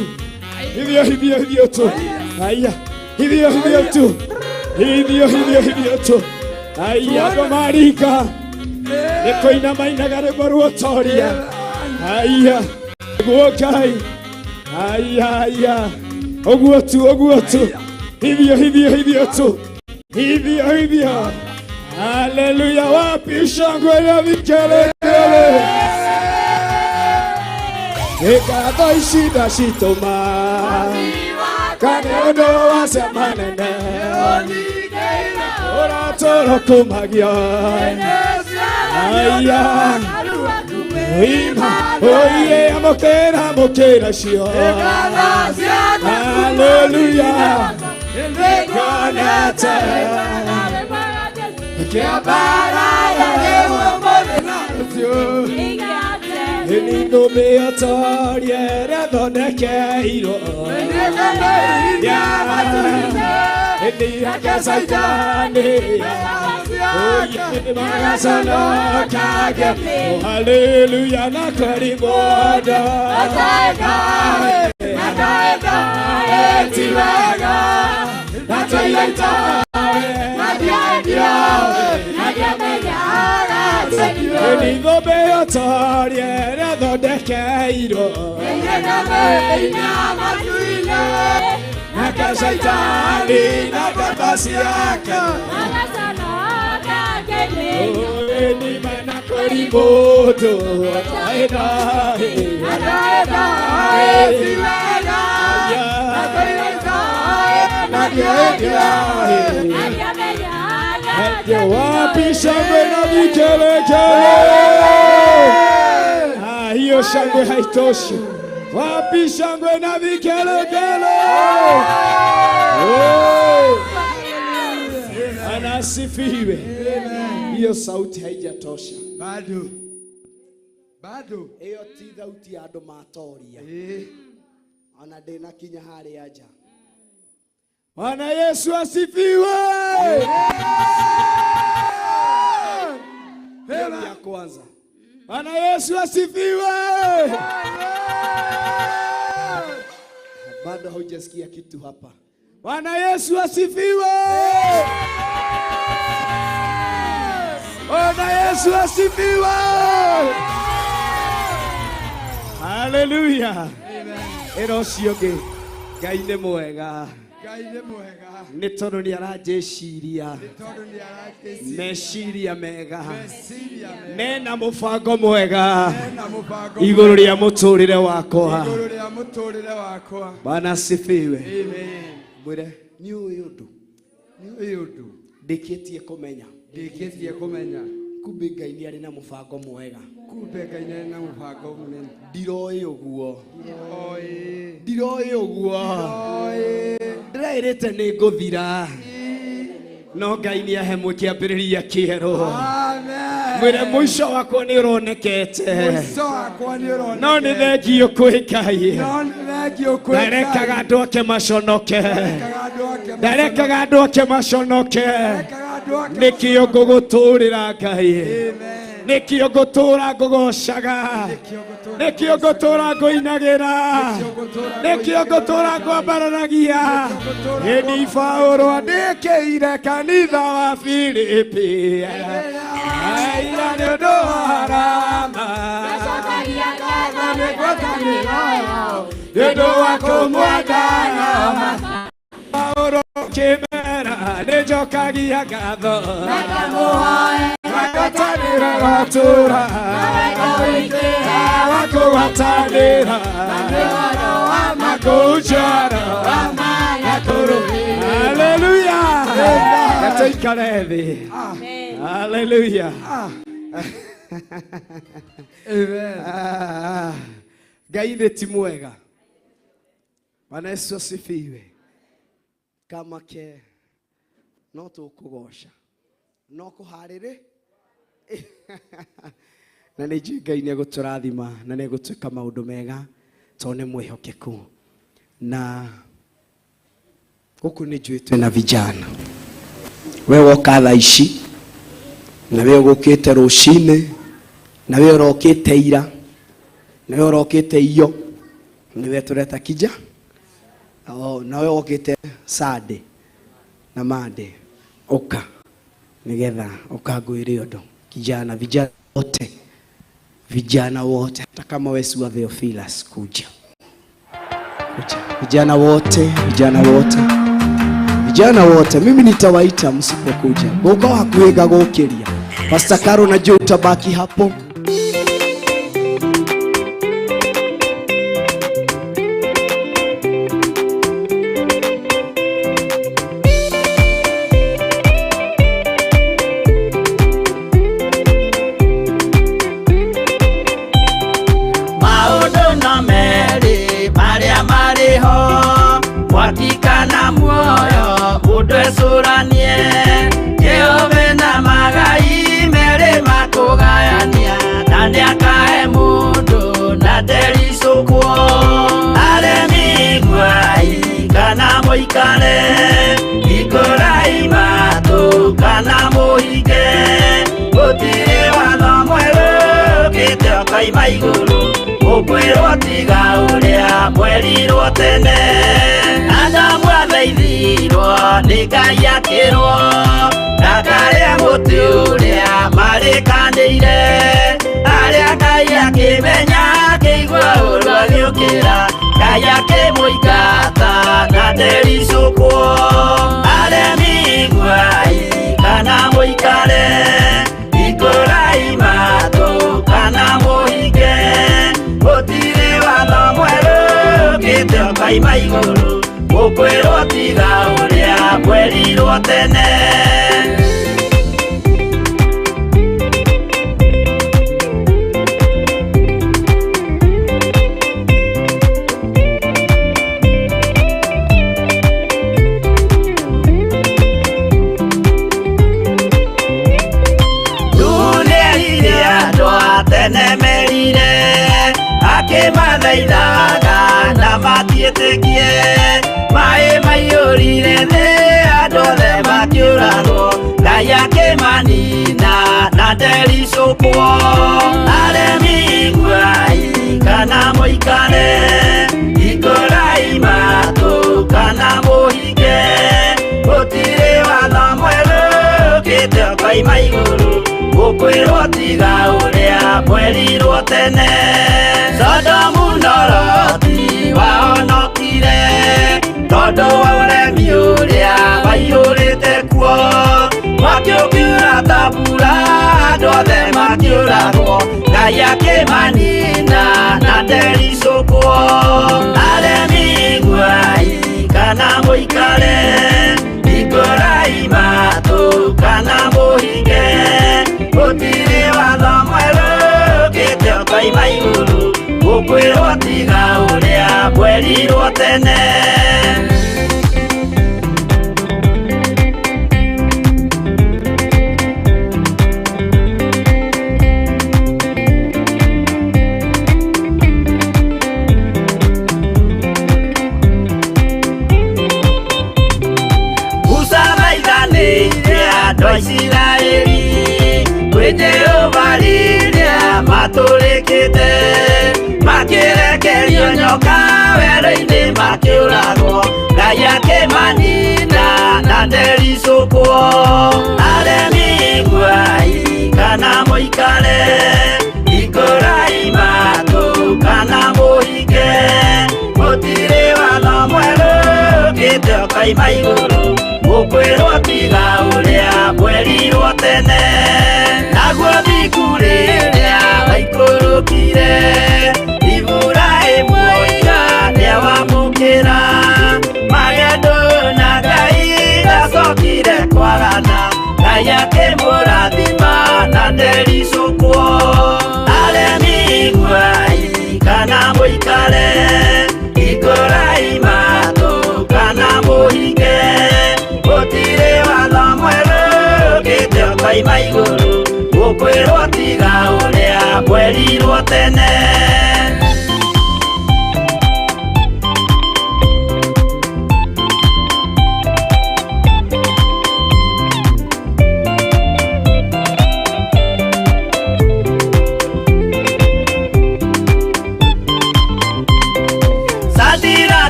Speaker 4: Hivyo tu. Haya. Hivyo tu. Hivyo tu. Haya gomarika. Eko inamaina gare baruotoria. Haya. Guokai. Haya. Oguo tu. Hivyo tu. Hivyo. Haleluya, wapi shangwe na vigelegele. Ekada ishida shitoma. Kane odo wasemanene. Ora toro kumagia. Aya. Oye amokera shio. Haleluya. Ekanata. Que a baraya eu amo ele no meu tória era dona queiro ele a casa aleluia na carimoda Eligo beo toriere do dekeiro Na casa itali na kapasiaka Eni mana korimoto Aeda wapi shangwe na vigelegele. Hiyo shangwe haitoshi. Wapi shangwe na vigelegele. Anasifiwe. Hiyo sauti haijatosha. Bado. Hiyo ti sauti ya domatoria. Ana dena kinya hali aja. Bwana Yesu asifiwe. Hema ya kwanza. Bwana Yesu asifiwe. Bado hujasikia kitu hapa. Bwana Yesu asifiwe. Bwana Yesu asifiwe. Haleluya. Amen. Erosioge. Gaine mwega. Nĩ tondũ nĩ aranjĩciria meciria mega mena mũbango mwega igũrũ rĩa mũtũrĩre wakwa. Bwana asifiwe. Mwĩre nĩ ũyũ ũndũ ndĩkĩtie kũmenya kumbe Ngai nĩ arĩ na mũbango mwega. Ndiroĩ ũguo ndĩraĩrĩte nĩ ngũthira no Ngai nĩ ahe mũkĩambĩrĩria kĩerũ. Mwĩre mũico wakwa nĩ ũronekete no nĩ thengio kwĩ Ngai. Ndarekaga andũ ake maconoke nĩkĩo ngũgũtũrĩra Ngai. Nikio ngũtũra ngũgocaga, nikio ngũtũra ngũinagĩra, nikio ngũtũra ngwambaranagia. Ĩni Paulo andĩkĩire kanitha wa Filipi aira nĩ ũndũ wa arama nĩ ũndũ wa kũmwendana. Paulo kĩmera nĩ njokagia ngatho Wakatanira watura Wakuwatanira Wakujara Hallelujah. Katika levi. Hallelujah. Amen. Ngai ti mwega. Bwana Yesu asifiwe. Kama ke no tukugosha no kuharire na nĩ Ngai nĩ egũtũrathima na nĩ egũtwĩka maũndũ mega tondũ nĩ mwĩhokeku. Na gũkũ nĩ njũĩ twĩna vijana. We woka thaa ici na we ũgũkĩte rũcinĩ na we ũrokĩte ira
Speaker 9: Nawe urokite iyo niwe tureta kija nawe okite Sunday na Monday oka nigetha ukagwire undu kijana vijana wote hata kama wewe si wa Theophilus kuja vijana wote mimi nitawaita msipokuja uko hakuiga gokiria Pastor Karo na Joe utabaki hapo.
Speaker 2: Wakikana muoyo udwesuranie Jehove na magai mere makugayania Nani akae mundu na derisukwo Aremi gwai kana moikane Ikorai matu kana mohige Gutire watho mweru kite okaima iguru Ukwirwo tiga uria mwerirwo tene Adamu athaithirwo nĩ Ngai akĩrwo ndakarĩa mũtĩ ũrĩa marĩkanĩire arĩa Ngai akĩmenya akĩigua ũru agĩũkĩra Ngai akĩmũingata na ndericũkwo aremi gwai kana mũikare ikũrai matũ kana mũhinge gũtirĩ watho mwerũ ũkĩte okaima igũrũ Ukwirwo tiga uria mwerirwo tene Dunia iria andũ tene merire akĩmathaithaga na matiĩtĩkie Mae maiyũrire thĩ andũ othe makĩũragwo Ngai akĩmanina na ndericũkwo aremi gwai kana mũikare ikũrai matũ kana mũhinge gũtirĩ watho mwerũ ũkĩte okaima igũrũ ũkwĩrwo tiga ũrĩa mwerirwo tene Sodomu na Loti wahonokire Tondũ wa ũremi ũrĩa waiyũrĩte kuo Makĩũkiura ta mbura andũ othe makĩũragwo Ngai akĩmanina na ndericũkwo aremi gwai kana mũikare ikũrai matũ kana mũhinge gũtirĩ watho mwerũ ũkĩte okaima igũrũ ũkwĩrwo tiga ũrĩa mwerirwo tene Isiraeli kwĩ Jehova rĩrĩa matũrĩkĩte makĩrekerio nyoka werũ-inĩ makĩũragwo Ngai akĩmanina na ndericũkwo aremi gwai kana mũikare ikũrai matũ kana mũhinge gũtirĩ watho mwerũ ũkĩte okaima igũrũ ũkwĩrwo tiga ũrĩa mwerirwo tene naguo thiku rĩrĩa waikũrũkire Iburahĩmu oiga nĩawamũkĩra magendo na Ngai ndacokire kwarana Ngai akĩmũrathima na ndericũkwo aremi gwai kana mũikare ikũrai matũ kana mũhinge gũtirĩ watho mwerũ ũkĩte okaima igũrũ ũkwĩrwo tiga ũrĩa mwerirwo tene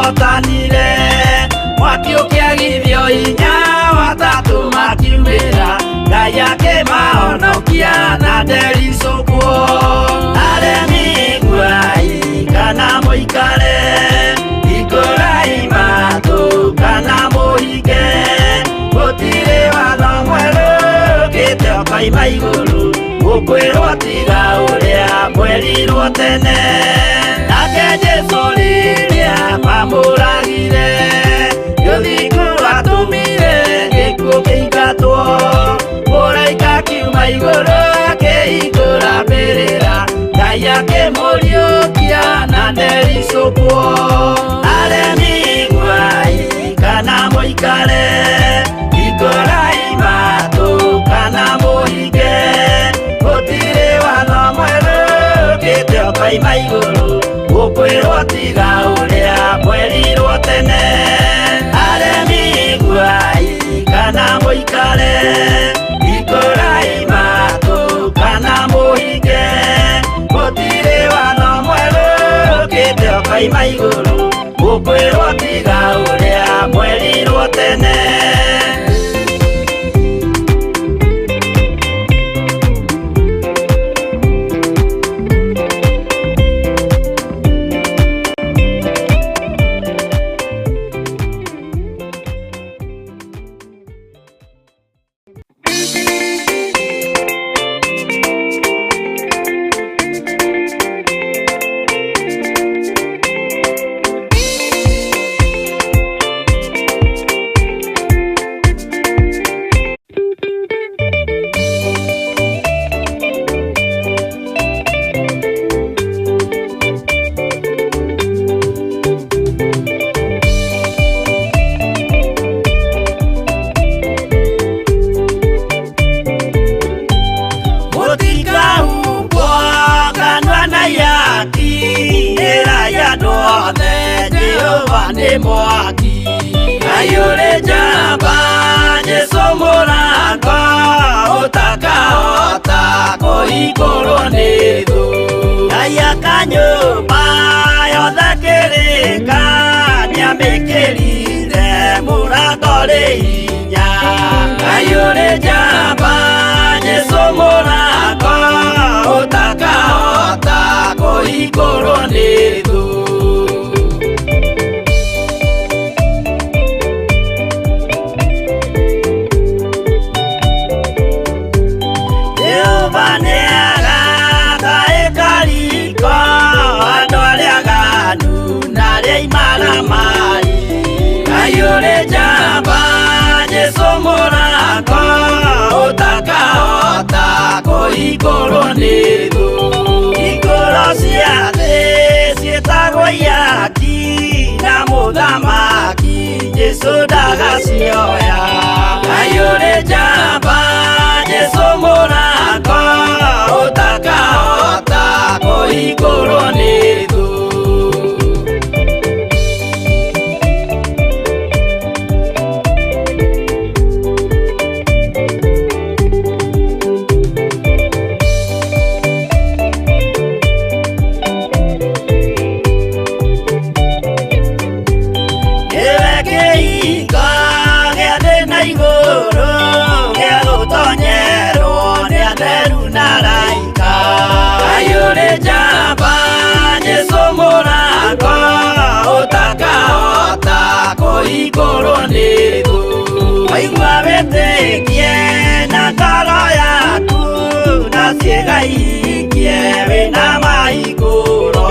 Speaker 2: hotanire mwaki ũkĩagithio hinya watatũ makiumĩra Ngai akĩmahonokia na ndericũkwo aremi guai kana mũikare ikũrai matũ kana mũhinge gũtirĩ watho mwerũ ũkĩte ũkoima igũrũ gũkwĩrwo tiga ũrĩa mwerirwo tene nake Jesũ rĩrĩa mamũragire gĩthiku atũmire gĩkuũ kĩingatwo mũraika akiuma igũrũ akĩhingũra mbĩrĩra Ngai akĩmũriũkia na ndericũkwo aremi guai kana mũikare ikũrai matũ kana mũhinge gũtirĩ watho mwerũ ũkĩte ũkoima igũrũ gũkwĩrwo tiga ũrĩa mwerirwo tene aremi guai kana mũikare ikũrai matũ kana mũhinge gũtirĩ watho mwerũ ũkĩte ũkoima igũrũ gũkwĩrwo tiga ũrĩa mwerirwo tene mwaki ayũrĩ njamba Jesũ mũrango ũtakahota kũhingũrwo nĩ thũ Ngai akanyũmba yothe kĩrĩka nĩamĩkĩrire mũrango rĩ hinya ayũrĩ njamba Jesũ mũrango ũtakahota kũhingũrwo nĩ thũ ayũrĩ njamba Jesũ mũrango ũtakahota kũhingũrwo nĩ thũ hingũro cia thĩ ciĩtagwo ihaki na mũthamaki Jesũ ndagacioya ayũrĩ njamba Jesũ mũrango ũtakahota kũhingũrwo nĩ thũ ayũrĩ njamba Jesũ mũrango ũtakahota kũhingũrwo nĩ thũ waigua wĩtĩkie na ngoro yaku na ciĩga ihingie wĩna mahingũro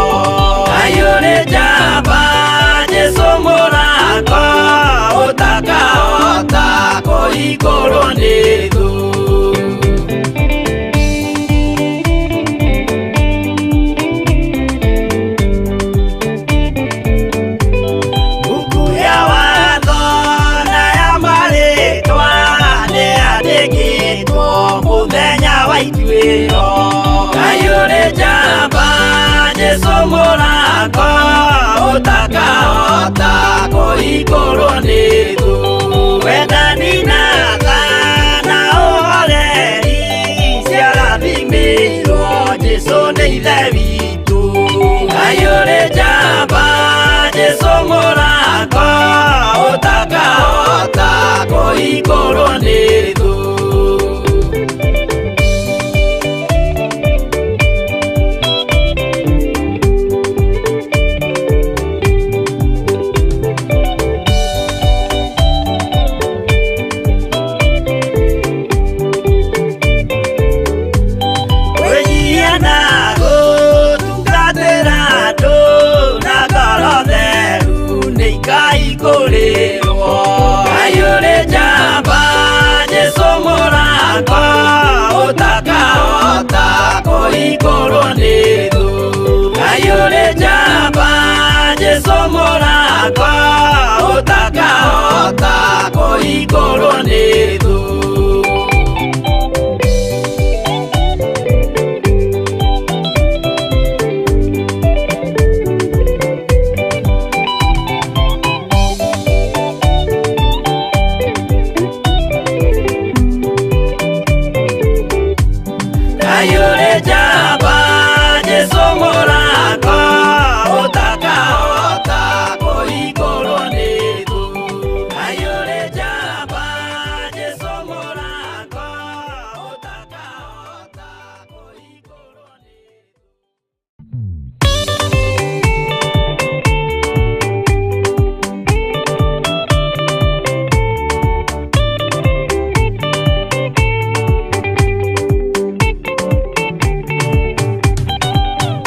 Speaker 2: ayũrĩ njamba Jesũ mũrango ũtakahota kũhingũrwo nĩ thũ ayũrĩ njamba Jesũ mũrango ũtakahota kũhingũrwo nĩ thũ wendani na tha na ũhoreri ciarathimĩirwo Jesũ nĩ ithe witũ ayũrĩ njamba Jesũ mũrango igũrũ nĩ thũ.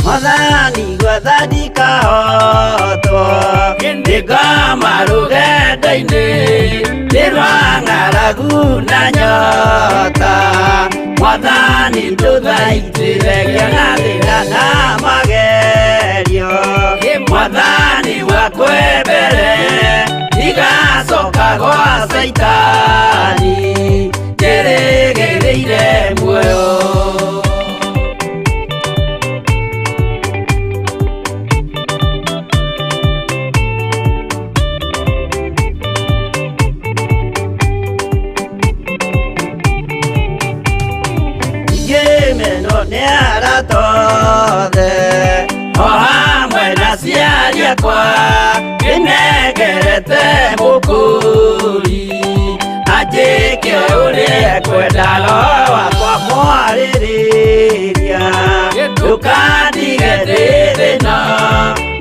Speaker 10: Madani gwathani kahotwo Ndĩngoma rũgendo-inĩ Ndĩrwa ng'aragu na nyota Mwathani ndũthaitĩre kĩagathĩra na magerio Mwathani wakwe mbere Igacoka gwa Saitani Ndĩrĩgĩrĩire muoyo kwa inegerete mukuri ajike ule kwendalo wakwa mwaririria tukandige thina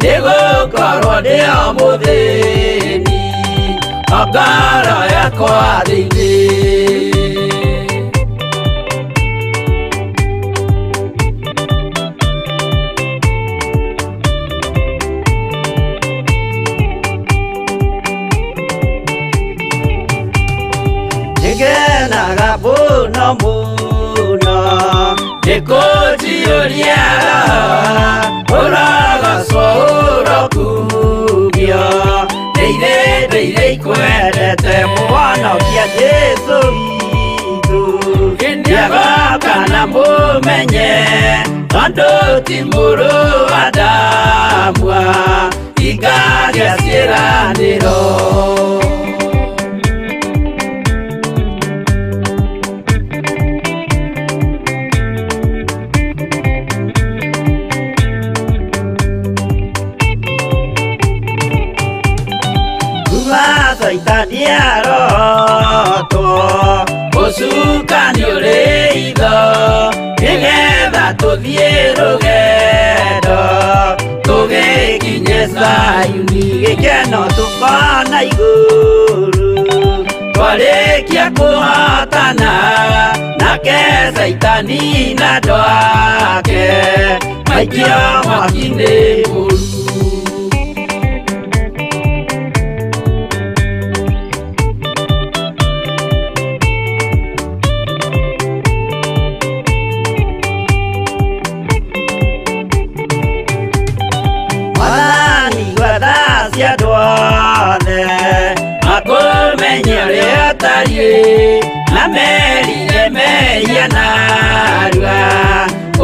Speaker 10: nigukorwo ndio muthini ongoro yakwa thiini Muno muno Ndĩkũnjiyũria ũrogocwo ũrokugio Ndĩirĩ ikwendete mũhonokia Jesũ witũ Ndiagoka na mũmenye tondũ ti mũrũ wa ndamwa Ingagĩa ciĩranĩro Saitani arotwo Mũcukani ũrĩ itho Nĩgetha tũthiĩ rũgendo Tũgĩkinye Zayuni Gĩkeno tũkona igũrũ Twarĩkia kũhotana Nake Saitani na andũ ake Maikio mwaki-inĩ mũru Na merire meia narua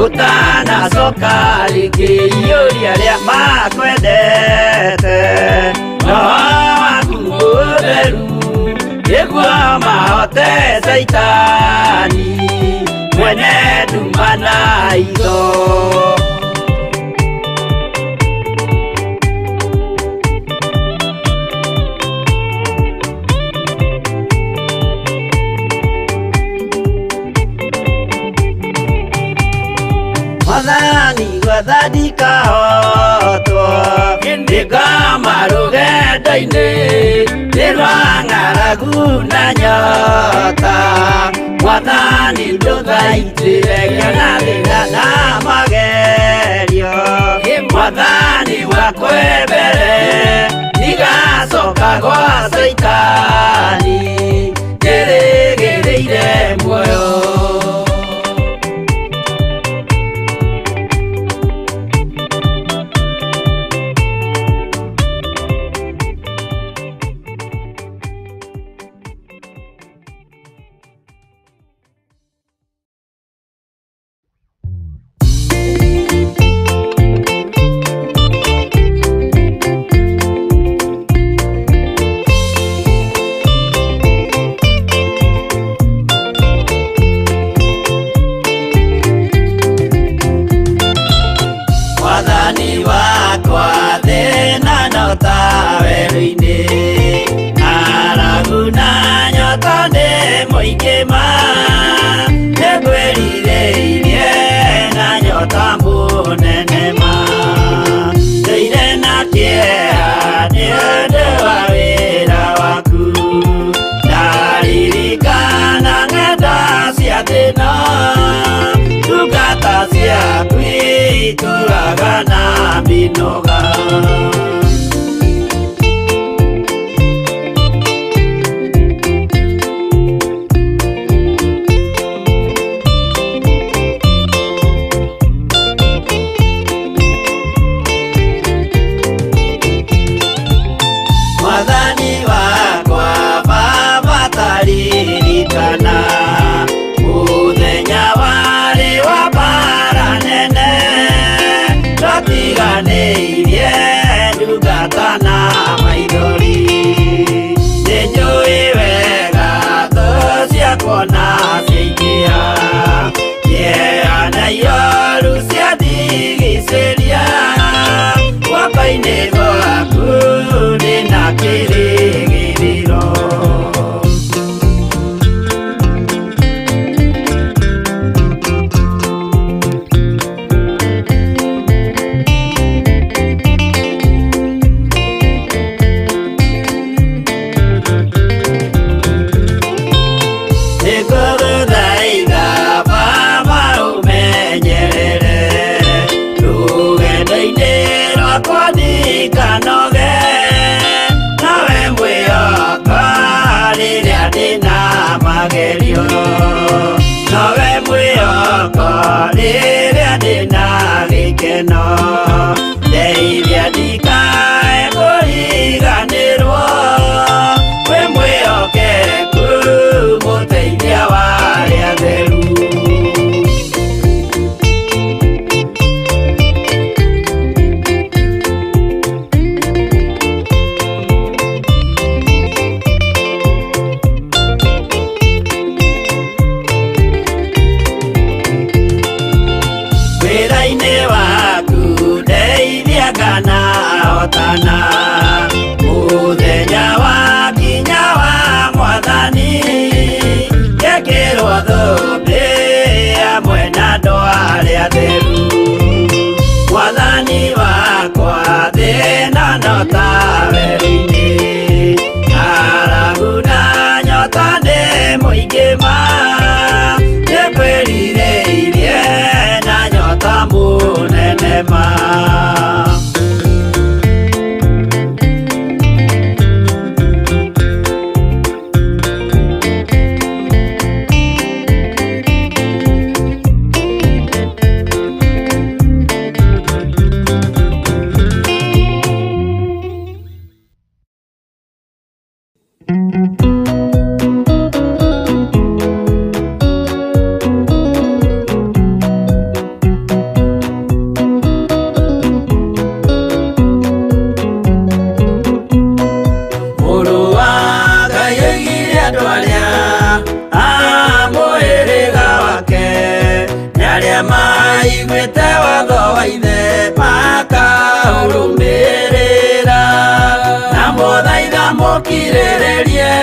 Speaker 10: Utanacoka rĩngĩ iũria rĩa makwendete Roho waku mũtheru nĩguo mahote Saitani Mwene nduma na itho Mwathani gwathadika hotwo Ndikama rugendo-inĩ Nĩrwa ng'aragu na nyota Mwathani ndũthaitĩre ngĩona thĩna na magerio Mwathani wakwa mbere Ndigacoka gwa Saitani Ngĩrĩgĩrĩire muoyo Turagana binoga Mwathani wakwa baba taririkana muthenya warĩ wa bara nene Tatiganĩirie ndungata na maithori Nĩnjũĩ wega thũ ciakwa na ciaingĩha Kĩeha na ihoru ciandigicĩria Guoko-inĩ gwaku ndĩna kĩrĩgĩrĩro Nawe mwĩhoko rĩrĩa ndĩna gĩkeno Ndeithia ndikae kũriganĩrwo Wĩ mwĩhokeku mũteithia wa arĩa atheru Muthenya wakinya wa Mwathani Gekĩrwo thũmbĩ hamwe na andũ arĩa atheru Mwathani wakwa thĩna no ta werũ-inĩ Ng'aragu na nyota nĩ mũingĩ ma Nĩkwĩrirĩirie na nyota mũnene ma maiguĩte watho wa ithe makaũrũmĩrĩra na mũthaitha mũkirĩrĩrie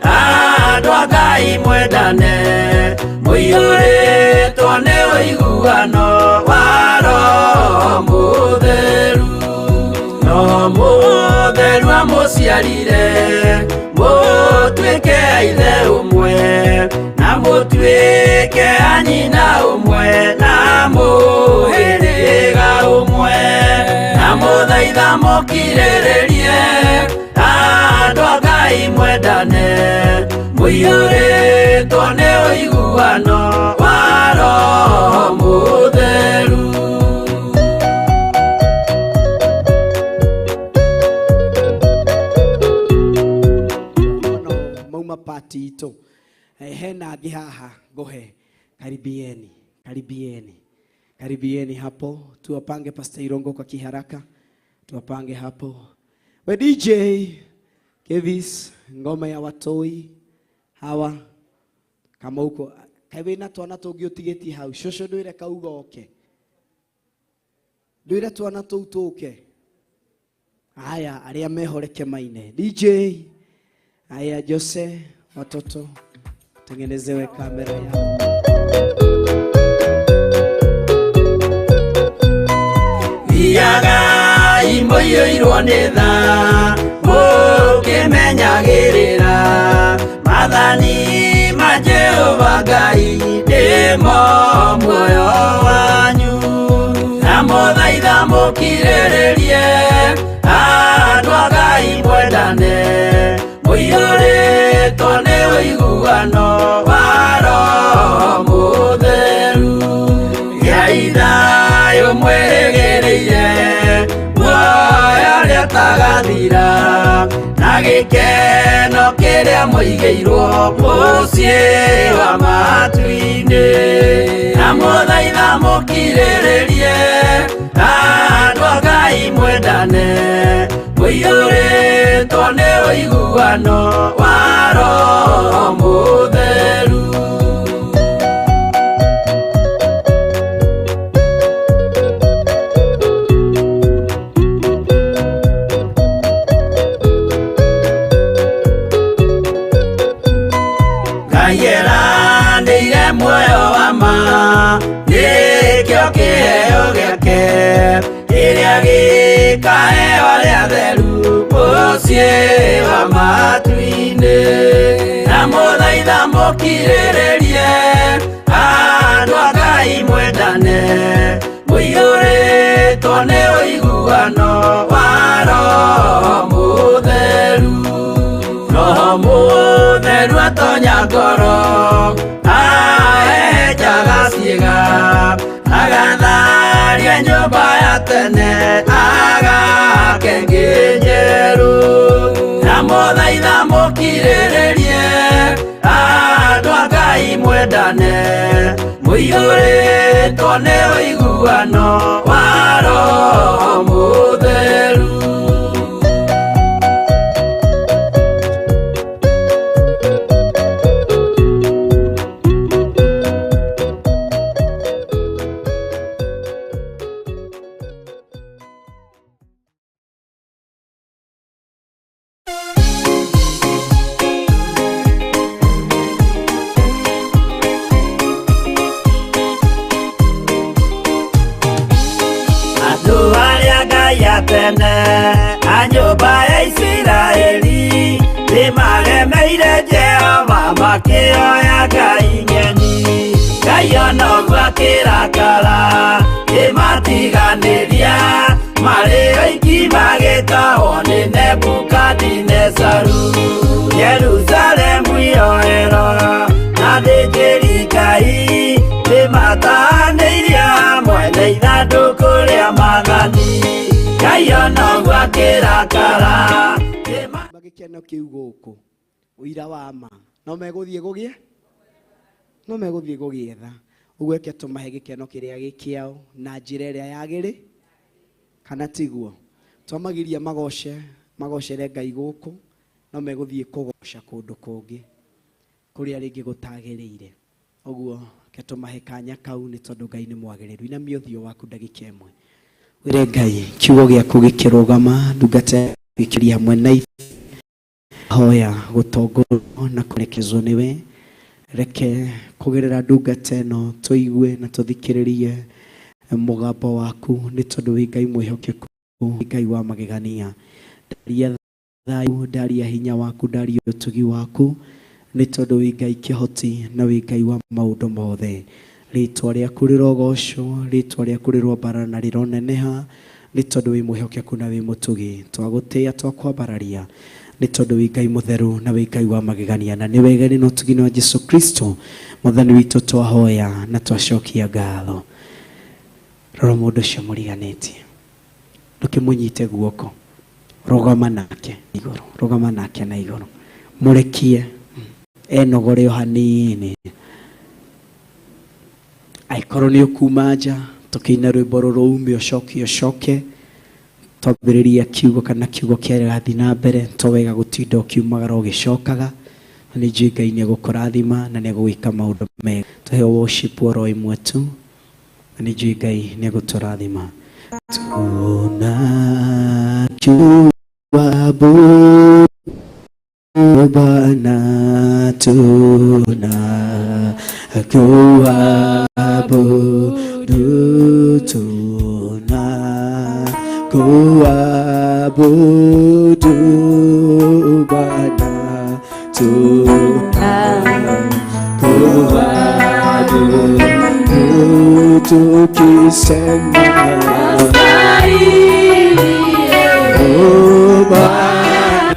Speaker 10: andũ a Ngai mwendane mũiyũrĩtwo nĩ ũiguano wa Roho Mũtheru. Roho Mũtheru amũciarire mũtuĩke a ithe ũmwe, na mũtuĩke a nyina ũmwe, na mũhĩrĩga ũmwe, na mũthaitha mũkirĩrĩrie andũ a Ngai mwendane, mũiyũrĩtwo nĩ ũiguano wa Roho Mũtheru.
Speaker 9: Mauma pati ito hena angĩ haha ngohe, karibieni, karibieni, karibieni hapo, tuwapange Pastor Irongo kwa kiharaka, tuwapange hapo. We DJ Kevis, ngoma ya watoi hawa kama huko kawina twana tũngĩ ũtigĩtie hau, shosho ndwĩre kauga oke, ndwĩre twana tũu tũke. Haya, arĩa mehoreke maine DJ. Haya Jose, watoto tengenezewe kamera yao.
Speaker 10: Thiaga imoyoirwo nĩ tha mũkĩmenyagĩrĩra mathani ma Jehova Ngai ndĩmo muoyo wanyu, na mũthaitha mũkirĩrĩrie andũ a Ngai mwendane, mũiyũrĩtwo nĩ ũiguano wa Roho Mũtheru. Gĩai thayũ mwĩrĩgĩrĩire muoyo ũrĩa ũtagathira, na gĩkeno kĩrĩa mũigĩirwo mũciĩ wa matu-inĩ, na mũthaitha mũkirĩrĩrie andũ a Ngai mwendane, mũiyũrĩtwo nĩ ũiguano wa Roho Mũtheru. Ngai eranĩire muoyo wa ma, nĩkĩo kĩheo gĩake kĩrĩa gĩkaheo arĩa atheru mũciĩ wa matu-inĩ, na mũthaitha mũkirĩrĩrie andũ a Ngai mwendane, mũiyũrĩtwo nĩ ũiguano wa Roho Mũtheru. Roho Mũtheru atonya ngoro, ahehenjaga ciĩga, agatharia nyũmba ya tene, agake ngĩ njerũ, na mũthaitha mũkirĩrĩrie andũ a Ngai mwendane, mũiyũrĩtwo nĩ ũiguano wa Roho Mũtheru. Tene a nyũmba ya Isiraeli nĩmaremeire Jehova makĩoya ngai ng'eni. Ngai ona ũguo akĩrakara kĩmatiganĩria, marĩ oiki magĩtahwo nĩ Nebukadinezaru. Jerusalemu iroero na thĩnjĩri Ngai nĩmatahanĩirie hamwe na ithandũkũ rĩa maathani. Ngai ona ũguo akĩrakara
Speaker 9: gĩkeno kĩu gũkũ ũira wa ma no megũthiĩ gũgĩe, no megũthiĩ gũgĩetha. Ũguo eke tũmahe gĩkeno kĩrĩa gĩkĩao na njĩra ĩrĩa yagĩrĩ, kana tiguo? Twamagiria magocere Ngai gũkũ, no megũthiĩ kũgoca kũndũ kũngĩ kũrĩa rĩngĩ gũtagĩrĩire. Ũguo eke tũmahe kanya kau nĩ tondũ Ngai nĩ mwagĩrĩru. Inamia ũthiũ waku ndagĩka ĩmwe wĩre Ngai kiugo gĩaku gĩkĩrũgama, ndungata gĩkĩria hamwe na hoya gũtongorwo na kũrekezwo nĩwe. reke kugerera ndungata ĩno tũigue na tũthikĩrĩrie mũgambo waku nĩ tondũ wĩ Ngai mwĩhokeku, Ngai wa magegania. Ndaria thayũ, ndaria hinya waku, ndaria ũtugi waku nĩ tondũ wĩ Ngai kĩhoti na wĩ Ngai wa maũndũ mothe. Rĩĩtwa rĩaku rĩrogocwo, rĩĩtwa rĩaku rĩrombara na rĩroneneha nĩ tondũ wĩ mwĩhokeku na wĩ mũtugi. Twagũtĩĩa, twakwambararia nĩ tondũ wĩ Ngai mũtheru na wĩ Ngai wa magegania, na nĩ wega nĩ ũtugi wa Jesũ Kristo Mwathani witũ twahoya na twacokia ngatho. Rora mũndũ ũcio mũriganĩtie, ndũkĩmũnyite guoko, rũgama nake igũrũ, rũgama nake na igũrũ, mũrekie enogore o hanini. Aikorwo nĩ ũkuma nja, tũkĩina rwĩmbo rũrũ ũcoke twambĩrĩria kiugo kana kiugo kĩrathiĩ na mbere, to wega gũtinda ũkiumagara ũgĩcokaga. Nĩ njũĩ Ngai nĩ egũkũrathima na nĩ egũgwĩka maũndũ mega. Tũheo worship oro ĩmwe tu, na nĩ njũĩ Ngai nĩ egũtũrathima. Tunakuabudu Bwana, tunakuabudu, tunakuabudu Bwana, tunakuabudu tukisema oh Bwana.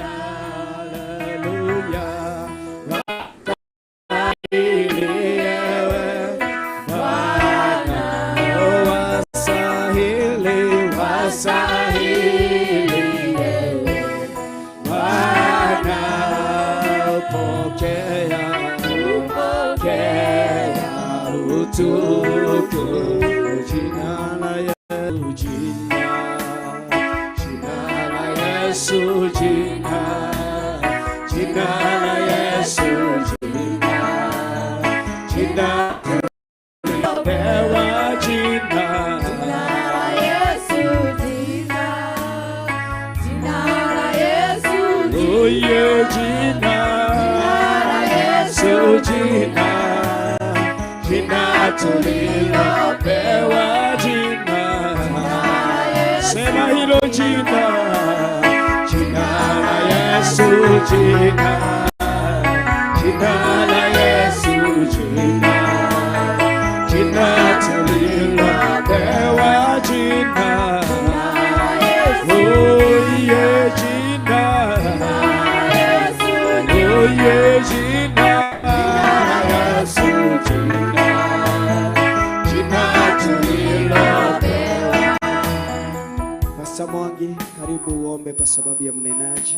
Speaker 9: Karibu uombe kwa sababu ya mnenaji.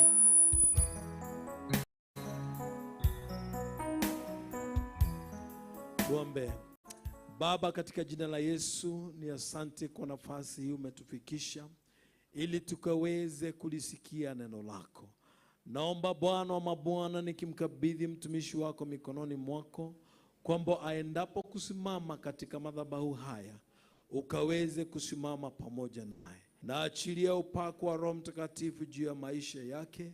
Speaker 4: Tuombe. Baba, katika jina la Yesu, ni asante kwa nafasi hii umetufikisha ili tukaweze kulisikia neno lako. Naomba Bwana wa mabwana, nikimkabidhi mtumishi wako mikononi mwako, kwamba aendapo kusimama katika madhabahu haya ukaweze kusimama pamoja naye. Na achilia upako wa Roho Mtakatifu juu ya maisha yake,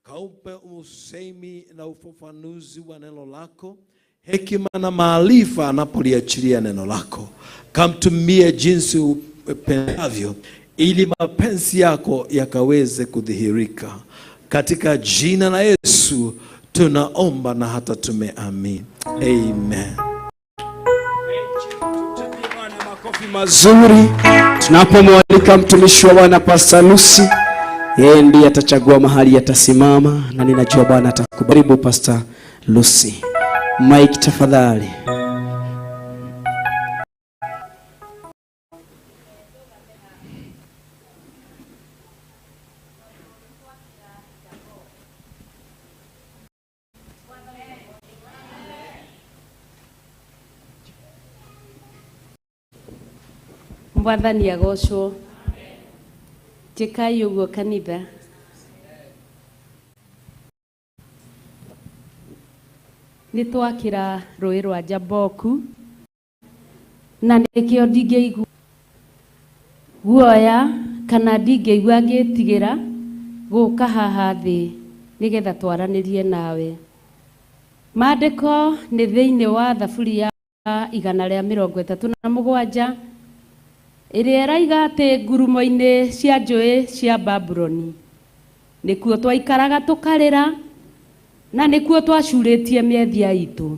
Speaker 4: kaupe usemi na ufafanuzi wa neno lako, hekima na maarifa anapoliachilia neno lako. Kamtumie jinsi upendavyo, ili mapenzi yako yakaweze kudhihirika. Katika jina la Yesu tunaomba na hata tumeamini. Amen.
Speaker 9: Mazuri tunapomwalika mtumishi wa Bwana Pastor Lucy, yeye ndiye atachagua mahali atasimama, na ninajua Bwana atakubaribu. Pastor Lucy, Mike tafadhali.
Speaker 1: Mwathani agocwo. Tikai uguo kanitha. Nitwakira rũĩ rwa Jaboku, na nikĩo ndingĩigua guoya kana ndingĩigua ngĩtigĩra gũka haha thĩ nĩgetha twaranĩrie nawe.
Speaker 11: Maandĩko nĩ thĩinĩ wa thaburi ya 137 ĩrĩa ĩraiga atĩ ngurumo-inĩ cia njũĩ cia Babuloni nĩkuo twaikaraga tũkarĩra na nĩkuo twacurĩtie mĩethia itũ,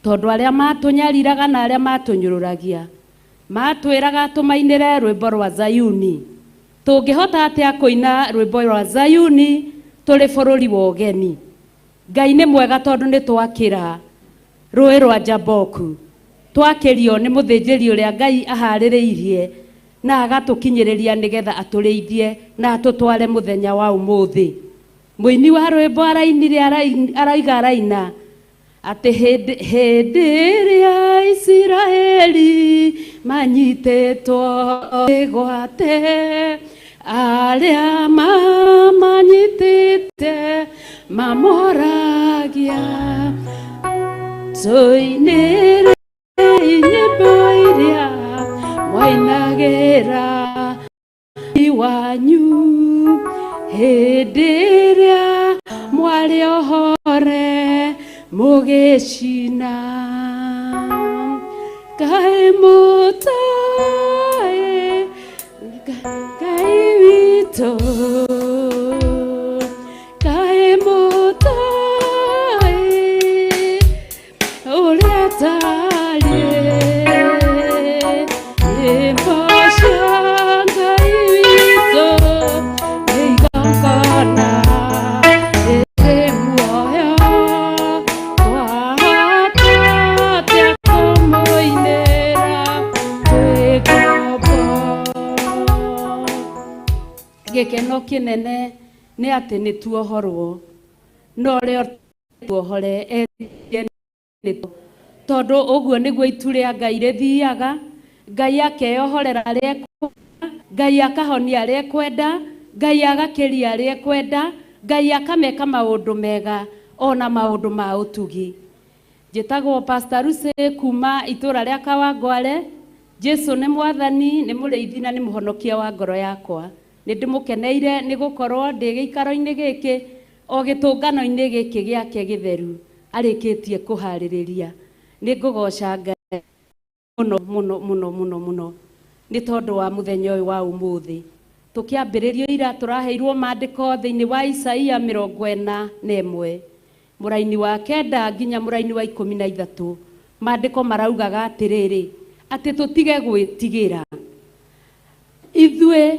Speaker 11: tondũ arĩa matũnyariraga na arĩa matũnyũrũragia matwĩraga tũmainĩre rwĩmbo rwa Zayuni. Tũngĩhota atĩa kũina rwĩmbo rwa Zayuni tũrĩ bũrũri wa ũgeni? Ngai nĩ mwega tondũ nĩ twakĩra rũĩ rwa Jaboku, twakĩrio nĩ mũthĩnjĩri ũrĩa Ngai aharĩrĩirie na agatũkinyĩrĩria nĩgetha atũrĩithie na atũtware mũthenya wa ũmũthĩ. Mũini wa rwĩmbo araina atĩ hĩndĩ ĩrĩa Isiraeli manyitĩtwo gwate, arĩa manyitĩte mamoragia, tũinĩre nyĩmbo iria mwainagĩra iwanyu, hĩndĩ ĩrĩa mwarĩ ohore mũgĩcina. Ngai mũtaĩ, Ngai witũ, Ngai mũtaĩ, ũrĩa tariĩ, nyĩmbo cia Ngai witũ nĩ igongona rĩrĩ muoyo, twahota atĩa kũmũinĩra twĩ ngombo. Gĩkeno kĩnene nĩ atĩ nĩ tuohorwo, no ũrĩa tuohore tondũ ũguo nĩguo itu rĩa Ngai rĩthiaga. Ngai akeyohorera arĩa ekwenda, Ngai akahonia arĩa ekwenda, Ngai agakĩria arĩa ekwenda, Ngai akameka maũndũ mega ona maũndũ ma ũtugi. Njĩtagwo Pastor Lucy kuma itũra rĩa Kawangware. Jesu nĩ mwathani, nĩ mũrĩithi na nĩ mũhonokia wa ngoro yakwa. Nĩ ndĩmũkeneire nĩ gũkorwo ndĩ gĩikaro-inĩ gĩkĩ o gĩtũngano-inĩ gĩkĩ gĩake gĩtheru arĩkĩtie kũharĩrĩria. Nĩ ngũgoca Ngai mũno mũno mũno mũno mũno nĩ tondũ wa mũthenya ũyũ wa ũmũthĩ. Tũkĩambĩrĩrio ira tũraheirwo maandĩko thĩinĩ wa Isaia 41 mũraini wa 9 nginya mũraini wa 13. Maandĩko maraugaga atĩrĩrĩ, atĩ tũtige gwĩtigĩra, ithuĩ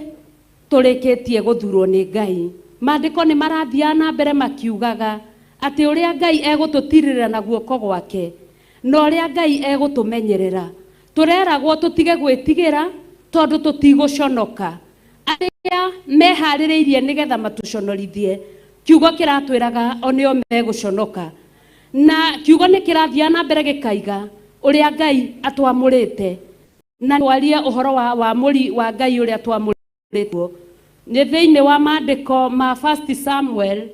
Speaker 11: tũrĩkĩtie gũthurwo nĩ Ngai. Maandĩko nĩ marathiaga na mbere makiugaga atĩ ũrĩa Ngai egũtũtirĩra na guoko gwake na ũrĩa Ngai egũtũmenyerera. Tũreragwo tũtige gwĩtigĩra tondũ tũtigũconoka. Arĩa meharĩrĩirie nĩgetha matũconorithie, kiugo kĩratwĩraga o nĩo megũconoka. Na kiugo nĩ kĩrathiaga na mbere gĩkaiga ũrĩa Ngai atwamũrĩte na twarie ũhoro wa mũri wa Ngai ũrĩa twamũrĩtwo. Nĩ thĩinĩ wa maandĩko ma 1 Samuel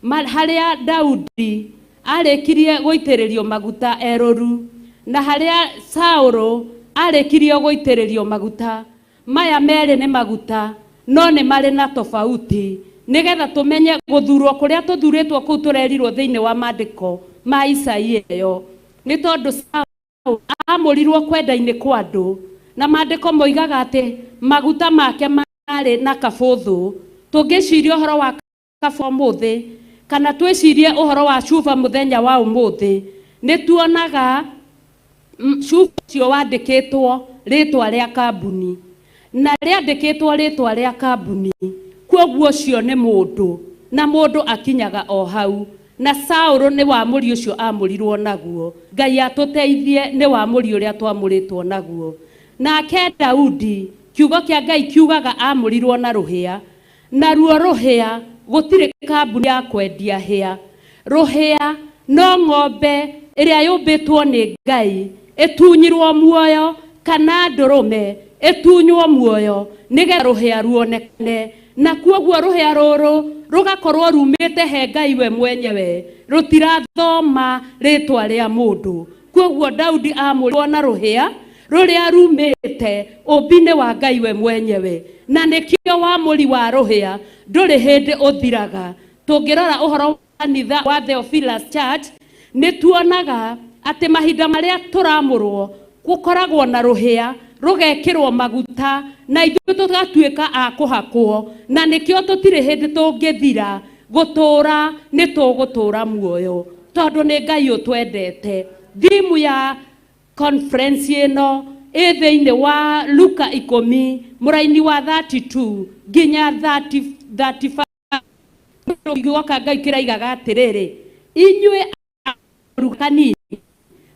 Speaker 11: harĩa Daudi arĩkirie gũitĩrĩrio maguta erũru na harĩa Saũlũ arĩkirie gũitĩrĩrio maguta. Maya merĩ nĩ maguta no nĩ marĩ na tofauti, nĩgetha tũmenye gũthurwo kũrĩa tũthurĩtwo kũu tũrerirwo thĩinĩ wa maandĩko ma Isaia ĩyo. Nĩ tondũ Saũlũ amũrirwo kwenda-inĩ kwa andũ na maandĩko moigaga atĩ maguta make marĩ na kabũthũ. Tũngĩciria ũhoro wa kabũ ũmũthĩ kana twĩcirie ũhoro wa cuba mũthenya wa ũmũthĩ, nĩ tuonaga cuba ũcio wandĩkĩtwo rĩtwa rĩa kambuni, na rĩandĩkĩtwo rĩtwa rĩa kambuni, kwoguo ũcio nĩ mũndũ na mũndũ akinyaga o hau. Na Saũlũ nĩ wamũri ũcio amũrirwo naguo. Ngai atũteithie nĩ wamũri ũrĩa twamũrĩtwo naguo. Nake Daudi, kiugo kĩa Ngai kiugaga amũrirwo na rũhĩa, na ruo rũhĩa gũtirĩ kambuni ya kwendia hĩa. Rũhĩa no ng'ombe ĩrĩa yũmbĩtwo nĩ Ngai ĩtunyirwo muoyo, kana ndũrũme ĩtunywo muoyo nĩgetha rũhĩa ruonekane. Na kwoguo rũhĩa rũrũ rũgakorwo rumĩte he Ngai we mwenyewe, rũtirathoma rĩtwa rĩa mũndũ. Kwoguo Daudi amũrirwo na rũhĩa rũrĩa rumĩte ũmbi-inĩ wa Ngai we mwenyewe, na nĩkĩo wamũri wa rũhĩa ndũrĩ hĩndĩ ũthiraga. Tũngĩrora ũhoro wa kanitha wa Theophilus Church nĩ tuonaga atĩ mahinda marĩa tũramũrwo gũkoragwo na rũhĩa rũgekĩrwo maguta na ithuĩ tũgatuĩka a kũhakwo, na nĩkĩo tũtirĩ hĩndĩ tũngĩthira gũtũũra, nĩ tũgũtũũra muoyo tondũ nĩ Ngai ũtwendete. Thimu ya conference ĩno ĩ thĩinĩ wa Luka 10 mũraini wa 32 nginya 35. Gĩgoka Ngai kĩraigaga atĩrĩrĩ, inyuĩ kanini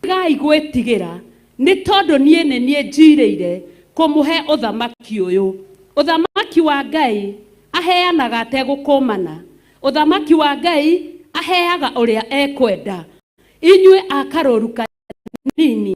Speaker 11: Ngai gwĩtigĩra nĩ tondũ niĩ nĩ niĩ njirĩire kũmũhe ũthamaki ũyũ. Ũthamaki wa Ngai aheanaga ategũkũmana. Ũthamaki wa Ngai aheaga ũrĩa ekwenda. Inyuĩ akarũru kanini.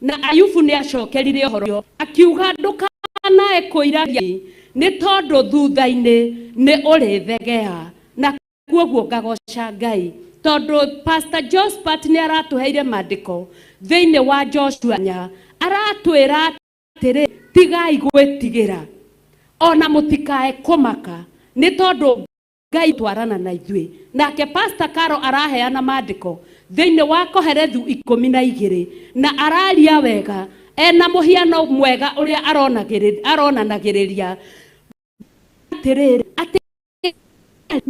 Speaker 11: Na Ayubu nĩ acokerire ũhoro akiuga ndũkanae kũiragia nĩ tondũ thutha-inĩ nĩ ũrĩthegea. Na kuoguo ngagoca Ngai tondũ Pastor Josephat nĩ aratũheire maandĩko thĩinĩ wa Joshua nya aratwĩra atĩrĩ, tigai gwĩtigĩra ona mũtikae kũmaka nĩ tondũ Ngai twarana na ithuĩ. Nake Pastor Carol araheana maandĩko thĩinĩ wa Koherethu 12 na araria wega ena mũhiano mwega ũrĩa aronanagĩrĩria atĩrĩrĩ atĩ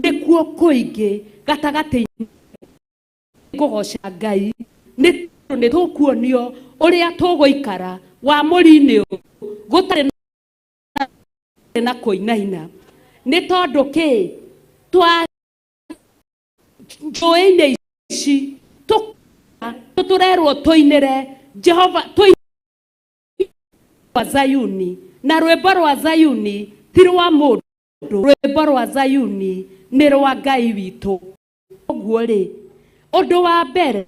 Speaker 11: nĩkuo kũingĩ gatagatĩ-inĩ kũgoca Ngai nĩ tũkuonio ũrĩa tũgũikara wamũri-inĩ ũyũ gũtarĩ na kũinaina. Nĩ tondũ kĩ njũĩ-inĩ ici tũrerwo tũinĩre Jehova wa Zayuni, na rwĩmbo rwa Zayuni ti rwa mũndũ, rwĩmbo rwa Zayuni nĩ rwa Ngai witũ. Ũguo rĩ, ũndũ wa mbere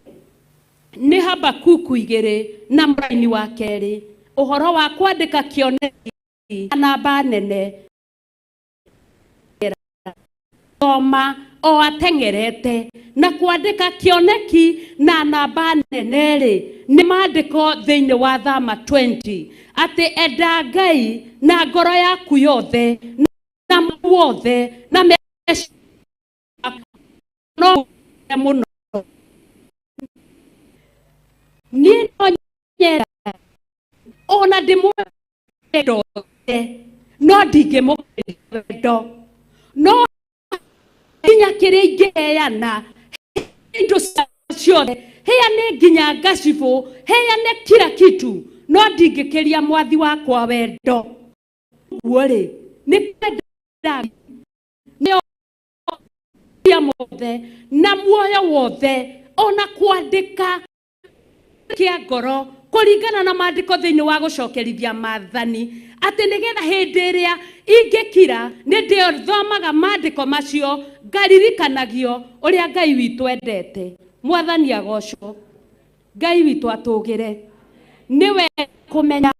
Speaker 11: nĩ Habakuku 2 na mũraini wa 2 ũhoro wa kwandĩka kĩoneki namba nene toma o ateng'erete na kwandĩka kĩoneki na namba nene rĩ nĩ maandĩko thĩinĩ wa Thama 20 atĩ enda Ngai na ngoro yaku yothe na wothe na no mũno niĩ nyera ona ndĩmwendo no ndingĩmũkwendo no nginya kĩrĩa ingĩheana indo ciothe heane nginya ngacibũ heane kila kitu no ndingĩkĩria mwathi wakwa wendo. Ũguo rĩ nĩ kwenda nĩo mothe na muoyo wothe ona kwandĩka kĩa ngoro kũringana na maandĩko thĩinĩ wa gũcokerithia maathani atĩ nĩgetha hĩndĩ ĩrĩa ingĩkira nĩ ndĩthomaga maandĩko macio ngaririkanagia ũrĩa Ngai witũ endete. Mwathani agocwo. Ngai witũ atũgĩre. Nĩwe kũmenya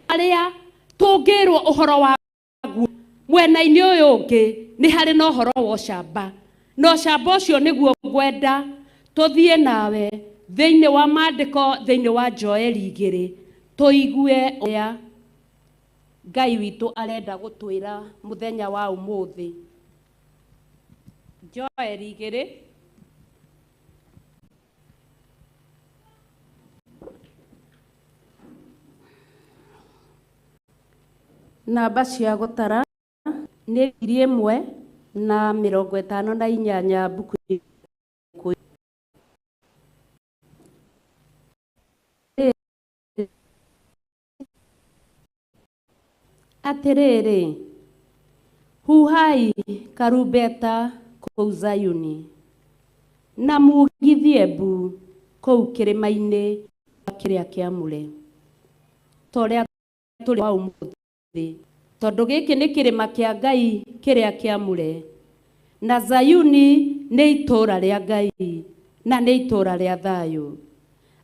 Speaker 11: arĩa tũngĩrwo ũhoro waguo. Mwena-inĩ ũyũ ũngĩ nĩ harĩ na ũhoro wa ũcamba, na ũcamba ũcio nĩguo ngwenda tũthiĩ nawe thĩinĩ wa maandĩko thĩinĩ wa Joeli 2 tũigue ũrĩa Ngai witũ arenda gũtwĩra mũthenya wa ũmũthĩ. Joeli 2 namba cia gũtara nĩ 1:58 mbuku atĩrĩrĩ, huhai karumbeta kũu Zayuni na mugithie mbu kũu kĩrĩma-inĩ kĩrĩa kĩamũre torĩa tũrĩ wa ũmũthĩ, tondũ gĩkĩ nĩ kĩrĩma kĩa Ngai kĩrĩa kĩamũre, na Zayuni nĩ itũũra rĩa Ngai na nĩ itũũra rĩa thayũ.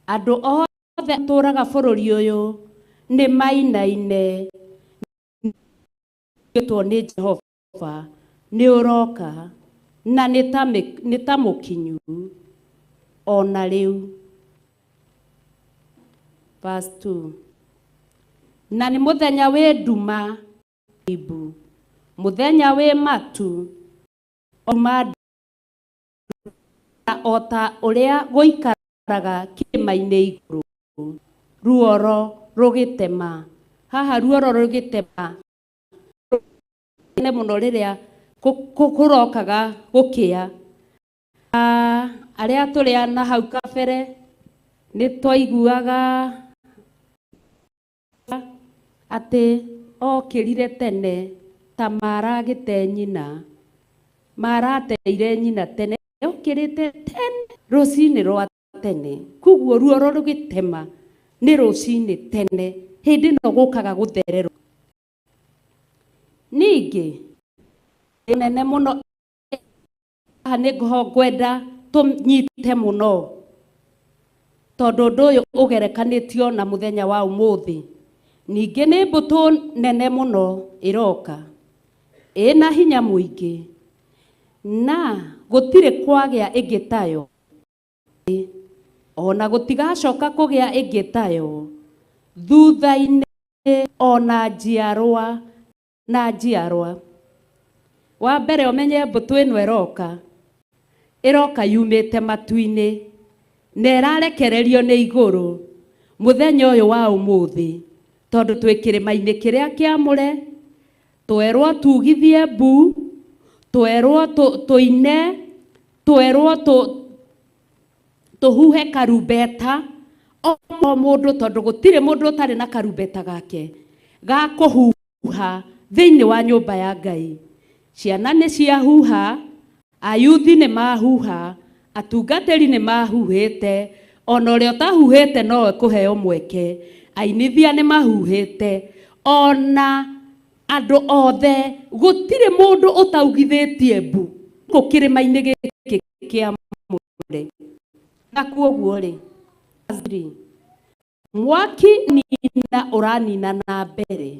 Speaker 11: Andũ othe matũũraga bũrũri ũyũ nĩ mainaine gĩtwo nĩ Jehova nĩ ũroka na nĩ ta mũkinyu ona rĩu. Verse 2 na nĩ mũthenya wĩ nduma ibu mũthenya wĩ matu oma ota uria guikaraga kĩrĩma-inĩ igũrũ ruoro rũgĩtema haha ruoro rũgĩtema nĩ mũno rĩrĩa kũrokaga gũkĩa arĩa tũrĩ na hau kabere nĩ twaiguaga atĩ okĩrire tene ta maragĩte nyina marateire nyina tene okĩrĩte tene rũcinĩ rwa tene koguo ruoro rũgĩtema nĩ rũcinĩ tene hĩndĩ ĩno gũkaga gũthererwo ningĩ nene mũno haha nĩ ngwenda tũnyite mũno tondũ ũndũ ũyũ ũgerekanĩtio na mũthenya wa ũmũthĩ ningĩ nĩ mbũtũ nene mũno ĩroka ĩna hinya mũingĩ na gũtirĩ kwagĩa ĩngĩ tayo ona gũtigacoka kũgĩa ĩngĩ tayo thutha-inĩ ona njiarwa na njiarwa wa mbere ũmenye mbũtũ ĩno ĩroka yumĩte matu-inĩ na ĩrarekererio nĩ igũrũ mũthenya ũyũ wa ũmũthĩ tondũ twĩ kĩrĩma-inĩ kĩrĩa kĩamũre twerwo tugithie mbu twerwo tũine twerwo tũhuhe karumbeta o mũndũ tondũ gũtirĩ mũndũ ũtarĩ na karumbeta gake ga kũhuha thĩinĩ wa nyũmba ya Ngai ciana nĩ ciahuha ayuthi nĩ mahuha atungatĩri nĩ mahuhĩte ona ũrĩa ũtahuhĩte no kũheo mweke ainithia nĩ mahuhĩte ona andũ othe gũtirĩ mũndũ ũtaugithĩtie mbu kĩrĩma-inĩ gĩkĩ kĩamũre na kuoguo rĩ mwaki nina ũranina na mbere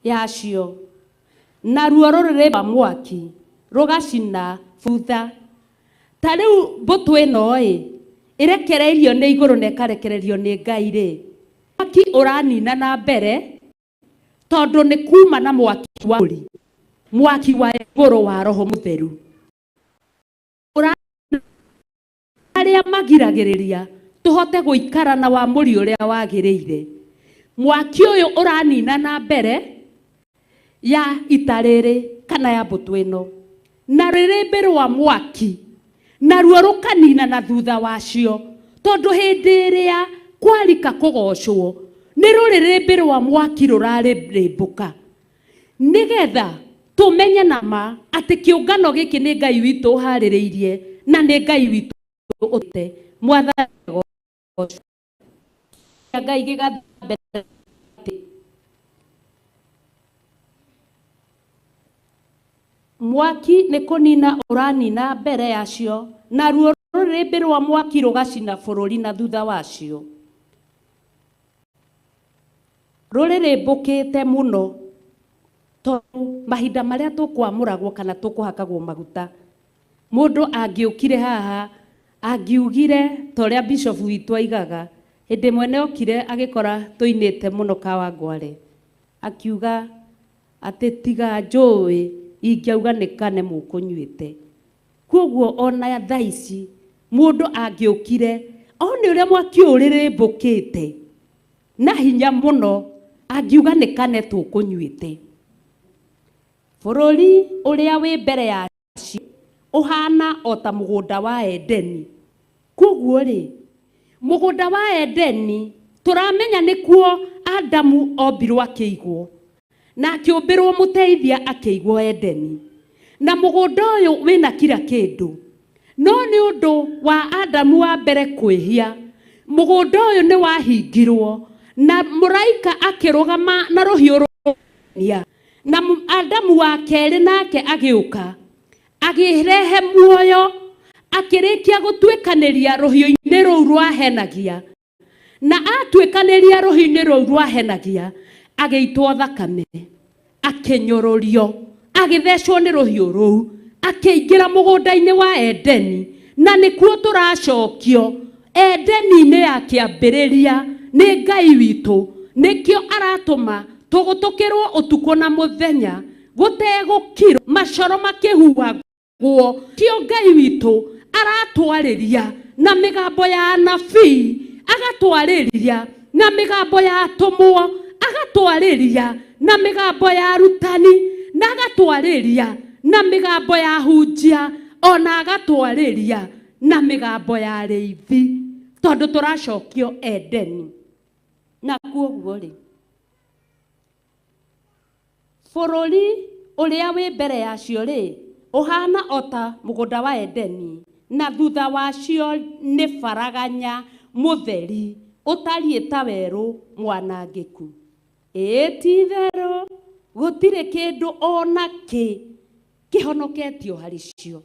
Speaker 11: yacio na ruo rũrĩ rwa mwaki rũgacina butha ta rĩu mbũtũ ĩno ĩrekereirio nĩ igũrũ na ĩkarekererio nĩ Ngai rĩ mwaki ũranina na mbere tondũ nĩ kuma na mwaki wa igũrũ wa Roho Mũtheru arĩa magiragĩrĩria tũhote gũikara na wamũri ũrĩa wagĩrĩire mwaki ũyũ ũranina na mbere ya ita rĩrĩ kana ya mbũtũ ĩno na rĩrĩmbĩ rwa mwaki na ruo rũkanina na thutha wacio tondũ hĩndĩ ĩrĩa kwarika kũgocwo nĩ rũrĩrĩmbĩ rwa mwaki rũrarĩmbũka nĩgetha tũmenye nama atĩ kĩũngano gĩkĩ nĩ Ngai witũ ũharĩrĩirie na nĩ Ngai witũ ũte mwathani Ngai gĩgathambe mwaki nĩ kũnina ũranina mbere yacio na ruo rũrĩmbĩ rwa mwaki rũgacina bũrũri na thutha wacio rũrĩrĩmbũkĩte mũno tondũ mahinda marĩa tũkwamũragwo kana tũkũhakagwo maguta mũndũ angĩũkire haha angiugire ta ũrĩa bishop witũ aigaga hĩndĩ mwene okire agĩkora tũinĩte mũno Kawangware akiuga atĩ tiga njũĩ ingiauga nĩ kane mũkũnyuĩte koguo ona thaa ici mũndũ angĩũkire one ũrĩa mwaki ũrĩrĩmbũkĩte na hinya mũno angiuga nĩ kane tũkũnyuĩte bũrũri ũrĩa wĩ mbere yacio ũhana o ta mũgũnda wa Edeni koguo rĩ mũgũnda wa Edeni tũramenya nĩkuo Adamu ombirwo akĩigwo na akĩũmbĩrwo mũteithia akĩigwo Edeni na mũgũnda ũyũ wĩna kila kĩndũ no nĩ ũndũ wa Adamu wa mbere kwĩhia mũgũnda ũyũ nĩ wahingirwo na mũraika akĩrũgama na rũhiũ rũnia na Adamu wa kerĩ nake agĩũka agĩrehe muoyo akĩrĩkia gũtuĩkanĩria rũhiũ-inĩ rũu rwahenagia na atuĩkanĩria rũhiũ-inĩ rũu rwahenagia agĩitwo thakame akĩnyũrũrio agĩthecwo nĩ rũhiũ rũu akĩingĩra mũgũnda-inĩ wa Edeni na nĩkuo tũracokio Edeni-inĩ ya kĩambĩrĩria nĩ Ngai witũ nĩkĩo aratũma tũgũtũkĩrwo ũtukũ na mũthenya gũtegũkirwo macoro makĩhuha guo tio Ngai witũ aratwarĩria na mĩgambo ya anabii, agatwarĩria na mĩgambo ya atũmwo, agatwarĩria na mĩgambo ya arutani, na agatwarĩria na mĩgambo ya hunjia, ona agatwarĩria na mĩgambo ya arĩithi, tondũ tũracokio Edeni. Na kuoguo rĩ, bũrũri ũrĩa wĩ mbere yacio rĩ, ũhana ota mũgũnda wa Edeni, na thutha wacio nĩ baraganya mũtheri ũtariĩ ta werũ mwanangĩku. Ĩ ti itherũ gũtirĩ kĩndũ ona kĩ kĩhonoketio harĩ cio.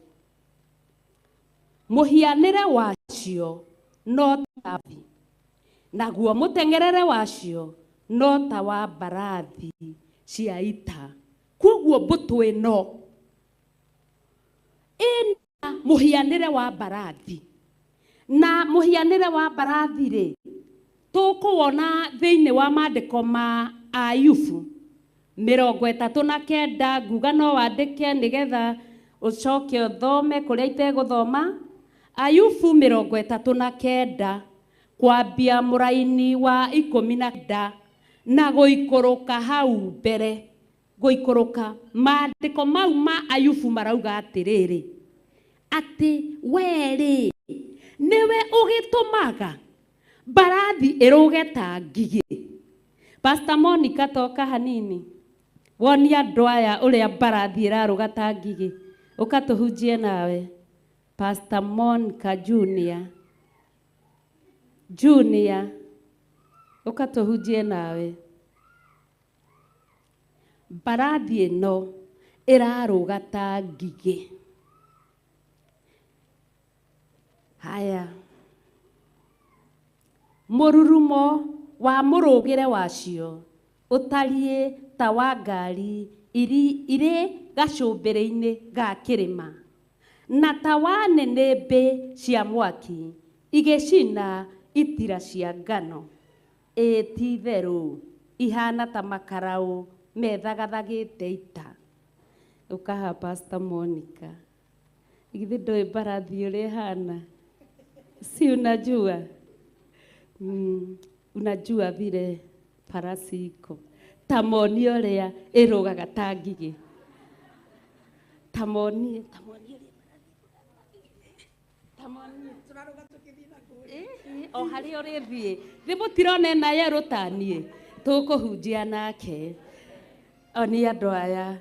Speaker 11: Mũhianĩre wacio no tabi, naguo mũteng'erere wacio no ta wa mbarathi cia ita. Kuoguo mbũtũ ĩno ĩna mũhianĩre wa mbarathi, na mũhianĩre wa mbarathi rĩ, tũkũwona thĩinĩ wa maandĩko ma Ayubu 39, nguga no wandĩke nĩgetha ũcoke ũthome kũrĩa itegũthoma. Ayubu 39 kwambia mũraini wa 19 na gũikũrũka hau mbere, gũikũrũka. Maandĩko mau ma Ayubu marauga atĩrĩrĩ, atĩ werĩ nĩwe ũgĩtũmaga mbarathi ĩrũge ta ngigĩ. Pastor Monica, toka hanini wonia andũ aya ũrĩa mbarathi ĩrarũga ta ngigĩ, ũkatũhunjie nawe. Pastor Monica Junior, ũkatũhunjie nawe. Mbarathi ĩno ĩrarũga ta ngigĩ. Haya, mũrurumo wa mũrũgĩre wacio ũtariĩ ta wa ngari irĩ gacũmbĩrĩ-inĩ ga kĩrĩma, na ta wa nĩnĩmbĩ cia mwaki igĩcina itira cia ngano. Ĩ ti itherũ ihana ta makaraũ methagathagĩte ita. Ũkaha Pastor Monica, githĩ ndũĩ mbarathi ũrĩa ihana? Si unajua? Unajua vile farasi iko. Tamoni ũrĩa ĩrũgaga ta ngigĩ. Tamoni tũrarũga tũkĩthiĩ nakũrĩa. O harĩa ũrĩthiĩ. Thĩ mũtirona na ye rũtaniĩ. Tũkũhunjia nake. Oni andũ aya.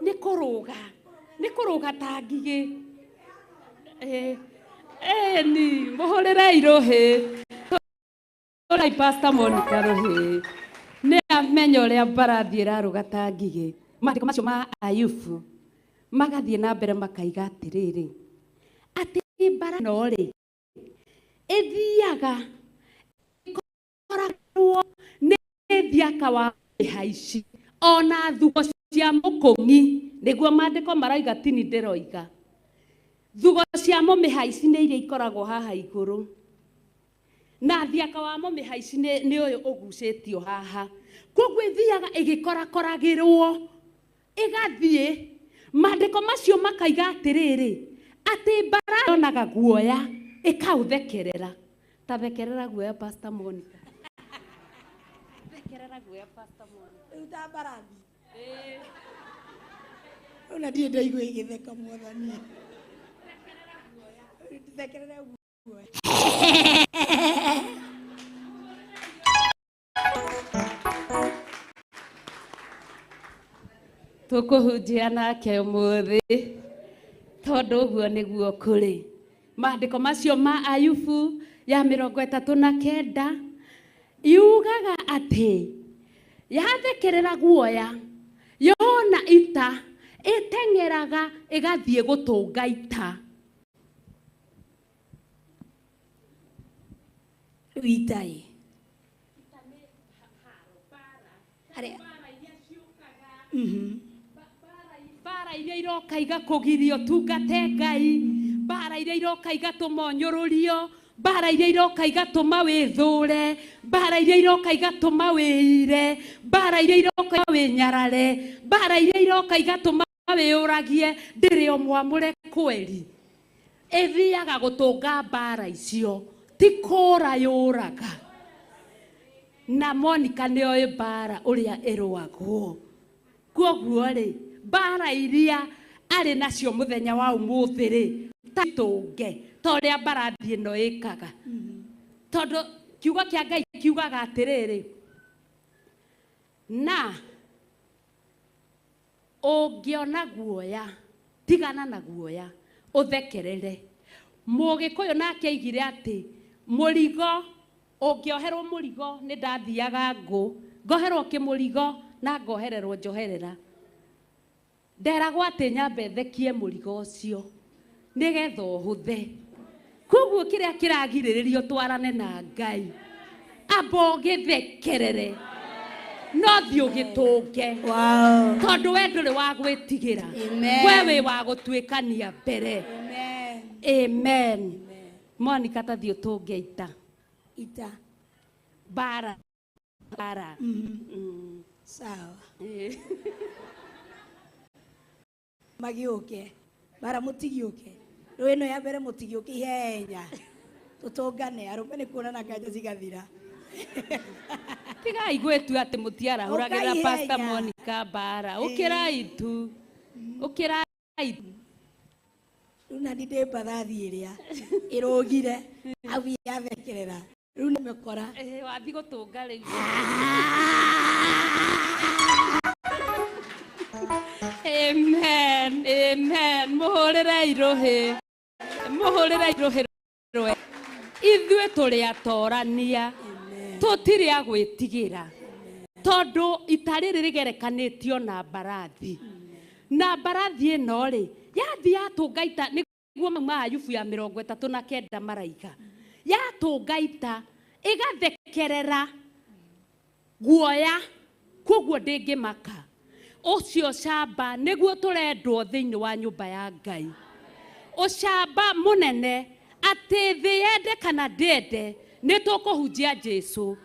Speaker 11: Nĩ kũrũga ta ngigĩ. Ni mũhũrĩrei rũhĩ. Tũrai Pastor Monica rũhĩ. Nĩ amenya ũrĩa mbarathi ĩrarũga ta ngigĩ. Maandĩko macio ma Ayubu magathiĩ na mbere makaiga atĩrĩrĩ, atĩ mbarathi ĩno rĩ, ĩthiaga ĩkoragwo nĩ thiaka wa mĩhaici, ona thugo cia mũkũng'i, nĩguo maandĩko maraiga tini ndĩroiga. Thugo cia mũmĩhaici nĩ iria ikoragwo haha igũrũ, na thiaka wa mũmĩhaici nĩ ũyũ ũgucĩtio haha. Koguo ĩthiaga ĩgĩkorakoragĩrwo, ĩgathiĩ. Maandĩko macio makaiga atĩrĩrĩ, atĩ mbarathi yonaga guoya ĩkaũthekerera. Ta thekerera guoya Pastor Monica. Thekerera guoya Pastor Monica.
Speaker 1: Rĩu ta mbarathi. Ona ndiĩ ndaigua igĩtheka mwathani. Thekerera guoya.
Speaker 11: Tũkũhunjia nake ũmũthĩ, tondũ ũguo nĩguo kũrĩ. Maandĩko macio ma Ayubu ya 39 yugaga atĩ yathekerera guoya, yona ita ĩteng'eraga ĩgathiĩ gũtũnga ita.
Speaker 1: Rĩu ita-ĩ,
Speaker 11: bara iria iroka igakũgiria ũtungate Ngai, bara iria iroka igatũma ũnyũrũrio, Bara iria iroka igatũma wĩthũre, bara iria iroka igatũma wĩire, bara iria iroka wĩnyarare, bara iria iroka igatũma wĩũragie, ndĩrĩ o mwamũre kweri. Ĩthiaga gũtũnga bara icio, ti kũra yũraga. Na Monica nĩoĩ bara ũrĩa ĩrũagwo. Kwoguo rĩ, bara iria arĩ nacio mũthenya wa ũmũthĩ rĩ, tatũnge ta ũrĩa mbarathi ĩno ĩkaga. Tondũ kiugo kĩa Ngai kiugaga atĩrĩrĩ, na ũngĩona guoya, tigana na guoya, ũthekerere. Mũgĩkũyũ nake aigire atĩ mũrigo, ũngĩoherwo mũrigo, nĩ ndathiaga ngũ, ngoherwo kĩmũrigo na ngohererwo njoherera. Nderagwo atĩ nyambe thekie mũrigo ũcio nĩgetha ũhũthe. Koguo kĩrĩa kĩragirĩrĩrio twarane na Ngai, amba ũgĩthekerere, no thiĩ ũgĩtũnge. Tondũ we ndũrĩ wa gwĩtigĩra, we wĩ wa gũtuĩkania mbere. Amen. Monica tathiĩ ũtũnge ita.
Speaker 1: Ita.
Speaker 11: Bara. Bara.
Speaker 1: Sawa. Magiũke. Bara mũtigiũke. Rĩu ĩno ya mbere mũtigiũke ihenya. Tũtũngane, arũme nĩ kuonana kanja cigathira.
Speaker 11: Tigai gwĩtua atĩ mũtiarahũragĩra Pastor Monica bara. Ũkĩrai tu. Ũkĩrai.
Speaker 1: Rĩu na ndĩ mbarathi ĩrĩa ĩrũgire athi yathekerera. Rĩu nĩ mekora.
Speaker 11: Wathi gũtũnga rĩu. Amen. Amen. Mũhũrĩre irũhĩ. Mũhũrĩre irũhĩ rwe. Ithuĩ tũrĩ atorania. Tũtirĩ a gwĩtigĩra. Tondũ ita rĩrĩ rĩgerekanĩtio na mbarathi. Na mbarathi ĩno rĩ, yathi yatũnga ita nĩguo mauma Ayubu ya 39 maraiga. Yatũnga ita ĩgathekerera guoya, kwoguo ndĩngĩmaka. Ũcio camba nĩguo tũrendwo thĩinĩ wa nyũmba ya Ngai. Ũcamba mũnene atĩ thĩ yende kana ndende nĩ tũkũhunjia Jesũ.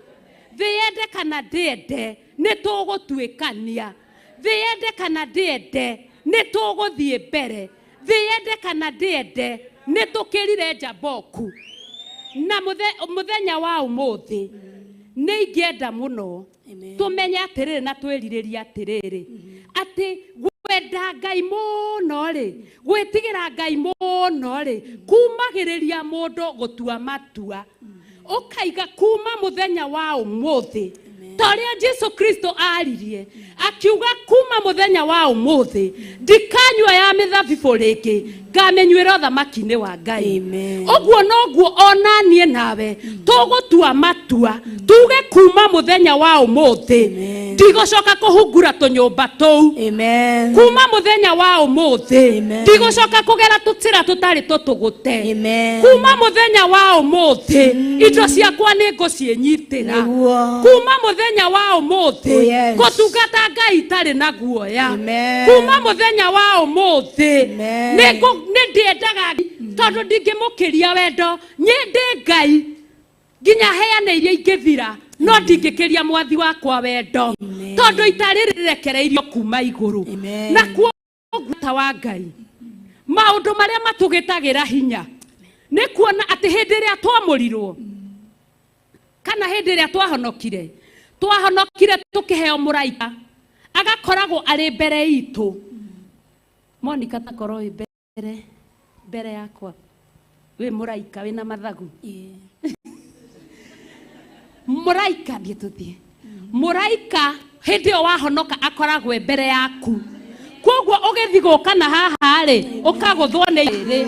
Speaker 11: Thĩ yende kana ndende nĩ tũgũtuĩkania. Thĩ yende kana ndende nĩ tũgũthiĩ mbere. Thĩ yende kana ndende nĩ tũkĩrire Jaboku. Na mũthenya wa ũmũthĩ nĩ ingĩenda mũno tũmenye atĩrĩrĩ na twĩrirĩria atĩrĩrĩ atĩ gwenda Ngai mũno rĩ, gwĩtigĩra Ngai mũno rĩ, kumagĩrĩria mũndũ gũtua matua. Ũkaiga kuma mũthenya wa ũmũthĩ ta ũrĩa Jesũ Kristo aririe akiuga kuma mũthenya wa ũmũthĩ ndikanyua ya mĩthabibũ rĩngĩ, ngamenyuĩra ũthamaki-inĩ wa Ngai. Ũguo noguo onaniĩ nawe tũgũtua matua tuge kuma mũthenya wa ũmũthĩ ndigũcoka kũhungura tũnyũmba tũu. Kuma mũthenya wa ũmũthĩ ndigũcoka kũgera tũtĩra tũtarĩ tũtũgũte. Kuma mũthenya wa ũmũthĩ indo ciakwa nĩ ngũciĩnyitĩra. Kuma mũthenya wa ũmũthĩ gũtungata Ngai itarĩ na guoya. Kuma mũthenya wa ũmũthĩ nĩ ndĩendaga tondũ ndingĩmũkĩria wendo nyende Ngai nginya heane iria ingĩthira, no ndingĩkĩria mwathi wakwa wendo tondũ itarĩ rĩrekereirio kuma igũrũ. Na kwoguo ta wa Ngai maũndũ marĩa matũgĩtagĩra hinya nĩ kuona atĩ hĩndĩ ĩrĩa twamũrirwo kana hĩndĩ ĩrĩa twahonokire tũkĩheo mũraika agakoragwo arĩ mbere itũ. Monica takorwo wĩ mbere yakwa wĩ mũraika wĩna mathagu. Mũraika thiĩ tũthiĩ. Mũraika hĩndĩ ĩyo wahonoka akoragwo mbere yaku. Kwoguo ũgĩthiĩ gũka na haha rĩ ũkagũthwo nĩ rĩrĩ.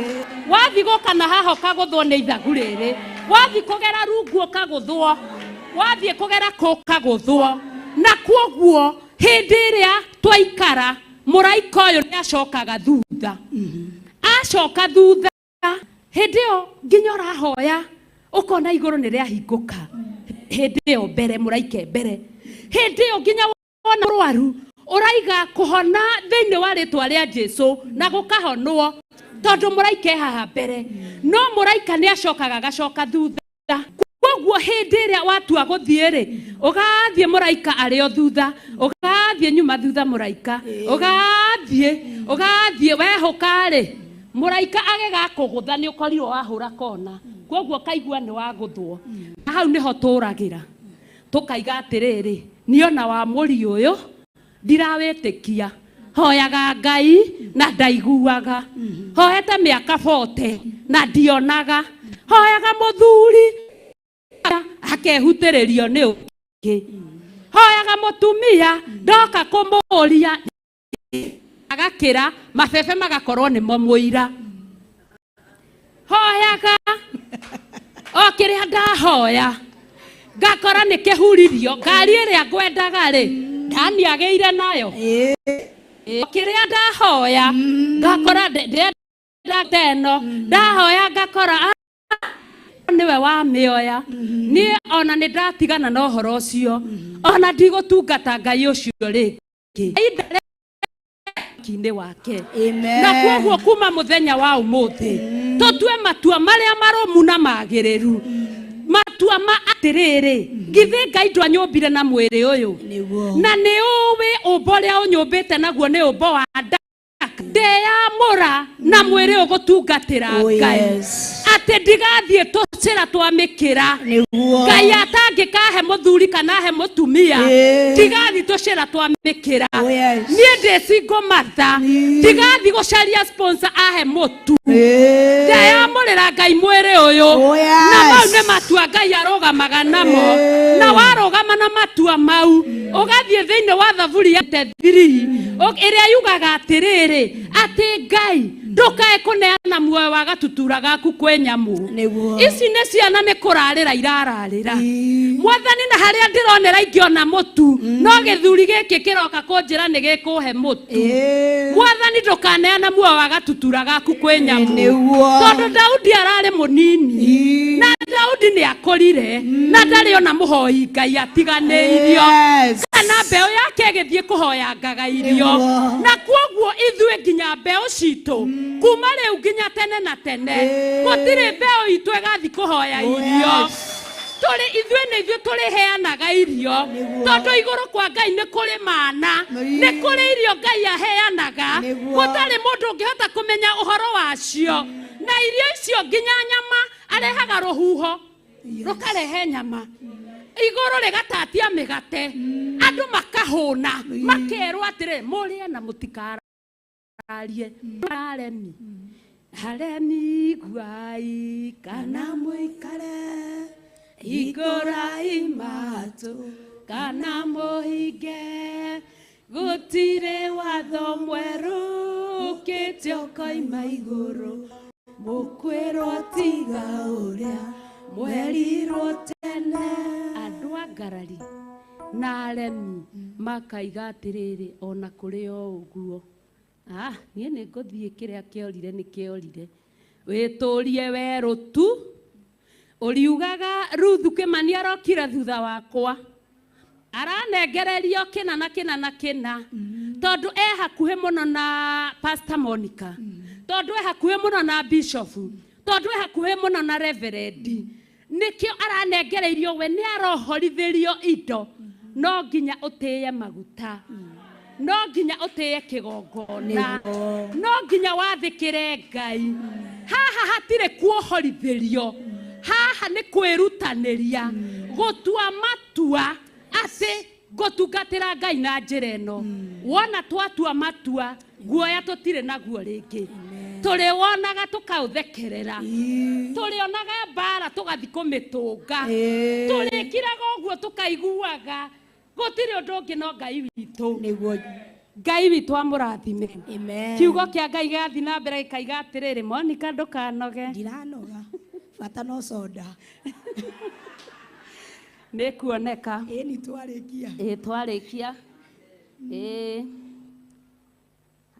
Speaker 11: Wathiĩ gũka na haha ũkagũthwo nĩ ithagu rĩrĩ. Wathiĩ kũgera rungu ũkagũthwo. Wathiĩ kũgera kũkagũthwo. Na kwoguo hĩndĩ ĩrĩa twaikara mũraika ũyũ nĩ acokaga thutha. Acoka thutha hĩndĩ ĩyo nginya ũrahoya ũkona igũrũ nĩ rĩahingũka. Hĩndĩ ĩyo mbere mũraika mbere. Hĩndĩ ĩyo nginya wona mũrwaru ũraiga kũhona thĩinĩ wa rĩtwa rĩa Jesũ na gũkahonwo. tondu muraika haha mbere no muraika ni acokaga gacoka thutha koguo hindi iria watua guthie ri ugathie muraika ari o thutha ugathie nyuma thutha muraika ugathie wehuka ri muraika agega kugutha ni ukorirwo wahura kona koguo kaigua ni waguthwo hau niho turagira tukaiga atiriri niona wa muri uyu ndirawitikia hoyaga Ngai na ndaiguaga hoyete miaka 40 na ndionaga hoyaga muthuri akehutiririo ni ungi hoyaga mutumia ndoka kumuria agakira mabebe magakorwo ni mo muira hoyaga okiria ndahoya ngakora ni kihuririo ngari iria ngwendaga ri ndani ageire nayo okiria ndahoya ngakora ndenda teno ndahoya ngakora niwe wa mioya ni ona ni ndatigana na uhoro ucio ona ndigutungata Ngai ucio ringi kine wake na koguo kuma muthenya wa umuthi tutue matua maria maromu na magiriru matua ma atiriri ngithi Ngai ndwanyumbire na mwiri uyu na ni uwi umbo ria unyumbite naguo ni umbo wa ndeyamura na mwiri ugutungatira Ngai ati ndigathie tucira twamikira Ngai atangikahe muthuri kana he mutumia ndigathi tucira twamikira nie ndicingo matha ndigathi gucaria sponsor ahe mutu ndeyamurira Ngai mwiri uyu na mau ni matua Ngai arugamaga namo na warugama na matua mau ugathie thiini wa thaburi ya 3 iria yugaga atiriri ati Ngai ndukae kuneana muoyo wa gatutura gaku kwe nyamu ici ni ciana ni kurarira irararira mwathani na haria ndironera ingiona mutu no githuri giki kiroka kunjira ni gikuhe mutu mwathani ndukaneana muoyo wa gatutura gaku kwe nyamu tondu Daudi arari munini na Daudi ni akorire na ndari ona muhoi Ngai atiganeirio kana mbeu yake githie kuhoya ngaga irio na koguo ithue nginya mbeu citu kuma riu nginya tene na tene gutire mbeu itu igathi kuhoya irio tuli ithue ni ithue tuli heanaga irio tondu iguru kwa Ngai ni kuri mana ni kuri irio Ngai aheanaga gutari mundu ungihota kumenya uhoro wacio na irio icio nginya nyama arehaga ruhuho rukarehe nyama iguru rigatatia migate andu makahuna makerwo atire murie na mutikararie aremi aremi guai kana muikare igora imatu kana muhige gutire watho mweru kitoko imaiguru mukwirwo tiga uria mwerirwo tene andu agarari na aremi makaiga atiriri ona kuri o uguo nie ni nguthie kiria kiorire ni kiorire witurie weru tu uriugaga Ruthu Kimani arokira thutha wakwa aranengererio kina na kina tondu hakuhe muno na Pastor Monica tondu hakuhe muno na Bishop tondu hakuhe muno na Reverend nikio aranengereirio we ni arohorithirio indo no nginya utiye maguta no nginya utiye kigongona no nginya wathikire Ngai haha hatire kuohorithirio haha ni kwirutaniria gutua matua ati gutungatira Ngai na njira ino wona twatua matua guoya tutire naguo ringi turi wonaga tukauthekerera turi onaga mbara tugathi kumitunga turi kiraga uguo tukaiguaga gutire undu ungi no Ngai witu niguo Ngai witu amurathime kiugo kia Ngai gathi na mbere ikaiga atiriri Monica ndukanoge ndiranoga bata no soda ni kuoneka ni twarikia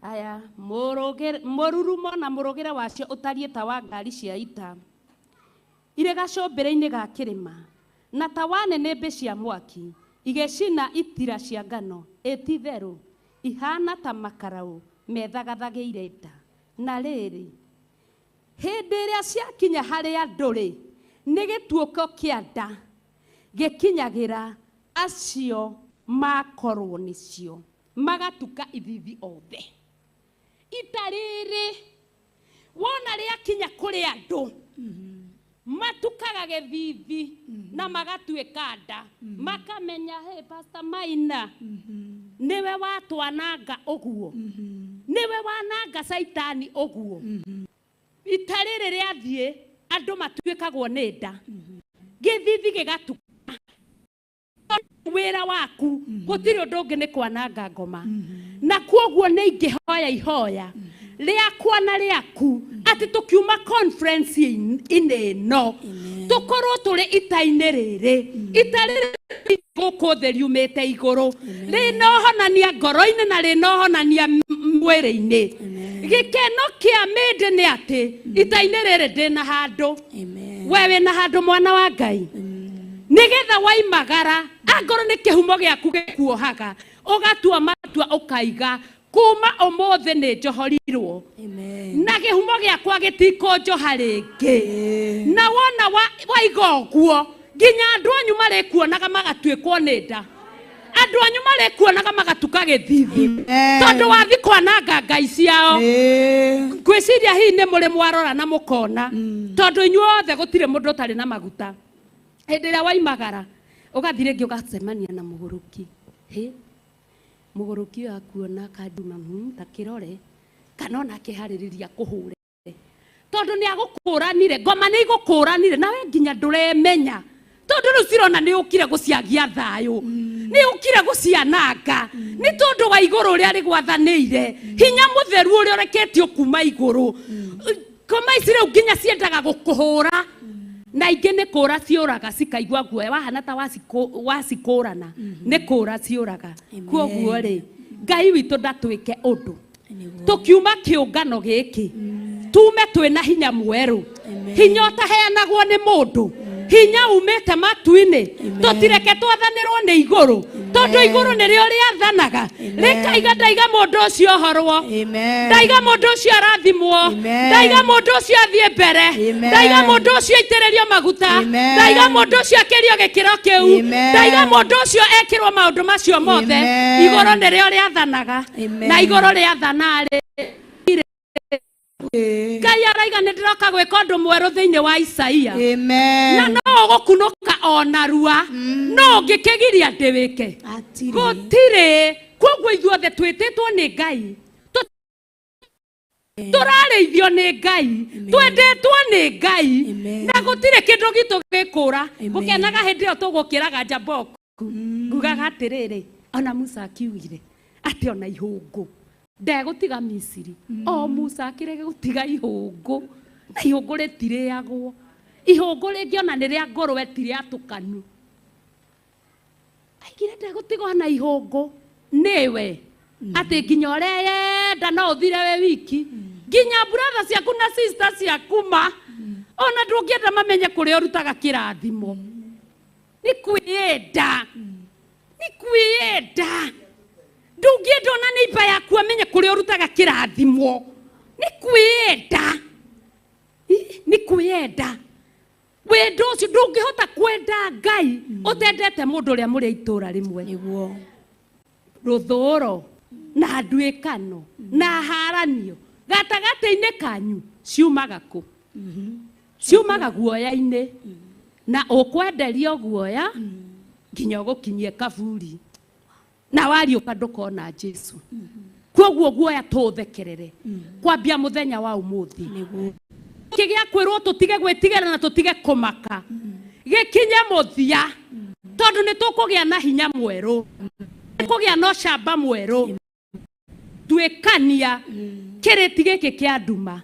Speaker 11: aya mururumo na murugire wacio utarie ta wa ngari cia ita ire gacumbire-ini ga kirima na ta wa nene cia mwaki igecina itira cia ngano ititheru ihana ta makarau methagathagiire nda na riri hĩndĩ ĩrĩa ciakinya harĩa ndũrĩ nĩ gĩtuĩko kĩa nda gĩkinyagĩra acio makorwo nĩcio magatuka ithithi othe. Itarĩrĩ wona rĩakinya kũrĩ andũ matukaga gĩthithi na magatuĩka nda makamenya hey Pastor Maina niwe watwananga ũguo niwe wananga Saitani ũguo. Itarĩrĩ rĩathiĩ andũ matuĩkagwo nĩ nda gĩthithi gĩgatuka wĩra waku gũtirĩ ũndũ ũngĩ nĩ kwananga ngoma na kwoguo nĩ ingĩhoya ihoya rĩakwa na rĩaku atĩ tũkiuma conference ĩno tũkorwo tũrĩ ita-inĩ rĩrĩ itarĩ gũkũ thĩ riumĩte igũrũ rĩnohonania ngoro-inĩ na rĩnohonania mwĩrĩ-inĩ. Gĩkeno kĩa mĩndĩ nĩ atĩ ita-inĩ rĩrĩ ndĩna handũ we wĩna handũ mwana wa Ngai nigetha waimagara angoro nĩ kĩhumo gĩaku gĩkuohaga ũgatua matua ũkaiga kuma ũmũthĩ nĩ njohorirwo na kĩhumo gĩakwa gĩtikũnjoha rĩngĩ. Na wona waiga ũguo nginya andũ anyu marĩkuonaga magatuĩkwo nĩ nda andũ anyu marĩkuonaga magatuka gĩthithi tondũ wathi kwananga ngai ciao. Ngwĩciria hihi nĩ mũrĩ mwarora na mũkona tondũ inyuothe gũtirĩ mũndũ ũtarĩ na maguta. Hĩndĩ ĩrĩa waimagara ũgathiĩ rĩngĩ ũgacemania na mũgũrũki mũgũrũki ũyũ akuona kanduma ta kĩrore kana ona kĩharĩrĩria kũhũre tondũ nĩ agũkũranire ngoma nĩ igũkũranire nawe nginya ndũremenya tondũ rĩu cirona nĩ ũkire gũciagia thayũ nĩ ũkire gũciananga nĩ tondũ wa igũrũ ũrĩa rĩgwathanĩire hinya mũtheru ũrĩa ũreketio kuma igũrũ. Ngoma ici rĩu nginya ciendaga gũkũhũra na ingĩ nĩ kũra ciũraga cikaigua guoya wahana ta wacikũrana nĩ kũra ciũraga. Kwoguo rĩ Ngai witũ ndatwĩke ũndũ tũkiuma kĩũngano gĩkĩ tume twĩna hinya mwerũ hinya ũtaheanagwo nĩ mũndũ hinya umĩte matu-inĩ tũtireke twathanĩrwo nĩ igũrũ tondũ igũrũ nĩrĩo rĩathanaga rĩkaiga ndaiga mũndũ ũcio ohorwo ndaiga mũndũ ũcio arathimwo ndaiga mũndũ ũcio athiĩ mbere ndaiga mũndũ ũcio aitĩrĩrio maguta ndaiga mũndũ ũcio akĩrio gĩkĩro kĩu ndaiga mũndũ ũcio ekĩrwo maũndũ macio mothe igũrũ nĩrĩo rĩathanaga na igũrũ rĩathanarĩ Ngai araiga nĩ ndĩroka gwĩka ũndũ mwerũ thĩinĩ wa Isaia na no ũgũkunũka ona rua no ũngĩkĩgiria ndĩwĩke gũtirĩ. Kwoguo ithuothe twĩtĩtwo nĩ Ngai tũrarĩithio nĩ Ngai twendetwo nĩ Ngai na gũtirĩ kĩndũ gitũ gĩkũra gũkenaga hĩndĩ ĩyo tũgũkĩraga Jaboku ngugaga atĩrĩrĩ ona Musa akiugire atĩ ona ihũngũ ndegũtiga Misiri o Musa akĩrege gũtiga ihũngũ na ihũngũ rĩtirĩagwo ihũngũ rĩngĩ ona nĩ rĩa ngũrwe ti rĩa tũkanu aigire ndegũtiga na ihũngũ nĩwe atĩ nginya ũrĩa yenda no ũthire we wiki nginya brother ciaku na sister ciaku ona ndũngĩenda mamenye kũrĩa ũrutaga kĩrathimo. Nĩ kwĩyenda ndũngĩenda ona neighbor yaku amenye kũrĩa ũrutaga kĩrathimo. Nĩ kwĩyenda wendo ũcio ndũngĩhota kwenda Ngai ũtendete mũndũ ũrĩa mũrĩ itũra rĩmwe rũthũũro na nduĩkano na haranio gatagatĩ-inĩ kanyu ciumaga kũ? Ciumaga guoya-inĩ na ũkwenderio guoya nginya ũgũkinyie kaburi na wariũka ndũkona Jesu. Kwoguo guoya tũũthekerere kwambia mũthenya wa ũmũthĩ kĩgĩa kwĩrwo tũtige gwĩtigĩra na tũtige kũmaka gĩkinye mũthia tondũ nĩ tũkũgĩa na hinya mwerũ kũgĩa na ũcamba mwerũ twĩkania kĩrĩti gĩkĩ kĩa nduma.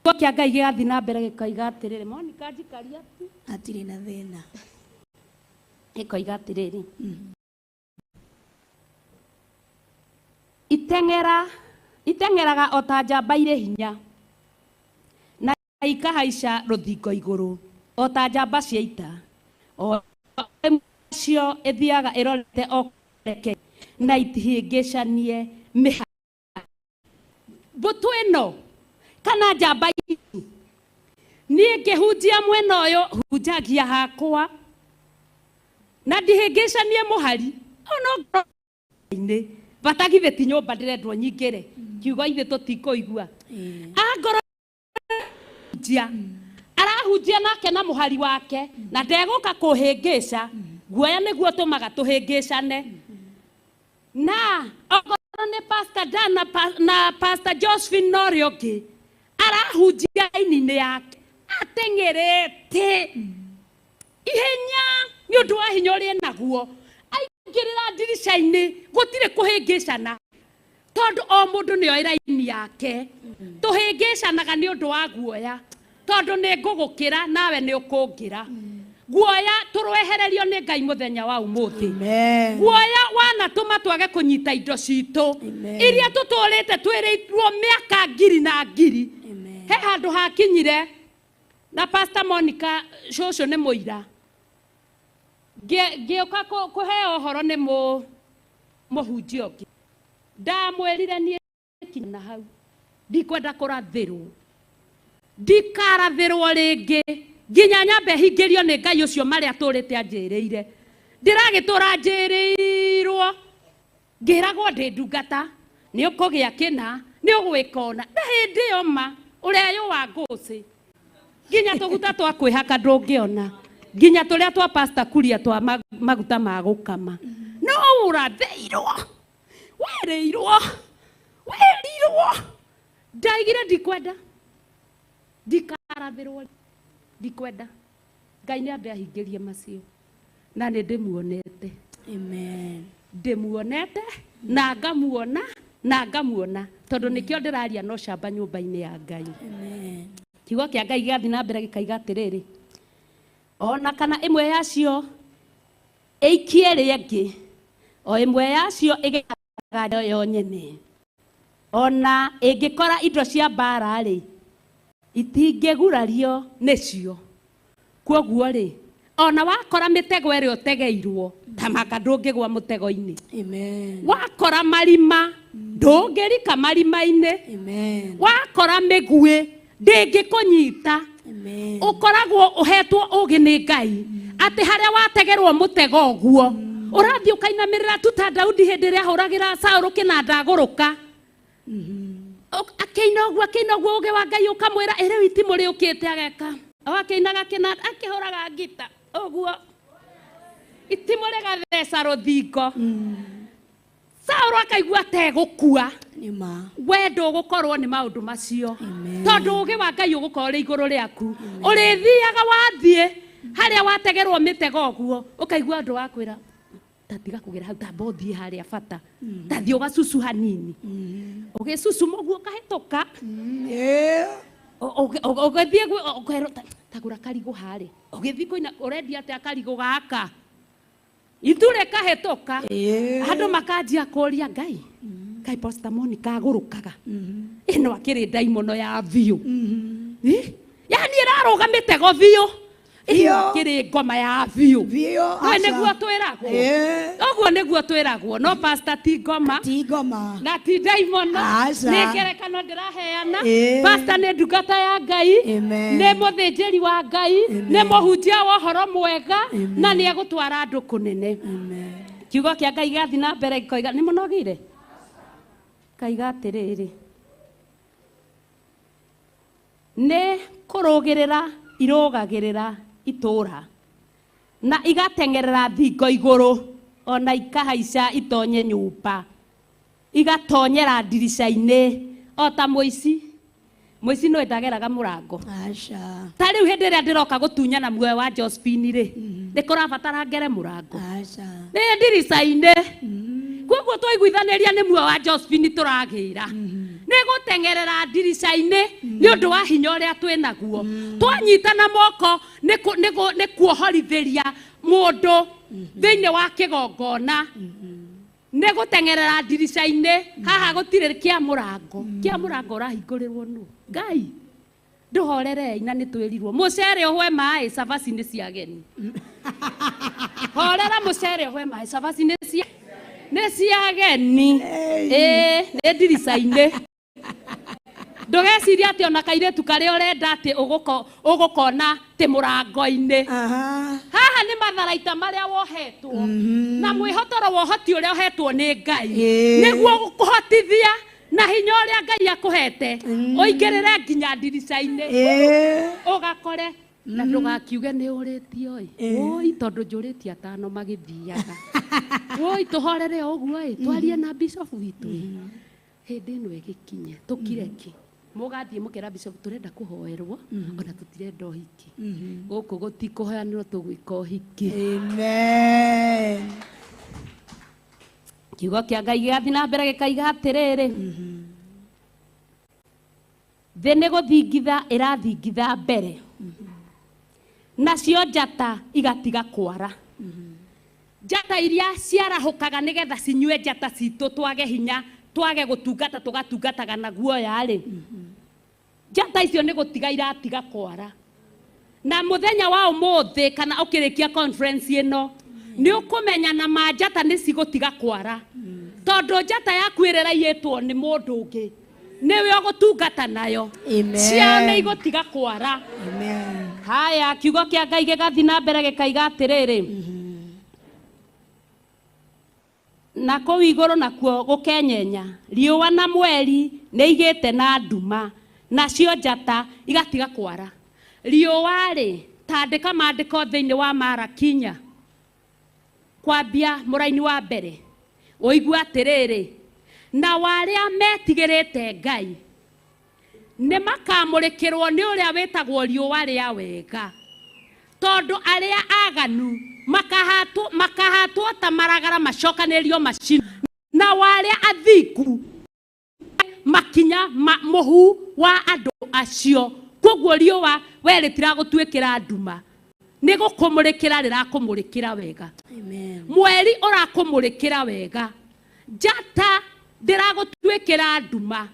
Speaker 11: Kĩa Ngai gĩgathiĩ na mbere gĩkoiga atĩrĩrĩ Monica njikaria tu atirĩ na thĩna gĩkoiga atĩrĩrĩ iteng'eraga o ta njamba irĩ hinya na ikahaica rũthingo igũrũ o ta njamba cia ita o cio ĩthiaga ĩrorete o reke na itihĩngĩcanie mĩhaka mbũtũ ĩno kana njamba niĩ ngĩhunjia mwena ũyũ hunjagia hakwa na ndihĩngĩcanie mũhari ona ngoro-inĩ batagithĩ ti nyũmba ndĩrendwo nyingĩre kiugo ithe tũtikũigua angoro arahunjia nake na mũhari wake na ndegũka kũhĩngĩca guoya nĩguo tũmaga tũhĩngĩcane na okorwo nĩ Pastor Dan na Pastor Josephine Norĩ ũngĩ arahunjia ini-inĩ yake ateng'erete ihenya nĩ ũndũ wa hinya ũrĩa naguo aingĩrĩra ndirica-inĩ gũtirĩ kũhĩngĩcana tondũ o mũndũ nĩoĩ raini yake tũhĩngĩcanaga nĩ ũndũ wa guoya tondũ nĩ ngũgũkĩra nawe nĩ ũkũngĩra guoya tũrwehererio nĩ Ngai mũthenya wa ũmũthĩ guoya wanatũma twage kũnyita indo citũ iria tũtũrĩte twĩrĩirwo mĩaka ngiri na ngiri he handũ hakinyire na Pastor Monica cũcũ nĩ mũira ngĩũka kũheo ũhoro nĩ mũhunjia ũngĩ ndamwĩrire niĩ kinya hau ndikwenda kũrathĩrwo ndikarathĩrwo rĩngĩ nginya nyambe hingĩrio nĩ Ngai ũcio marĩa tũrĩte anjĩrĩire ndĩragĩtũra njĩrĩirwo ngĩragwo ndĩ ndungata nĩ ũkũgĩa kĩna nĩ ũgwĩka ona na hĩndĩ ĩyo ma ũrĩa yũwa ngũcĩ nginya tũguta twa kwĩhaka ndũngĩona nginya tũrĩa twa Pastor Kuria twa maguta ma gũkama no ũrathĩirwo wĩrĩirwo ndaigire ndikwenda ndikarathĩrwo ndikwenda Ngai nĩ ambe ahingĩrie macio na nĩ ndĩmuonete amen ndĩmuonete na ngamuona tondũ nĩkĩo ndĩraria no camba nyũmba-inĩ ya Ngai amen kiugo kĩa Ngai gĩgathiĩ na mbere gĩkaiga atĩrĩrĩ ona kana ĩmwe yacio ĩikie ĩrĩa ĩngĩ o ĩmwe yacio ĩgĩkaga yo nyene ona ĩngĩkora indo cia mbara rĩ itingĩgurario nĩcio kwoguo rĩ ona wakora mĩtego ĩrĩa ũtegeirwo tamaka ndũngĩgwa mũtego-inĩ amen wakora marima ndũngĩrika marima-inĩ amen wakora mĩguĩ ndĩngĩkũnyita amen ũkoragwo ũhetwo ũgĩ nĩ Ngai atĩ harĩa wategerwo mũtego ũguo ũrathiĩ ũkainamĩrĩra tu ta Daudi hĩndĩ ĩrĩa ahũragĩra Saũlũ kĩnanda agũrũka akĩina ũguo ũgĩ wa Ngai ũkamwĩra rĩu itimũ rĩũkĩte ageka akĩinaga kĩnanda akĩhũraga ngita ũguo itimũ rĩgatheca rũthingo Saũlũ akaigua ategũkua we ndũgũkorwo nĩ maũndũ macio tondũ ũgĩ wa Ngai ũgũkorwo ũrĩ igũrũ rĩaku ũrĩthiaga wathiĩ harĩa wategerwo mĩtego ũguo ũkaigua andũ wakwĩra tatiga kũgera hau tamba ũthiĩ harĩa bata tathiĩ ũgacucu hanini ũgĩcucuma ũguo ũkahĩtũka ũgĩthiĩ ũkerwo tagũra karigũ harĩ ũgĩthiĩ kũina ũrendia atĩa karigũ gaka itu rĩkahĩtũka andũ makanjia kũria Ngai Ngai Pastor Monica agũrũkaga ĩno akĩrĩ ndaimono ya biũ yani ĩrarũga mĩtego biũ kĩrĩ ngoma ya biũ nĩguo twĩragwo ũguo nĩguo twĩragwo no Pastor ti ngoma na ti ndaimono nĩ ngerekano ndĩraheana Pastor nĩ ndungata ya Ngai nĩ mũthĩnjĩri wa Ngai nĩ mũhunjia wa ũhoro mwega na nĩ egũtwara andũ kũnene kiugo kĩa Ngai gĩgathiĩ na mbere gĩkoiga nĩ mũnogire kaiga atĩrĩrĩ nĩ kũrũgĩrĩra irũgagĩrĩra itũra na igateng'erera thingo igũrũ ona ikahaica itonye nyũmba igatonyera ndirica-inĩ o ta mũici no ndageraga mũrango ta rĩu hĩndĩ ĩrĩa ndĩroka gũtunyana muoyo wa Josephine rĩ nĩ kũrabatara ngere mũrango nĩ ndirica-inĩ kwoguo twaiguithanĩria nĩ muoyo wa Josephine tũragĩra nĩ gũteng'erera ndirica-inĩ nĩ ũndũ wa hinya ũrĩa twĩnaguo twanyitana moko nĩ kuohorithĩria mũndũ thĩinĩ wa kĩgongona nĩ gũteng'erera ndirica-inĩ haha gũtirĩ kĩa mũrango ũrahingũrĩrwo nũ Ngai ndũhorere ina nĩ twĩrirwo mũcere ũhwe maĩ cabaci nĩ cia ageni horera mũcere ũhwe maĩ cabaci nĩ cia ageni nĩ ndirica-inĩ ndugeciria ati ona kairetu karia urenda ati ugukona ti murango-ini haha ni matharaita maria wohetwo na mwihotoro wohoti uria uhetwo ni Ngai niguo gukuhotithia na hinya uria Ngai akuhete uingirire nginya ndirica-ini ugakore na ndugakiuge ni uritio oi tondu njuritie atano magithiaga oi tuhorere uguo twarie na bishop witu hindi ino igikinye tukireki mugathie mukera bishop turenda kuhoerwo ona tutirenda uhiki guku gutikuhoyanirwo tugwika uhiki amen kiugo kia Ngai gigathi na mbere gikaiga atiriri thi ni guthingitha irathingitha mbere nacio njata igatiga kwara njata iria ciarahukaga nigetha cinyue njata citu twage hinya twage gutungata tugatungataga na guoya ri njata icio ni gutiga iratiga kwara na muthenya wa umuthi kana ukirikia conference ino ni ukumenya na manjata ni cigutiga kwara tondu njata yaku iriraiyitwo ni mundu ungi niwe ugutungata nayo ciao ni igutiga kwara haya kiugo kia Ngai gigathi na mbere gikaiga atiriri na kuu iguru nakuo gukenyenya riua na mweri ni igite na nduma nacio njata igatiga kwara riua ri tandika mandiko thiini wa Marakinya kwambia muraini wa mbere uigua atiriri na waria metigirite Ngai ni makamurikirwo ni uria witagwo riua ria wega tondu aria aganu makahatwo ta maragara macokanirio macini na waria athiku makinya muhu wa andu acio koguo riua we ritiragutwikira nduma ni gukumurikira rirakumurikira wega mweri urakumurikira wega njata ndiragutwikira nduma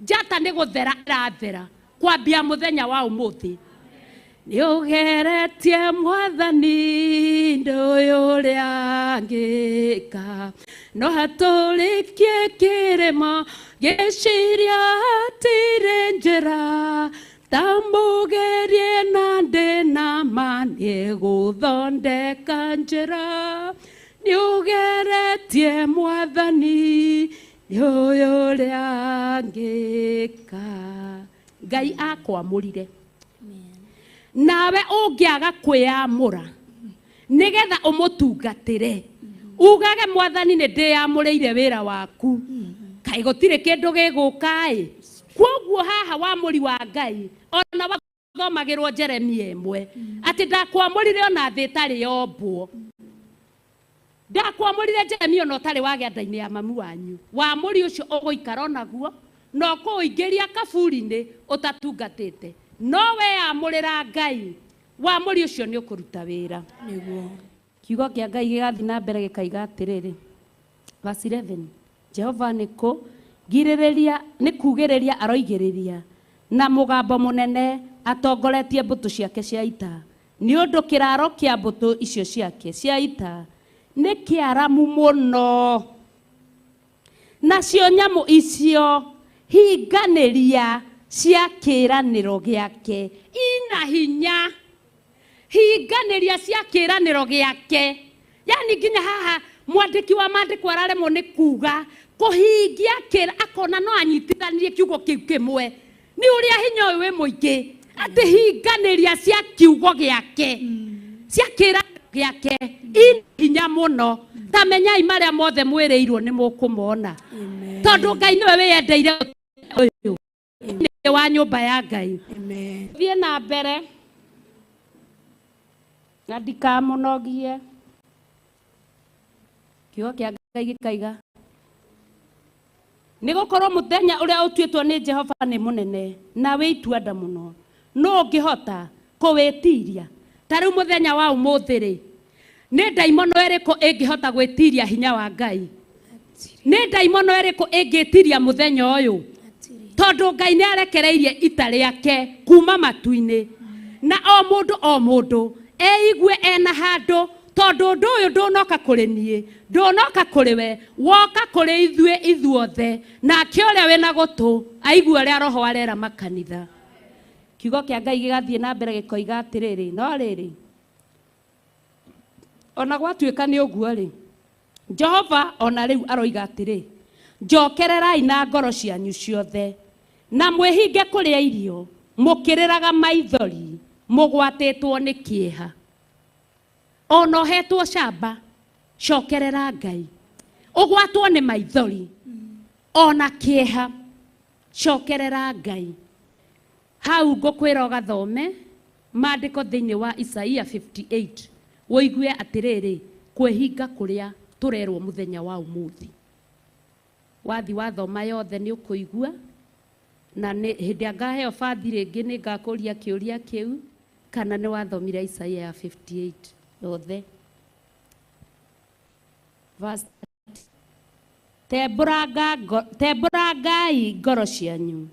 Speaker 11: njata ni guthera irathera kwambia muthenya wa umuthi ni ugeretie Mwathani nduyu uria ngika no haturikie kirima giciria hatire njira tamugerie na ndina manie guthondeka njira ni ugeretie Mwathani nduyu uria ngika Ngai akwamurire nawe ungiaga kwiyamura nigetha umutungatire ugage Mwathani ni ndiyamurire wira waku kai gutire kindu gigukai koguo haha wa muri wa Ngai ona wathomagirwo Jeremia 1 ati ndakwamurire ona thi tari yombwo ndakwamurire Jeremia ona tari wage ndaini ya mamu wanyu wa muri ucio uguikara onaguo no kuingiria kaburi-ini utatungatite no we amurira Ngai wa muri ucio ni ukuruta wira niguo kiugo kia Ngai gigathi na mbere gikaiga atiriri verse 11 Jehova niko giririria ni kugiriria aroigiriria na mugambo munene atongoretie mbutu ciake cia ita ni undu kiraro kia mbutu icio ciake cia ita ni kiaramu muno nacio nyamu icio hinganiria cia kiraniro giake ina hinya hinganiria cia kiraniro giake yani nginya haha mwandiki wa mandiko araremwo ni kuga kuhingia kira akona no anyitithanie kiugo kiu kimwe ni uria hinya uyu wi muingi ati hinganiria cia kiugo giake cia kiraniro giake ina hinya muno tamenyai maria mothe mwiriirwo ni mukumona tondu Ngai niwe wiyendeire uyu ni wa nyumba ya Ngai thie na mbere na ndikamunogie kiugo kia Ngai gikaiga ni gukorwo muthenya uria utuitwo ni Jehova ni munene na wi ituanda muno no ngihota kuwitiria tariu muthenya wa umuthi ri ni ndaimono eriko ingihota gwitiria hinya wa Ngai ni ndaimono eriko ingitiria muthenya uyu tondu Ngai ni arekereirie ita riake kuma matu-ini na o mundu eigwe ena handu tondu ndu uyu ndunoka kuri nie ndunoka kuri we woka kuri ithuothe nake uria wina gutu aigua uria roho arera makanitha. Kiugo kia Ngai gigathie na mbere gikoiga atiriri no riri ona gwatuika ni uguo ri Jehova ona riu aroiga atiri njokererai na ngoro cianyu ciothe na mwihinge kuria irio mukiriraga maithori mugwatitwo ni kieha ona hetwo shamba cokerera Ngai ugwatwo ni maithori ona kieha cokerera Ngai. Hau ngukwira ugathome maandiko thiini wa Isaia 58 woigue atiriri kwehinga kuria turerwo muthenya wa umuthi. Wathi wathoma yothe ni ukuigua na hindi angaheo bathi ringi ni ngakuria kiuria kiu kana ni wathomire Isaia 58 yothe. Verse temburangai ngoro cianyu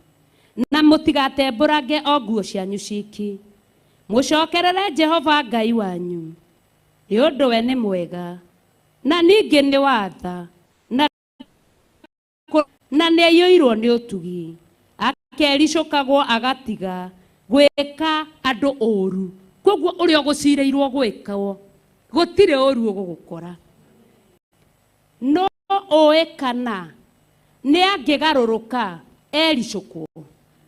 Speaker 11: na mutigatemburange o nguo cianyu ciki mucokerere Jehova Ngai wanyu ni undu we ni mwega na ningi ni watha na ni aiyirwo ni utugi akericukagwo agatiga gwika andu uru koguo uri ogucireirwo gwikwo gutire uru ugukora no oe kana ni angigaruruka ericukwo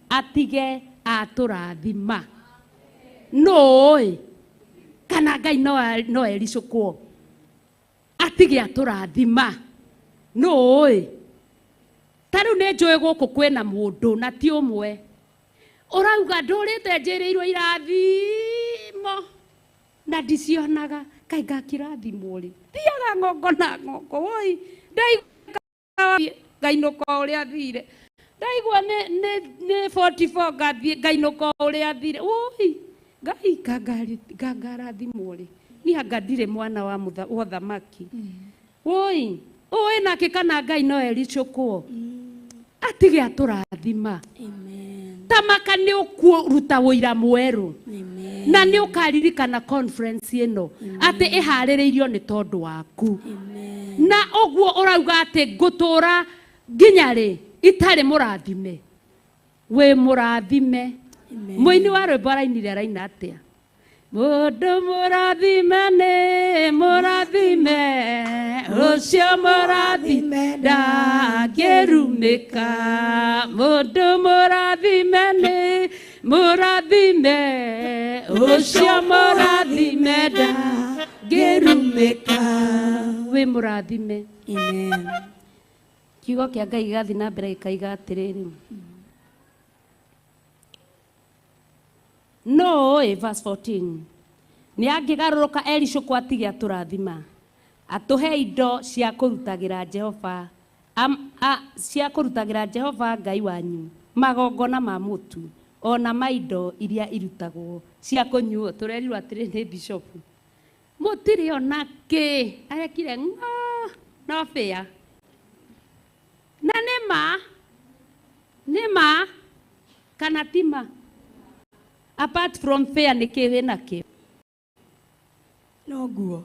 Speaker 11: atige aturathima no kana Ngai no ericukwo atige aturathima no taru ne njoe guku kwena mundu na ti umwe urauga ndurite njiriirwo irathimo na ndicionaga kai ngakirathimo ri thiaga ngongo na ngongo woi ndaigua ngainuka uria thire ndaigua ni 44 ngathie ngainuka uria thire woi Ngai ngangarathimo ri ni anga ndire mwana wa thamaki woi oe nake kana Ngai no ericukwo atige aturathima tamaka ni ukuruta wira mweru na ni ukaririkana conference ino ati ihaririirio ni tondu waku na oguo urauga ati ngutura nginya ri itari murathime we murathime muini wa rwimbo arainire araina atia mundu murathime ni murathime ucio murathime ndangirumika mundu murathime ni murathime ucio murathime ndangirumika we murathime. Amen. Kiugo kia Ngai gathi na mbere gikaiga atiriri no verse 14 ni angigaruruka ericukwo atige aturathima atuhe indo cia kurutagira Jehova cia kurutagira Jehova Ngai wanyu magongona ma mutu ona maindo iria irutagwo cia kunyuo turerirwo atiri ni bishop mutiri onake arekire no fea na nema kana tima apart from fair ni kiwe na ki no guo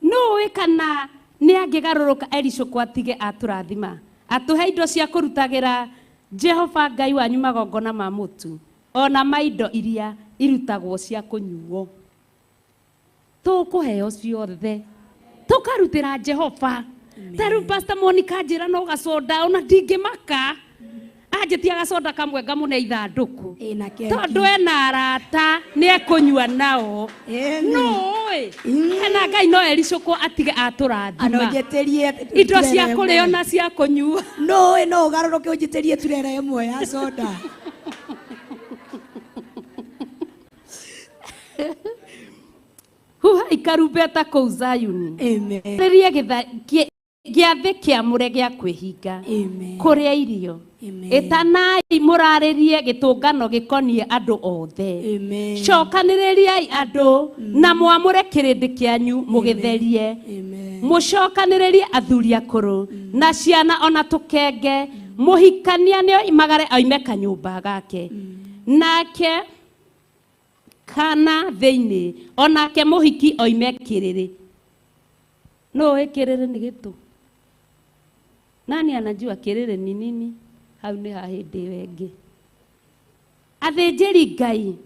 Speaker 11: no kana ni angigaruruka ericukwo atige aturathima atuhe indo cia kurutagira Jehova Ngai wanyu magongona ma mutu ona maindo iria irutagwo cia kunyuo tukuheo ciothe tukarutira Jehova. Taru Pastor Monica njira no gacoda ona ndingimaka anjitia gacoda kamwe ngamune ithanduku tondu ena arata ni ekunyua nao no ena Ngai no ericukwo atige aturathima
Speaker 1: anojetirie
Speaker 11: indo cia kurio na cia kunyua
Speaker 1: no garuruke unjitirie turere imwe ya soda
Speaker 11: huha ikarumbeta kuu Zayuni. Amen. Riria giathi kiamure gia kwihinga kuria irio itanai muraririe gitungano gikonie andu othe cokaniririai andu na mwamure kirindi kianyu mugitherie mucokaniririe athuri akuru na ciana ona tukenge muhikania nio imagare oime kanyumba gake nake kana theini onake muhiki oime kiriri no kiriri ni gitu nani anajua kiriri ni nini hau ni hahindi wengi athinjiri Ngai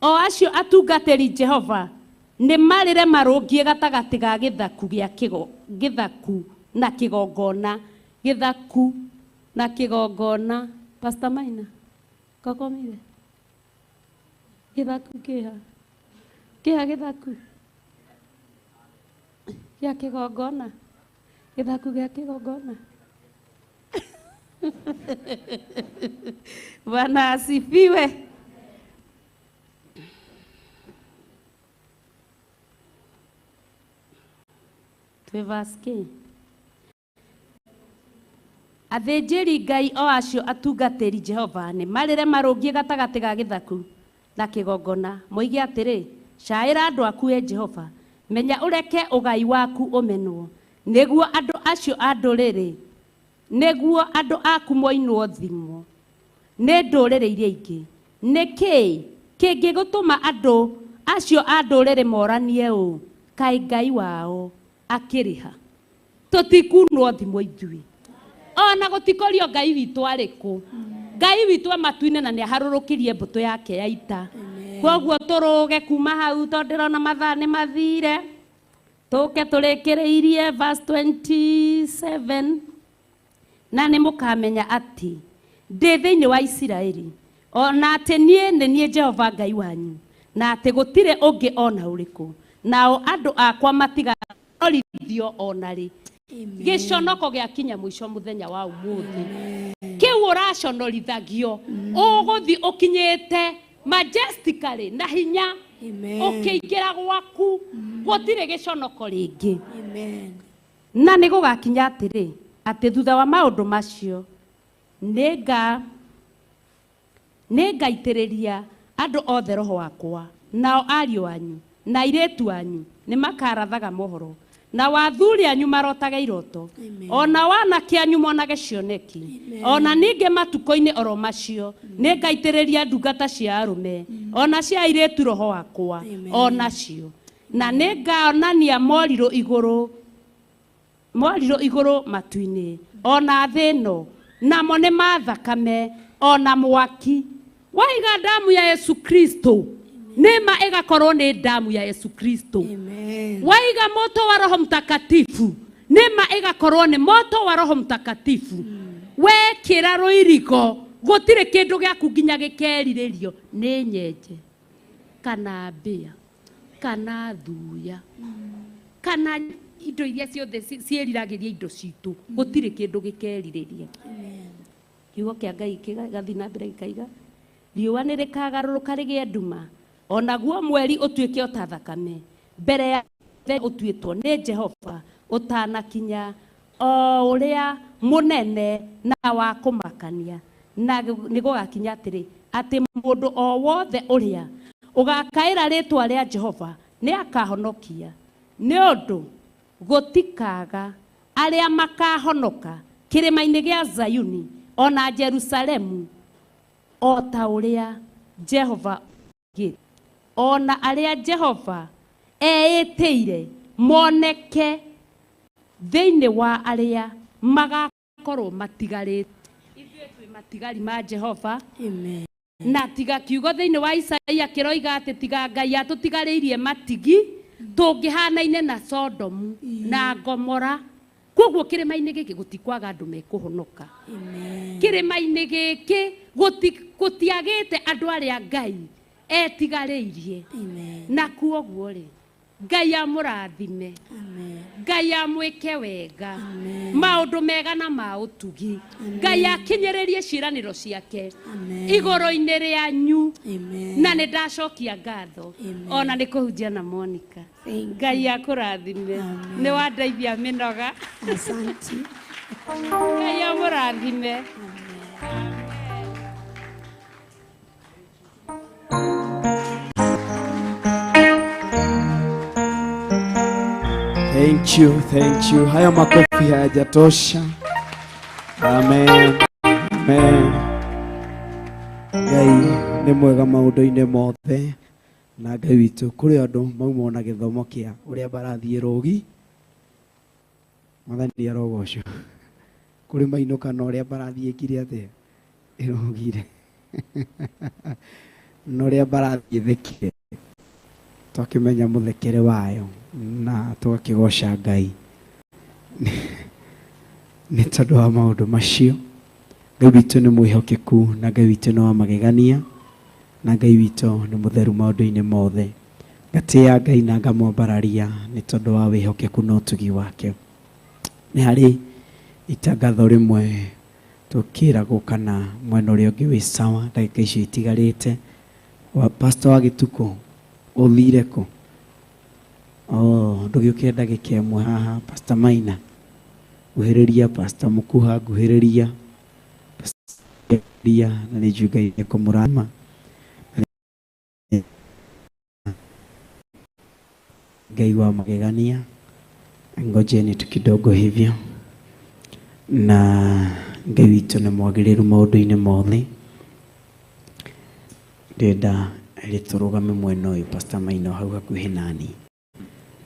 Speaker 11: o acio atungatĩri Jehova nĩ marĩre marũngie gatagati ga gĩthaku gĩa gĩthaku na kĩgongona gĩthaku na kĩgongona. Pastor Maina kokomire gĩthaku kĩha gĩthaku gĩa kĩgongona gĩthaku gĩa kĩgongona. Bwana asifiwe. Twevaske athinjiri Ngai o acio atungatĩri Jehova nĩ marĩre marũngie gatagati ga gĩthaku na kĩgongona moige atĩrĩ caĩra andũ aku Jehova menya ũreke ũgai waku ũmenwo nĩguo andũ acio a ndũrĩrĩ nĩguo andũ aku moinwo thimo nĩ ndũrĩrĩ iria ingĩ nĩkĩ kĩngĩgũtũma andũ acio a ndũrĩrĩ moranie ũũ kaĩ Ngai wao akĩrĩha tũtikunwo thimo ithuĩ ona gũtikorio Ngai witũ arĩ kũ. Ngai witũ amatu-inĩ na nĩ aharũrũkĩrie mbũtũ yake ya ita. Koguo tũrũge kuma hau tondũ ndĩrona mathaa nĩ mathire tũke tũrĩkĩrĩirie verse 27 na nĩ mũkamenya atĩ ndĩ thĩinĩ wa Isiraeli ona atĩ niĩ Jehova Ngai wanyu na atĩ gũtirĩ ũngĩ ona ũrĩkũ nao andũ akwa matigathio onarĩ gĩconoko gĩakinya mũico mũthenya wa ũmũthĩ kĩu ũraconorithagio ũgũthi ũkinyĩte majestically na hinya ũkĩingĩra gwaku gũtirĩ gĩconoko rĩngĩ na nĩ gũgakinya atĩrĩ atĩ thutha wa maũndũ macio nĩngaitĩrĩria andũ othe roho wakwa nao ariũ anyu na airĩtu anyu nĩ makarathaga mohoro na wathuri anyu marotage iroto ona wanake anyu monage cioneki ona ningĩ matukũ-inĩ oro macio nĩngaitĩrĩria ndungata cia arũme ona cia airĩtu roho wakwa onacio na nĩngaonania morirũ igũrũ matu-inĩ ona thĩ ĩno namo nĩ mathakame ona mwaki waiga damu ya Yesu Kristo nema ĩgakorwo nĩ damu ya Yesu Kristo. Waiga moto wa Roho Mtakatifu nema ĩgakorwo nĩ moto wa Roho Mtakatifu. Wekĩra rũirigo gũtirĩ kĩndũ gĩaku nginya gĩkerirĩrio nĩ nyenje kana mbĩa kana thuya kana indo iria ciothe ciĩriragĩria indo citũ gũtirĩ kĩndũ gĩkerirĩria. Kiugo kĩa Ngai gĩgathiĩ na mbere gĩkaiga riũa nĩ rĩkagarũrũka rĩgĩe nduma onaguo mweri ũtuĩke ota thakame mbere ya ũtuĩtwo nĩ Jehova ũtanakinya o ũrĩa mũnene na wa kũmakania na nĩ gũgakinya atĩ mũndũ o wothe ũrĩa ũgakaĩra rĩtwa rĩa Jehova nĩ akahonokia nĩ ũndũ gũtikaga arĩa makahonoka kĩrĩma-inĩ gĩa Zayuni ona Jerusalemu o ta ũrĩa Jehova ona arĩa Jehova eĩtĩire moneke thĩinĩ wa arĩa magakorwo matigarĩte. Ithuĩ twĩ matigari ma Jehova na tiga kiugo thĩinĩ wa Isaia kĩroiga atĩ tiga Ngai atũtigarĩirie matigi tũngĩhanaine na Sodomu na Gomora. Koguo kĩrĩma-inĩ gĩkĩ gũtikwaga andũ mekũhonoka. Kĩrĩma-inĩ gĩkĩ gũtiagĩte andũ arĩa Ngai etigarĩirie na kuoguo rĩ Ngai amũrathime Ngai amwĩke wega maũndũ mega na ma ũtugi Ngai akinyĩrĩrie ciĩranĩro ciake igũrũ-inĩ rĩanyu na nĩ ndacokia ngatho ona nĩ kũhunjia na Monica. Ngai akũrathime nĩ wandeithia mĩnoga. Asante. Ngai amũrathime.
Speaker 9: Thank you. Haya makofi hayajatosha. Amen. Amen. Ngai nĩ mwega maũndũ-inĩ mothe, na Ngai witũ kũrĩ andũ mauma na gĩthomo kĩa ũrĩa barathiĩ rũgi. Mwathani arogocwo. Kũrĩ mainũka na ũrĩa barathiĩ kire atĩa ĩrogire. Na ũrĩa barathiĩ thekire twakĩmenya mũthekere wayo na tũgakĩgoca Ngai nĩ tondũ wa maũndũ macio. Ngai witũ nĩ mwĩhokeku na Ngai witũ nĩ wa magegania na Ngai witũ nĩ mũtheru maũndũ-inĩ mothe. Ngatĩĩa Ngai na ngamwambararia nĩ tondũ wa wĩhokeku na ũtugi wake. Nĩ harĩ itangatho rĩmwe tũkĩragwo kana mwena ũrĩa ũngĩ wĩ sawa ndagĩka icio itigarĩte. Pastor wa Gĩtukũ ũthire kũ? Ndũgĩũkĩre ndagĩka ĩmwe haha. Pastor Maina nguhĩrĩria, Pastor Mũkuha nguhĩrĩria, na nĩ njui Ngai nĩ kũmũrama. Ngai wa magegania, ngojeni tu kidogo hivyo. Na Ngai witũ nĩ mwagĩrĩru maũndũ-inĩ mothe. Ndĩrenda tũrũgame mwena ũyũ, Pastor Maina hau hakuhĩ nani,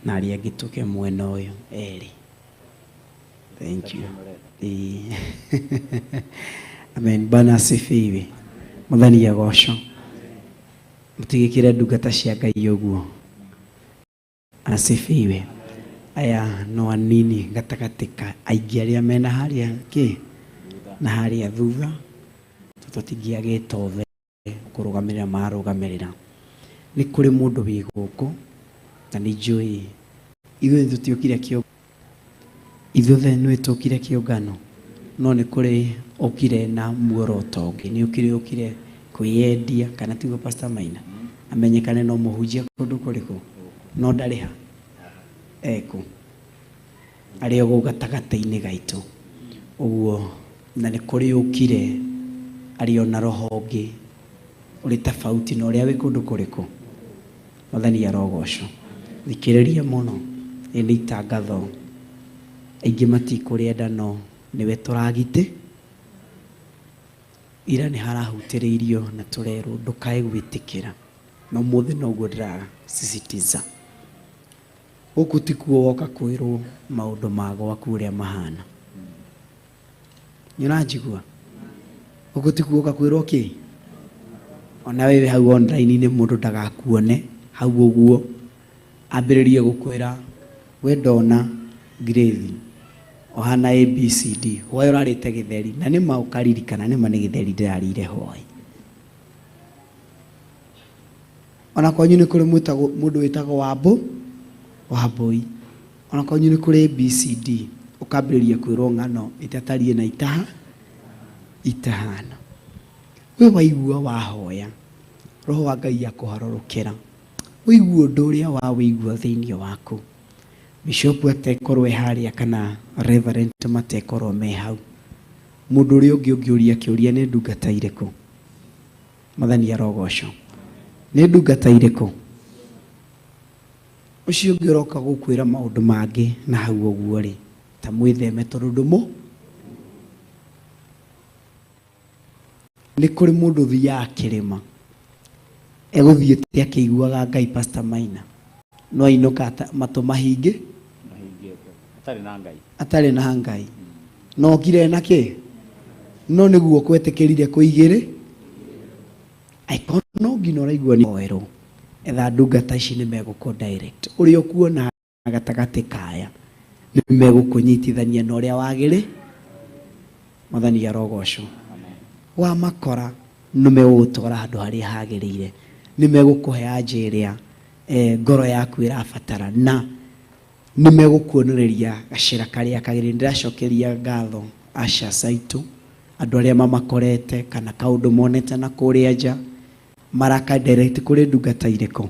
Speaker 9: na arĩa angĩ tũke mwena ũyũ erĩ. Thank you. Amen. Bwana asifiwe. Mwathani agocwo. Mũtigĩkĩre ndungata cia Ngai ũguo. Asifiwe. Aya no anini gatagatĩ ka aingĩ arĩa mena harĩa na harĩa thutha, tũtingĩagĩte othe kũrũgamĩrĩra marũgamĩrĩra. Nĩ kũrĩ mũndũ wĩ gũkũ na nĩ njũĩ ithuĩ tũtiokire kĩo, ithuothe nĩ tũkire kĩũngano, no nĩ kũrĩ okire na muoroto ũngĩ. Nĩ okire kwĩyendia, kana tiguo Pastor Maina amenyekane no mũhunjia kũndũ kũrĩkũ, no ndarĩ ha eko arĩ o gatagatĩ-inĩ gaitũ ũguo. Na nĩ kũrĩ ũkire arĩ ona roho ũngĩ ũrĩ tofauti na ũrĩa wĩ kũndũ kũrĩkũ. Mwathani arogocwo. Thikĩrĩria mũno, nĩ itangatho aingĩ matikũrĩenda, no nĩwe tũragite. Ira nĩ harahutĩrĩirio na tũrerwo ndũkae gwĩtĩkĩra, no mũthĩ noguo ndĩrasisitiza. Gũkũ tikuo woka kwĩrwo maũndũ ma gwaku ũrĩa mahana. Nĩũranjigua? Gũkũ tikuo woka kwĩrwo kĩ? Ona wewe hau online-inĩ mũndũ ndagakuone hau ũguo ambĩrĩrie gũkwĩra we ndona grade ohana ABCD, hwaĩ ũrarĩte gĩtheri, na nĩma ũkaririkana nĩma nĩ gĩtheri ndĩrarĩire hwaĩ. Ona kwanyu nĩ kũrĩ mũndũ wĩtagwo Wambũi. Ona kwanyu nĩ kũrĩ ABCD, ũkambĩrĩria kwĩrwo ng'ano ĩtatarie na itahana. We waigua wahoya, Roho wa Ngai akũharũrũkĩra, wĩigua ũndũ ũrĩa wawĩigua thĩinĩ waku. Bishop atekorwo harĩa kana Reverend matekorwo me hau, mũndũ ũrĩa ũngĩ ũngĩũria kĩũria nĩ ndungata irĩkũ. Mwathani arogocwo. Nĩ ndungata irĩkũ? Ũcio ũngĩ ũroka gũkwĩra maũndũ mangĩ na hau ũguo rĩ, ta mwĩtheme tondũ ndũmũ. Nĩ kũrĩ mũndũ thiaga kĩrĩma egũthiĩte akĩiguaga Ngai Pastor Maina, no ainũka matũ mahinge atarĩ na Ngai. No okire na kĩ? No nĩguo kwetĩkĩrire kũigĩrĩ no nginya ũraigua nĩ oerwo. Etha ndungata ici nĩ megũkũ direct, ũrĩa ũkuona gatagatĩ kaya nĩ megũkũnyitithania na ũrĩa wagĩrĩ. Mwathani arogocwo. Wa makora nĩ megũgũtwara handũ harĩa hagĩrĩire, nĩ megũkũhe anja ĩrĩa ngoro yaku ĩrabatara, na nĩ megũkuonereria gacĩra karĩa kagĩrĩire. Ndĩracokeria ngatho ushers aitũ, andũ arĩa mamakorete kana kaũndũ monete na kũrĩa nja maraka direct kũrĩ ndungata irĩkũ,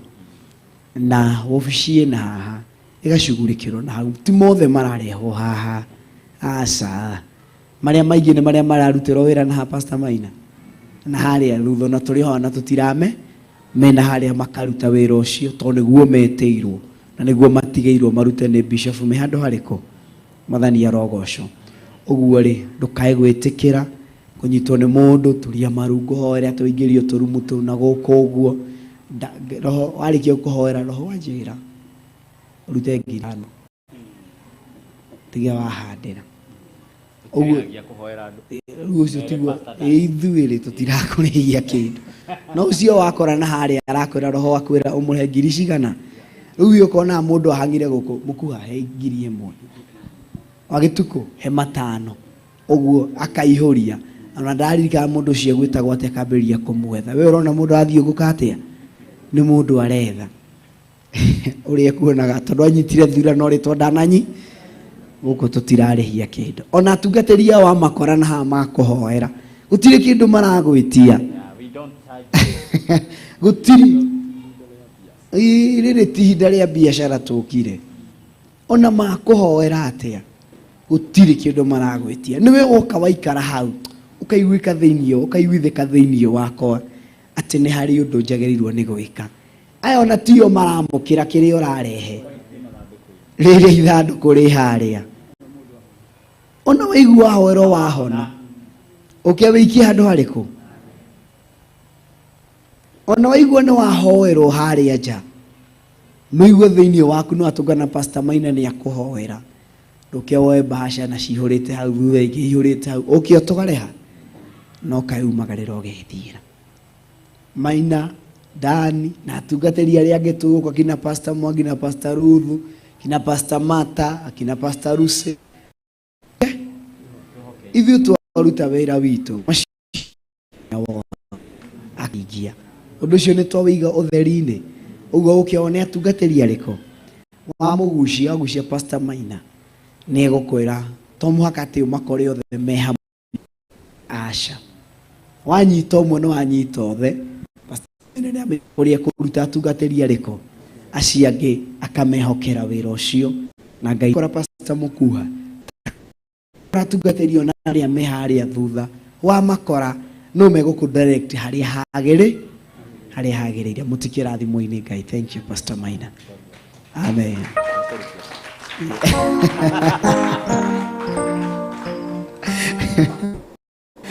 Speaker 9: na obici ĩna haha ĩgacugurĩkĩrwo na hau. Ti mothe mararehwo haha, aca marĩa maingĩ nĩ marĩa mararutĩrwo wĩra na Pastor Maina na harĩa thutha, na tũrĩ ho na tũtirame mena harĩa makaruta wĩra ũcio, tondũ nĩguo metĩirwo na nĩguo matigĩirwo marute nĩ Bishop. Me handũ harĩkũ? Mwathani arogocwo. Ũguo rĩ, ndũkae gwĩtĩkĩra kunyitwo ni mundu turia marungu hoera tuingirio turumu tu na guku uguo roho warikia kuhoera roho wanjira urute ngirano tiga wahandira uguo ucio tigwo ithuiri tutirakurihia kindu no ucio wakora na haria arakwira roho wakwira umuhe ngiri cigana riu ukona mundu ahangire guku mukuha he ngiri imwe wagituko he matano uguo akaihuria ana ndaririka mundu cio gwitagwo ate kamberia kumwetha we urona mundu athio gukatia ni mundu aretha uria kuonaga tondu anyitire thurano ritwa ndananyi guko tutirarihia kindu ona atungateria wa makora na ha makuhoera gutire kindu maragwitia gutiri irire tihinda ria biashara tukire ona makuhoera atia gutiri kindu maragwitia niwe woka waikara hau ukaiguika theinio ukaiguithika theinio wakwa ati ni hari undu njagerirwo ni gwika aya ona tio maramukira kiri urarehe riri ithanduku ri haria ona waigua hoero wahona ukiawiki handu hariku ona waigua ni wahoerwo haria nja muigua theinio waku no atungana Pastor Maina ni akuhoera ndukiawoe bahasha na cihurite hau thutha ingi ihurite hau ukiotogareha no kaiumagarira ugithira Maina Dani na atungatĩri arĩa angĩ tũgũkũ kina Pastor Mwangi na Pastor Ruthu kina Pastor Mata akina Pastor Ruse ithuĩ twaruta wĩra witũ akijia ũndũ ũcio nĩ twawĩiga ũtheri-inĩ ũguo ũkĩona atungatĩri arĩkũ wamugucia Pastor Maina nĩ egũkwĩra to mũhaka atĩ ũmakore othe me hamwe aca wanyita ũmwe nĩ wanyita othe nene uria kuruta atungatĩri arĩkũ acio angĩ akamehokera wĩra ũcio na Ngai kora Pastor Mukuha atungatĩri ona arĩa me harĩa thutha wa makora no megũkũ direct harĩa hagĩrĩire mutikĩrathimo-inĩ Ngai. Thank you Pastor Maina. Amen.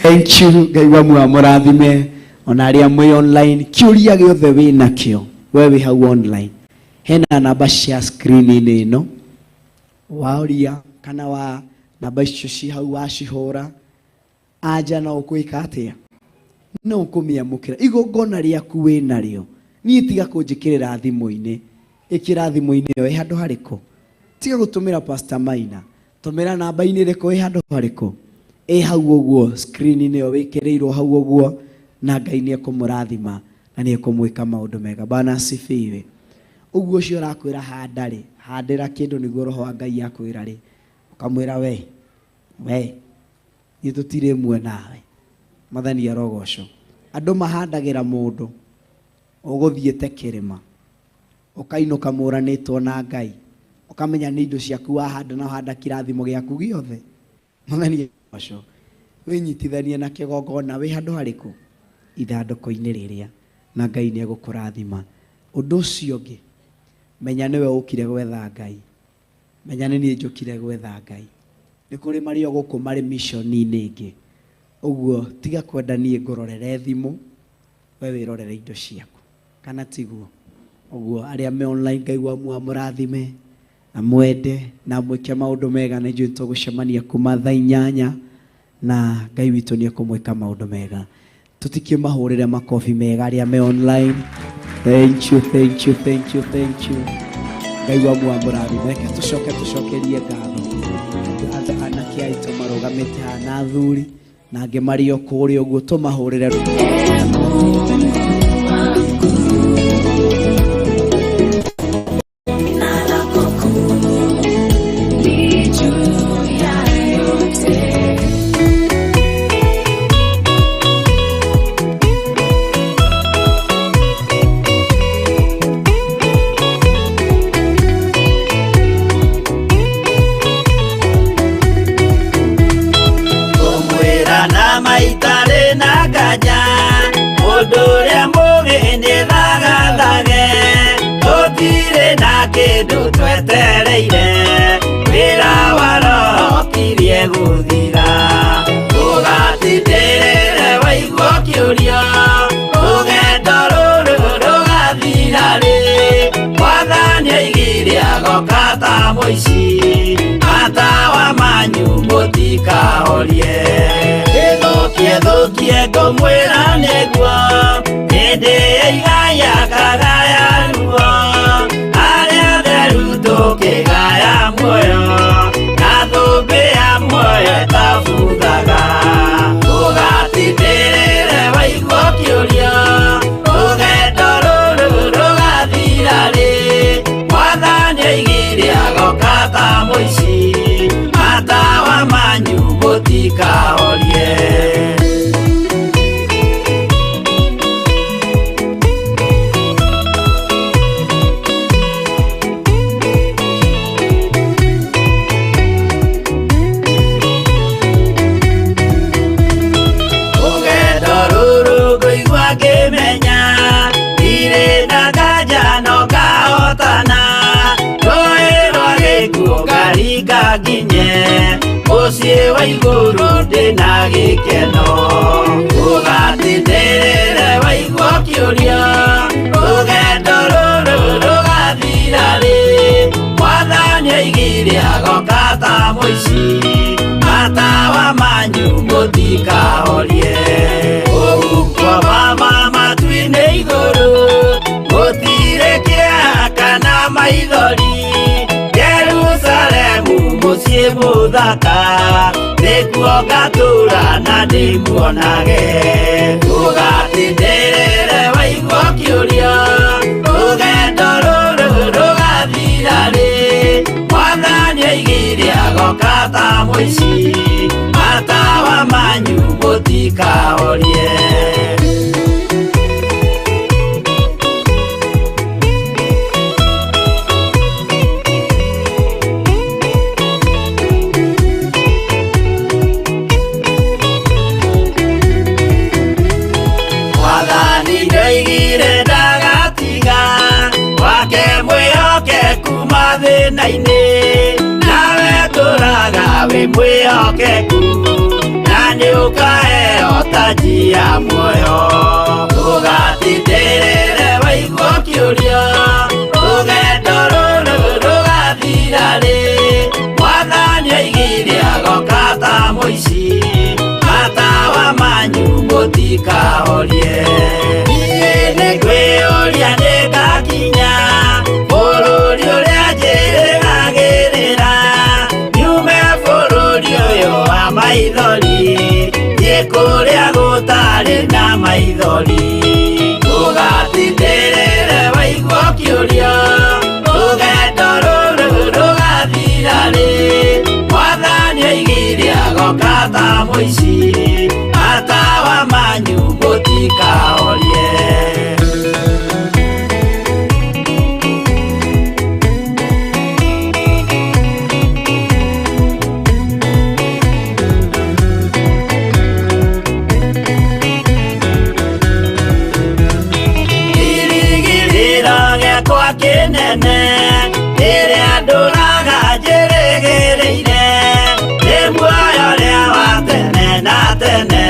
Speaker 9: Thank you Ngai wa mũrathime ona aria mwe online kiuria giothe wina kio wewe hau online hena namba cia screen-inĩ ĩno waoria kana wa namba icio ci hau wacihũra anja no ũkwĩka atĩa no ũkũmĩamũkĩra igongona rĩaku wĩnarĩo niĩ tiga kũnjĩkĩrĩra thimũ-inĩ ĩkĩra thimũ-inĩ ĩyo ĩ handũ harĩkũ tiga gũtũmĩra Pastor Maina tũmĩra namba-inĩ ĩrĩkũ ĩ handũ harĩkũ ĩ hau ũguo screen-inĩ ĩyo wĩkĩrĩirwo hau ũguo na Ngai nĩ ekũmũrathima na nĩ ekũmwĩka maũndũ mega. Bwana asifiwe. Ũguo ũcio arakwĩra handarĩ handĩra kĩndũ nĩguo roho wa Ngai akwĩra rĩ ũkamwĩra we niĩ tũtirĩ mwe nawe Mwathani arogocwo. Andũ mahandagĩra mũndũ ũgũthiĩte kĩrĩma ũkainũka mũranĩtwo na Ngai ũkamenya nĩ indo ciaku wahanda na wahanda kĩrathimo gĩaku gĩothe Mwathani arogocwo. Wĩnyitithanie na kĩgongona wĩ handũ harĩkũ ithandũkũ-inĩ rĩrĩa na Ngai nĩ egũkũrathima. Ũndũ ũcio ũngĩ menya nĩwe ũkire gwetha Ngai menya nĩ niĩ njũkire gwetha Ngai nĩ kũrĩ marĩ o gũkũ marĩ mission-inĩ ĩngĩ ũguo tiga kwenda niĩ ngũrorere thimũ we wĩrorere indo ciaku kana tiguo ũguo arĩa me online Ngai wa mũrathime na mwende na mwĩke maũndũ mega nĩ njũĩ tũgũcemania kuma thaa 8 na Ngai witũ nĩ ekũmwĩka maũndũ mega. Tutikĩmahũrĩre makobi mega arĩa me online. Thank you. Ngai wa mũrathime reke tũcokerie ngatho anake aitũ marũgamĩte haha na athuri na angĩ marĩ o kũrĩa ũguo tũmahũrĩre
Speaker 10: Maitare na gaja, odo kĩũria rũgendo rũrũ rũgathira rĩ Mwathani oigire agoka ta mũici matawa manyu mũtikahorie gĩthũkie ngũmwĩra nĩguo hĩndĩ ĩigaya kagaya ruo arĩa theru tũkĩgaya muoyo na thũmbĩ ya muoyo ĩtabuthaga ũgatindĩrĩre waigua kĩũria rũgendo rũrũ rũgathira rĩ Mwathani oigire agoka ta mũici matawa manyu mũtikahorie ngĩmenya irĩ na nganja no ngahotana rũĩ rwa gĩkuũ ngaringa nginye mũciĩ wa igũrũ ndĩna gĩkeno ũgatindĩrĩre waigua kĩũria rũgendo rũrũ rũgathira rĩ Mwathani oigire agoka ta mũici matawa manyu mũtikahorie mama matu-inĩ igũrũ gũtirĩ kĩeha kana maithori Jerusalemu mũciĩ mũthaka nĩkuo ngatũũra na ndĩmuonage ũgatindĩrĩre waigua kĩũria rũgendo rũrũ rũgathira rĩ Mwathani oigire agoka ta mũici matawa manyu mũtikahorie Mwathani nĩoigire ndagatiga wake mwĩhokeku mathĩna-inĩ nawe tũũraga wĩ mwĩhokeku na nĩũkaheo taji ya muoyo ũgatindĩrĩre waigua kĩũria rũgendo rũrũ rũgathira rĩ Mwathani oigire agoka ta mũici matawa manyu mũtikahorie niĩ nĩngwĩyũria nĩngakinya bũrũri ũrĩa njĩrĩgagĩrĩra nyume bũrũri ũyũ wa maithori thiĩ kũrĩa gũtarĩ na maithori ũgatindĩrĩre waigua kĩũria rũgendo rũrũ rũgathira rĩ Mwathani oigire agoka ta mũici matawa manyu mũtikahorie gĩakwa kĩnene rĩrĩa ndũraga njĩrĩgĩrĩire nĩ muoyo ũrĩa wa tene na tene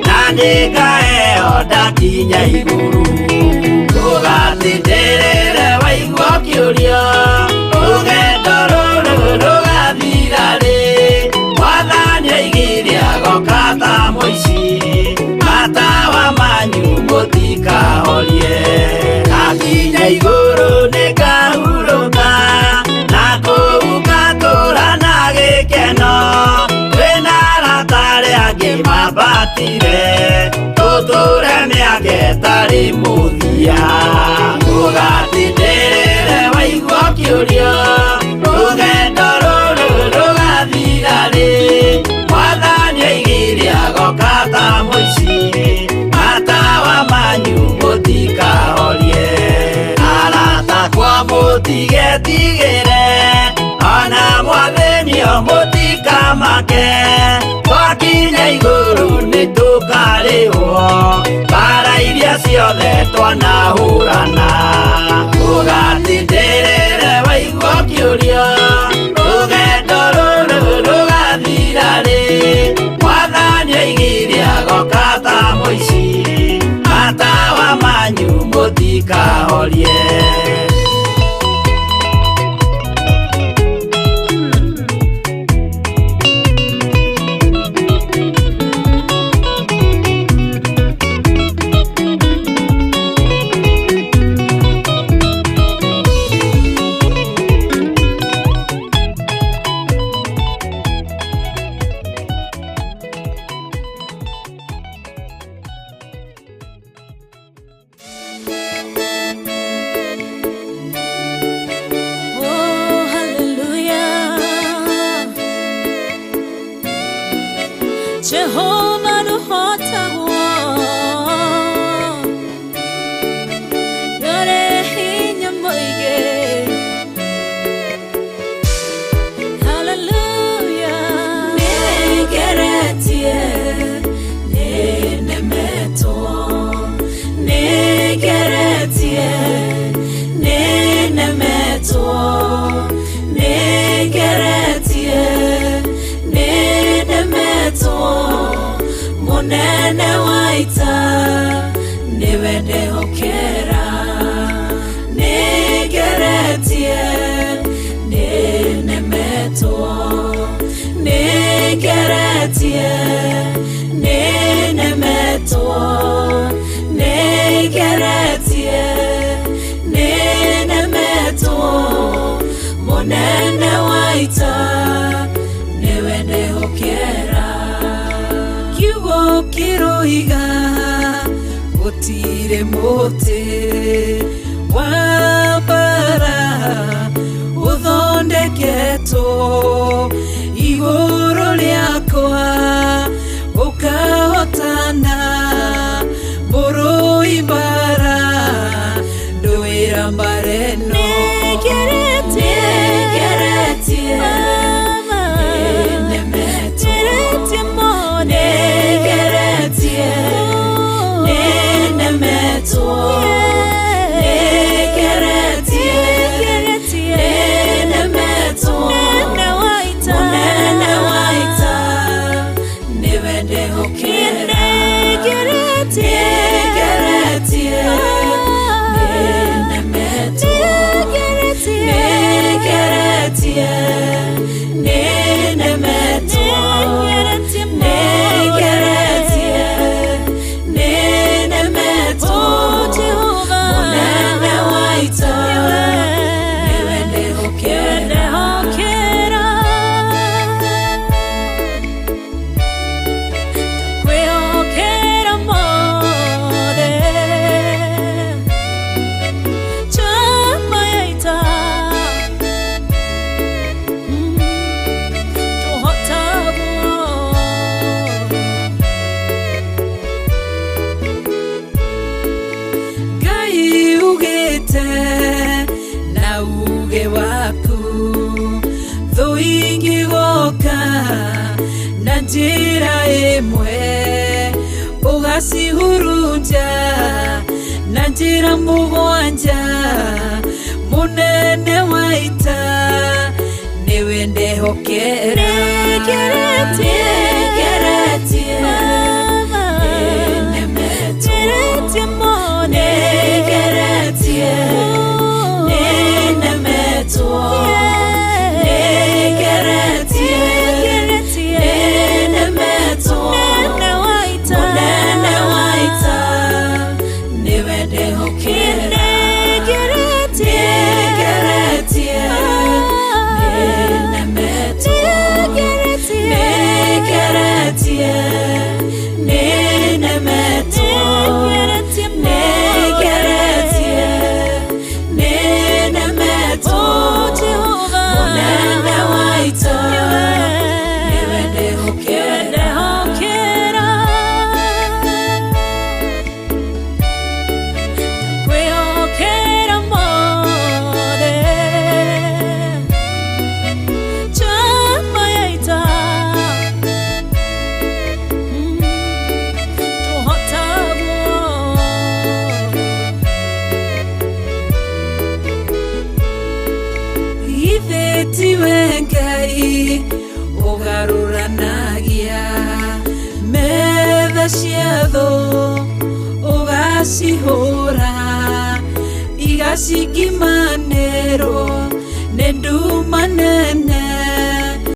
Speaker 10: na nĩngaheo ndakinya igũrũ ũgatindĩrĩre waigua kĩũria rũgendo rũrũ rũgathira rĩ Mwathani oigire agoka ta mũici matawa manyu mũtikahorie ngakinya igũrũ nĩngahurũka na kũu ngatũũra na gĩkeno kwĩna arata arĩa angĩ mambatire tũtũũre mĩaka ĩtarĩ mũthia ũgatindĩrĩre waigua kĩũria rũgendo rũrũ rũgathira rĩ Mwathani oigire agoka ta mũici matawa manyu mũtikahorie arata kwa mũtigetigĩre ona Mwathani mũtikamake twakinya igũrũ nĩtũkarĩhwo bara iria ciothe twanahũrana ũgatindĩrĩre waigua kĩũria rũgendo rũrũ rũgathira rĩ Mwathani oigire agoka ta mũici ahorie.
Speaker 12: Jehovah no hota yore hinya moige. Hallelujah. Negeretie nenemeto negeretie nenemeto negeretie nenemeto munene waita niwende hokera negeretie nenemeto negeretie nenemeto negeretie nenemeto munene waita niwende hokera kiwo kiroiga gutire mote wabara uthondeketo iguru riakwa ukahotana muru ibara nduira mareno negeretie negeretie mone negeretie nenemeto negeretie nenemeto nenewaita niwende hokera negeretie nenemeto negeretie nenemeto negeretie nenemeto munene waita niwende hokera kwehokera mothe chama yaita Ngai ugite na uge waku thu ingigoka na njira imwe ugacihurunja na njira mugwanja munene waita niwende hokera negeretie nenemeto negeretie nenemeto negeretie nenemeto munene waita niwende hokera negeretie nenemeto negeretie nenemeto nenemeto munene waita niwende hokera kwehokera mothe chama yaita ithetiwe Ngai ugaruranagia metha cia thũ ugacihũra Wacikimanĩrwo nĩ nduma nene